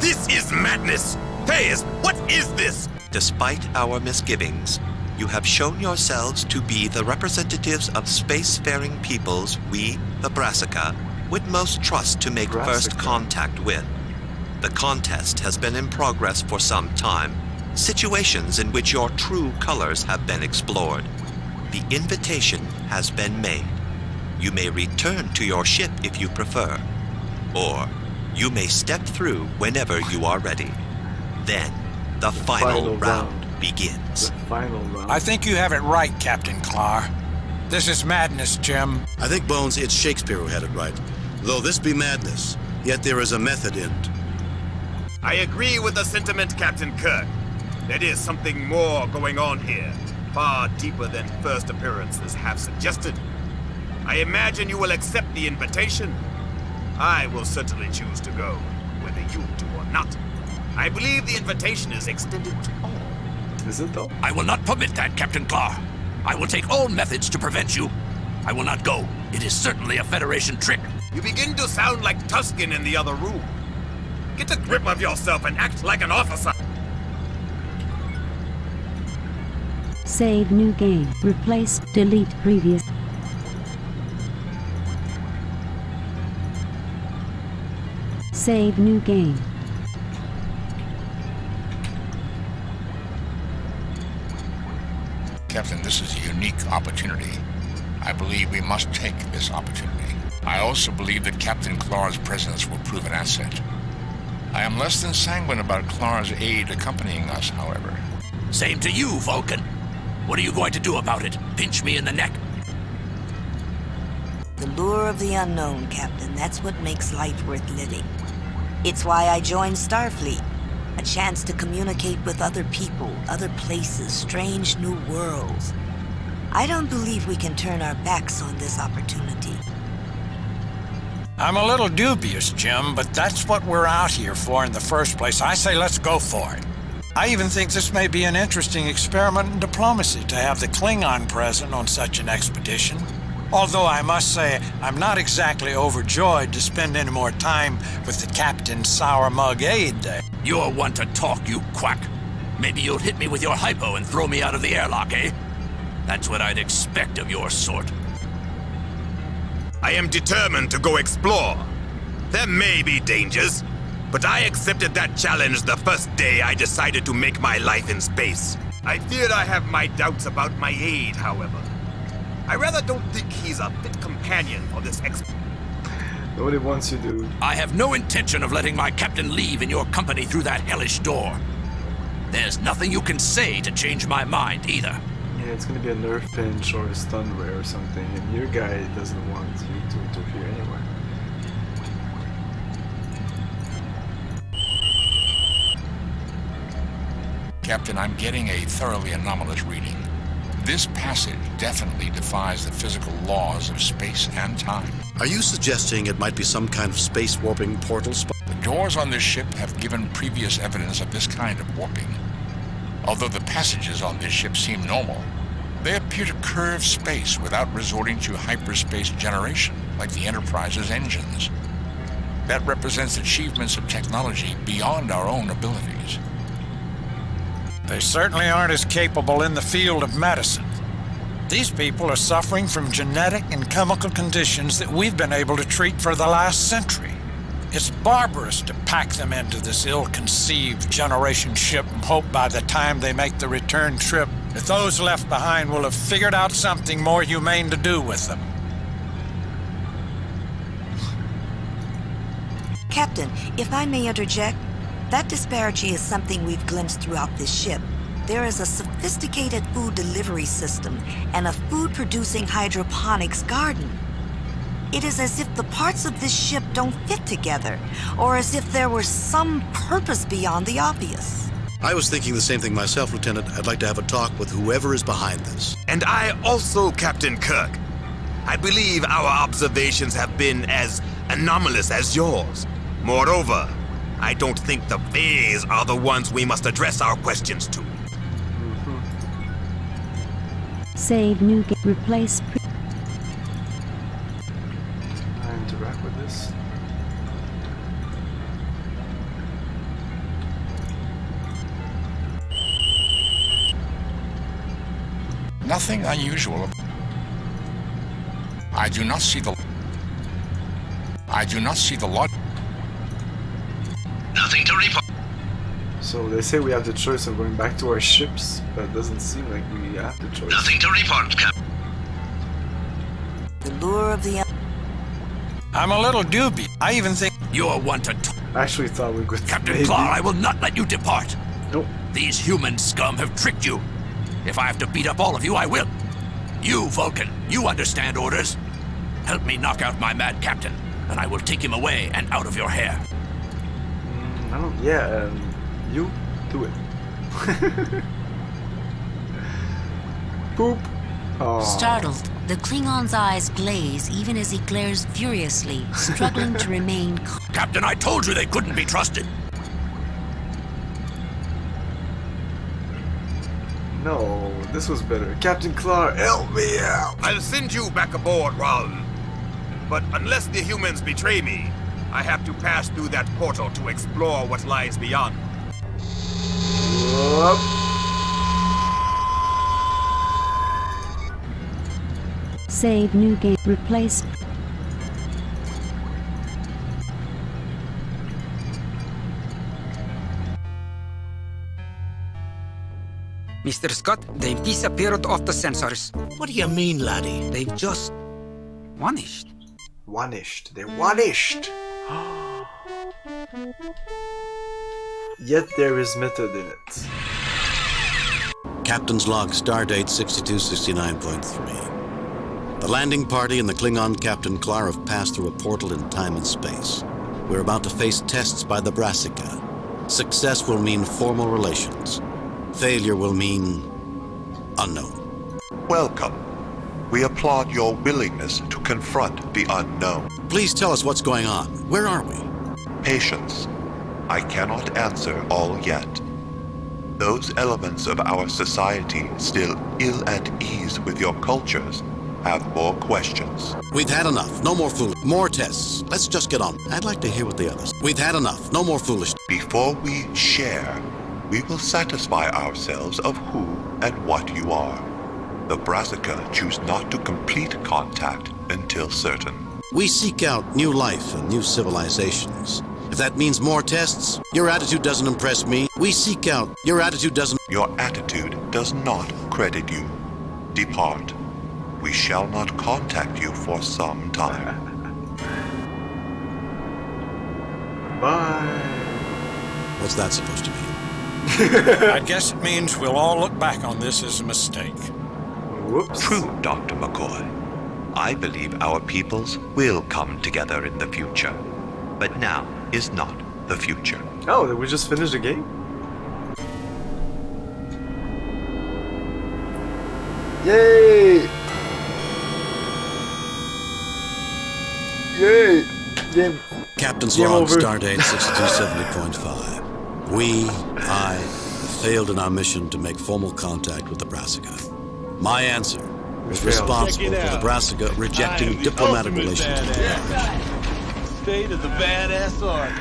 [SPEAKER 18] This is madness! Hayes, what is this?
[SPEAKER 10] Despite our misgivings, you have shown yourselves to be the representatives of spacefaring peoples we, the Brassica, would most trust to make first contact with. The contest has been in progress for some time, situations in which your true colors have been explored. The invitation has been made. You may return to your ship if you prefer, or you may step through whenever you are ready. Then, the final round begins.
[SPEAKER 6] I think you have it right, Captain Clark. This is madness, Jim.
[SPEAKER 4] I think, Bones, it's Shakespeare who had it right. Though this be madness, yet there is a method in it.
[SPEAKER 18] I agree with the sentiment, Captain Kirk. There is something more going on here, far deeper than first appearances have suggested. I imagine you will accept the invitation. I will certainly choose to go, whether you do or not. I believe the invitation is extended to all.
[SPEAKER 1] Is it though?
[SPEAKER 8] I will not permit that, Captain Clark. I will take all methods to prevent you. I will not go. It is certainly a Federation trick.
[SPEAKER 18] You begin to sound like Tusken in the other room. Get a grip of yourself and act like an officer.
[SPEAKER 15] Save new game. Replace, delete previous. Save new game.
[SPEAKER 5] Captain, this is a unique opportunity. I believe we must take this opportunity. I also believe that Captain Clark's presence will prove an asset. I am less than sanguine about Clark's aide accompanying us, however.
[SPEAKER 8] Same to you, Vulcan. What are you going to do about it? Pinch me in the neck?
[SPEAKER 9] The lure of the unknown, Captain. That's what makes life worth living. It's why I joined Starfleet. A chance to communicate with other people, other places, strange new worlds. I don't believe we can turn our backs on this opportunity.
[SPEAKER 6] I'm a little dubious, Jim, but that's what we're out here for in the first place. I say let's go for it. I even think this may be an interesting experiment in diplomacy to have the Klingon present on such an expedition. Although I must say, I'm not exactly overjoyed to spend any more time with the Captain's sour mug aide there.
[SPEAKER 8] You're one to talk, you quack. Maybe you'll hit me with your hypo and throw me out of the airlock, eh? That's what I'd expect of your sort.
[SPEAKER 18] I am determined to go explore. There may be dangers, but I accepted that challenge the first day I decided to make my life in space. I fear I have my doubts about my aide, however. I rather don't think he's a fit companion for this expedition.
[SPEAKER 1] Nobody wants you, dude.
[SPEAKER 8] I have no intention of letting my captain leave in your company through that hellish door. There's nothing you can say to change my mind, either.
[SPEAKER 1] Yeah, it's gonna be a nerve pinch or a stun ray or something, and your guy doesn't want you to interfere anyway.
[SPEAKER 5] Captain, I'm getting a thoroughly anomalous reading. This passage definitely defies the physical laws of space and time.
[SPEAKER 4] Are you suggesting it might be some kind of space warping portal spot?
[SPEAKER 5] The doors on this ship have given previous evidence of this kind of warping. Although the passages on this ship seem normal, they appear to curve space without resorting to hyperspace generation, like the Enterprise's engines. That represents achievements of technology beyond our own abilities.
[SPEAKER 6] They certainly aren't as capable in the field of medicine. These people are suffering from genetic and chemical conditions that we've been able to treat for the last century. It's barbarous to pack them into this ill-conceived generation ship and hope by the time they make the return trip that those left behind will have figured out something more humane to do with them.
[SPEAKER 9] Captain, if I may interject, that disparity is something we've glimpsed throughout this ship. There is a sophisticated food delivery system and a food-producing hydroponics garden. It is as if the parts of this ship don't fit together, or as if there were some purpose beyond the obvious.
[SPEAKER 4] I was thinking the same thing myself, Lieutenant. I'd like to have a talk with whoever is behind this.
[SPEAKER 18] And I also, Captain Kirk. I believe our observations have been as anomalous as yours. Moreover, I don't think the Fays are the ones we must address our questions to.
[SPEAKER 15] Save new game. Replace
[SPEAKER 1] I interact with this.
[SPEAKER 5] nothing unusual. I do not see the logic.
[SPEAKER 8] Nothing to report.
[SPEAKER 1] So they say we have the choice of going back to our ships, but it doesn't seem like we have the choice.
[SPEAKER 8] Nothing to report, Captain.
[SPEAKER 9] The lure of the...
[SPEAKER 6] I'm a little dubious. I even think
[SPEAKER 8] you're one to...
[SPEAKER 1] I actually thought we could...
[SPEAKER 8] Captain Clark, I will not let you depart.
[SPEAKER 1] Nope.
[SPEAKER 8] These human scum have tricked you. If I have to beat up all of you, I will. You, Vulcan, you understand orders. Help me knock out my mad captain, and I will take him away and out of your hair.
[SPEAKER 1] I don't... Yeah, you do it. Boop. Oh.
[SPEAKER 2] Startled, the Klingon's eyes glaze even as he glares furiously, struggling to remain calm.
[SPEAKER 8] Captain, I told you they couldn't be trusted.
[SPEAKER 1] No, this was better. Captain Clark, help me out!
[SPEAKER 18] I'll send you back aboard, Raul. But unless the humans betray me, I have to pass through that portal to explore what lies beyond.
[SPEAKER 1] Whoop.
[SPEAKER 15] Save new game. Replace.
[SPEAKER 14] Mr. Scott, they've disappeared off the sensors.
[SPEAKER 8] What do you mean, laddie?
[SPEAKER 14] They've just vanished.
[SPEAKER 1] Vanished. They vanished. Yet there is method in it.
[SPEAKER 4] Captain's log, stardate 6269.3. The landing party and the Klingon Captain Clark have passed through a portal in time and space. We're about to face tests by the Brassica. Success will mean formal relations. Failure will mean unknown.
[SPEAKER 10] Welcome. We applaud your willingness to confront the unknown.
[SPEAKER 4] Please tell us what's going on. Where are we?
[SPEAKER 10] Patience. I cannot answer all yet. Those elements of our society still ill at ease with your cultures have more questions.
[SPEAKER 4] We've had enough. No more foolish. More tests. Let's just get on. I'd like to hear what the others. We've had enough. No more foolish.
[SPEAKER 10] Before we share, we will satisfy ourselves of who and what you are. The Brassica choose not to complete contact until certain.
[SPEAKER 4] We seek out new life and new civilizations. If that means more tests, your attitude doesn't impress me. We seek out. Your attitude doesn't...
[SPEAKER 10] Your attitude does not credit you. Depart. We shall not contact you for some time.
[SPEAKER 1] Bye.
[SPEAKER 4] What's that supposed to mean?
[SPEAKER 6] I guess it means we'll all look back on this as a mistake.
[SPEAKER 1] Whoops.
[SPEAKER 10] True, Dr. McCoy. I believe our peoples will come together in the future. But now is not the future.
[SPEAKER 1] Oh, did we just finish the game? Yay! Yay! Game.
[SPEAKER 4] Captain's
[SPEAKER 1] Game
[SPEAKER 4] log,
[SPEAKER 1] over.
[SPEAKER 4] stardate 6270.5. I have failed in our mission to make formal contact with the Brassica. My answer was responsible for the Brassica rejecting diplomatic relations.
[SPEAKER 22] State of the badass army.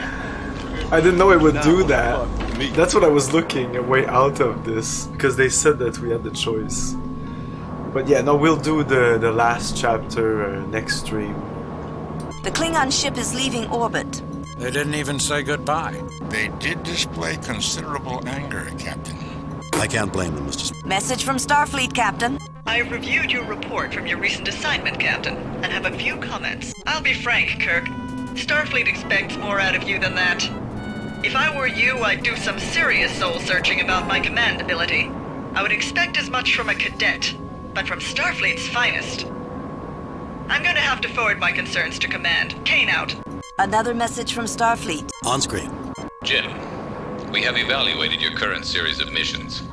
[SPEAKER 1] I didn't know it would do that. That's what I was looking a way out of this, because they said that we had the choice. But yeah, no, we'll do the last chapter next stream.
[SPEAKER 9] The Klingon ship is leaving orbit.
[SPEAKER 6] They didn't even say goodbye.
[SPEAKER 5] They did display considerable anger, Captain.
[SPEAKER 4] I can't blame them, Mr.
[SPEAKER 9] Message from Starfleet, Captain.
[SPEAKER 3] I have reviewed your report from your recent assignment, Captain, and have a few comments. I'll be frank, Kirk. Starfleet expects more out of you than that. If I were you, I'd do some serious soul-searching about my command ability. I would expect as much from a cadet, but from Starfleet's finest. I'm going to have to forward my concerns to Command. Kane out.
[SPEAKER 9] Another message from Starfleet.
[SPEAKER 4] On screen.
[SPEAKER 16] Jim, we have evaluated your current series of missions.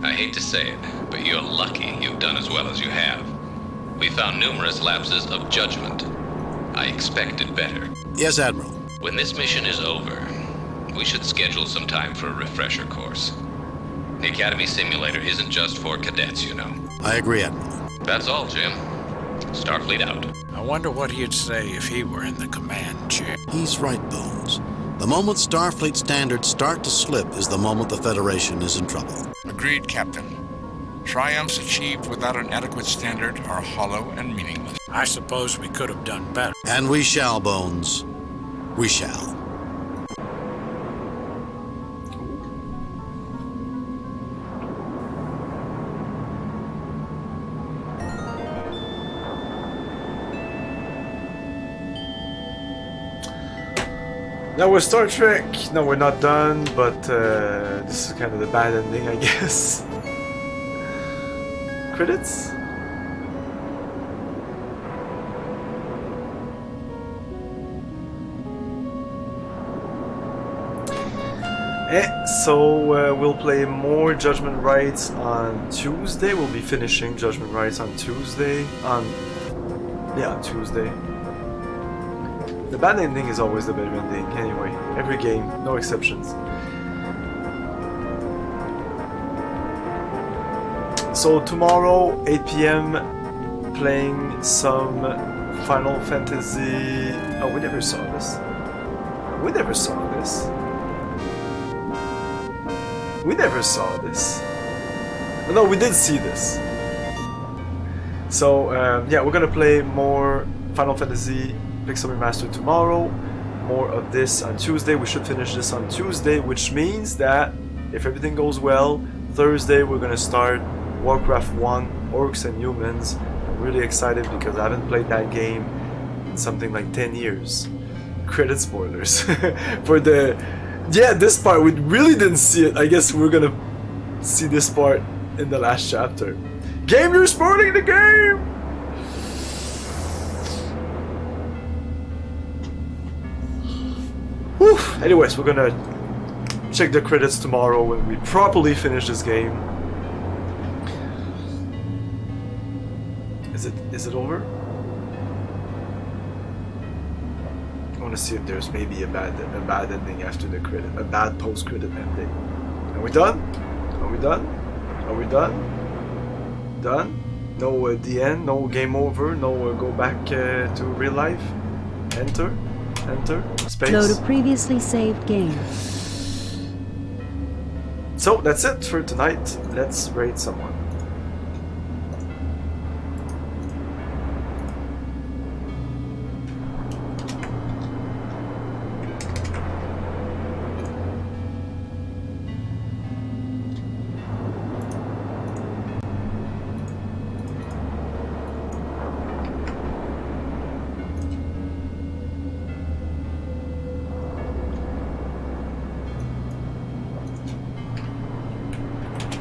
[SPEAKER 16] I hate to say it, but you're lucky you've done as well as you have. We found numerous lapses of judgment. I expected better.
[SPEAKER 4] Yes, Admiral.
[SPEAKER 16] When this mission is over, we should schedule some time for a refresher course. The Academy simulator isn't just for cadets, you know.
[SPEAKER 4] I agree, Admiral.
[SPEAKER 16] That's all, Jim. Starfleet out.
[SPEAKER 6] I wonder what he'd say if he were in the command chair.
[SPEAKER 4] He's right, Bones. The moment Starfleet standards start to slip is the moment the Federation is in trouble.
[SPEAKER 5] Agreed, Captain. Triumphs achieved without an adequate standard are hollow and meaningless.
[SPEAKER 6] I suppose we could have done better.
[SPEAKER 4] And we shall, Bones. We shall.
[SPEAKER 1] Now we're Star Trek. No, we're not done, but this is kind of the bad ending, I guess. Credits? So we'll play more Judgment Rites on Tuesday. We'll be finishing Judgment Rites on Tuesday. On Tuesday. The bad ending is always the better ending, anyway. Every game, no exceptions. So tomorrow, 8 PM, playing some Final Fantasy... Oh, we never saw this. We never saw this. We never saw this. Oh, no, we did see this. So, yeah, we're gonna play more Final Fantasy Pixel Remastered tomorrow. More of this on Tuesday. We should finish this on Tuesday, which means that, if everything goes well, Thursday we're gonna start Warcraft 1, Orcs and Humans. I'm really excited because I haven't played that game in something like 10 years. Credit spoilers. For the... Yeah, this part, we really didn't see it. I guess we're gonna see this part in the last chapter. Game, you're spoiling the game! Whew. Anyways, we're gonna check the credits tomorrow when we properly finish this game. Is it over? I want to see if there's maybe a bad ending after the credit, a bad post-credit ending. Are we done? Are we done? Are we done? Done? No the end, no game over, no go back to real life. Enter, space.
[SPEAKER 15] Load a previously saved game.
[SPEAKER 1] So that's it for tonight. Let's raid someone.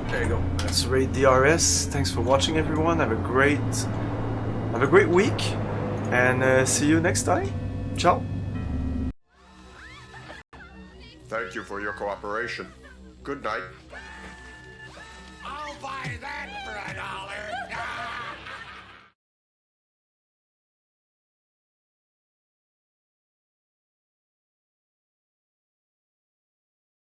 [SPEAKER 1] There you go. Let's raid DRS. Thanks for watching, everyone. Have a great week, and see you next time. Ciao.
[SPEAKER 19] Thank you for your cooperation. Good night.
[SPEAKER 6] I'll buy that for $1.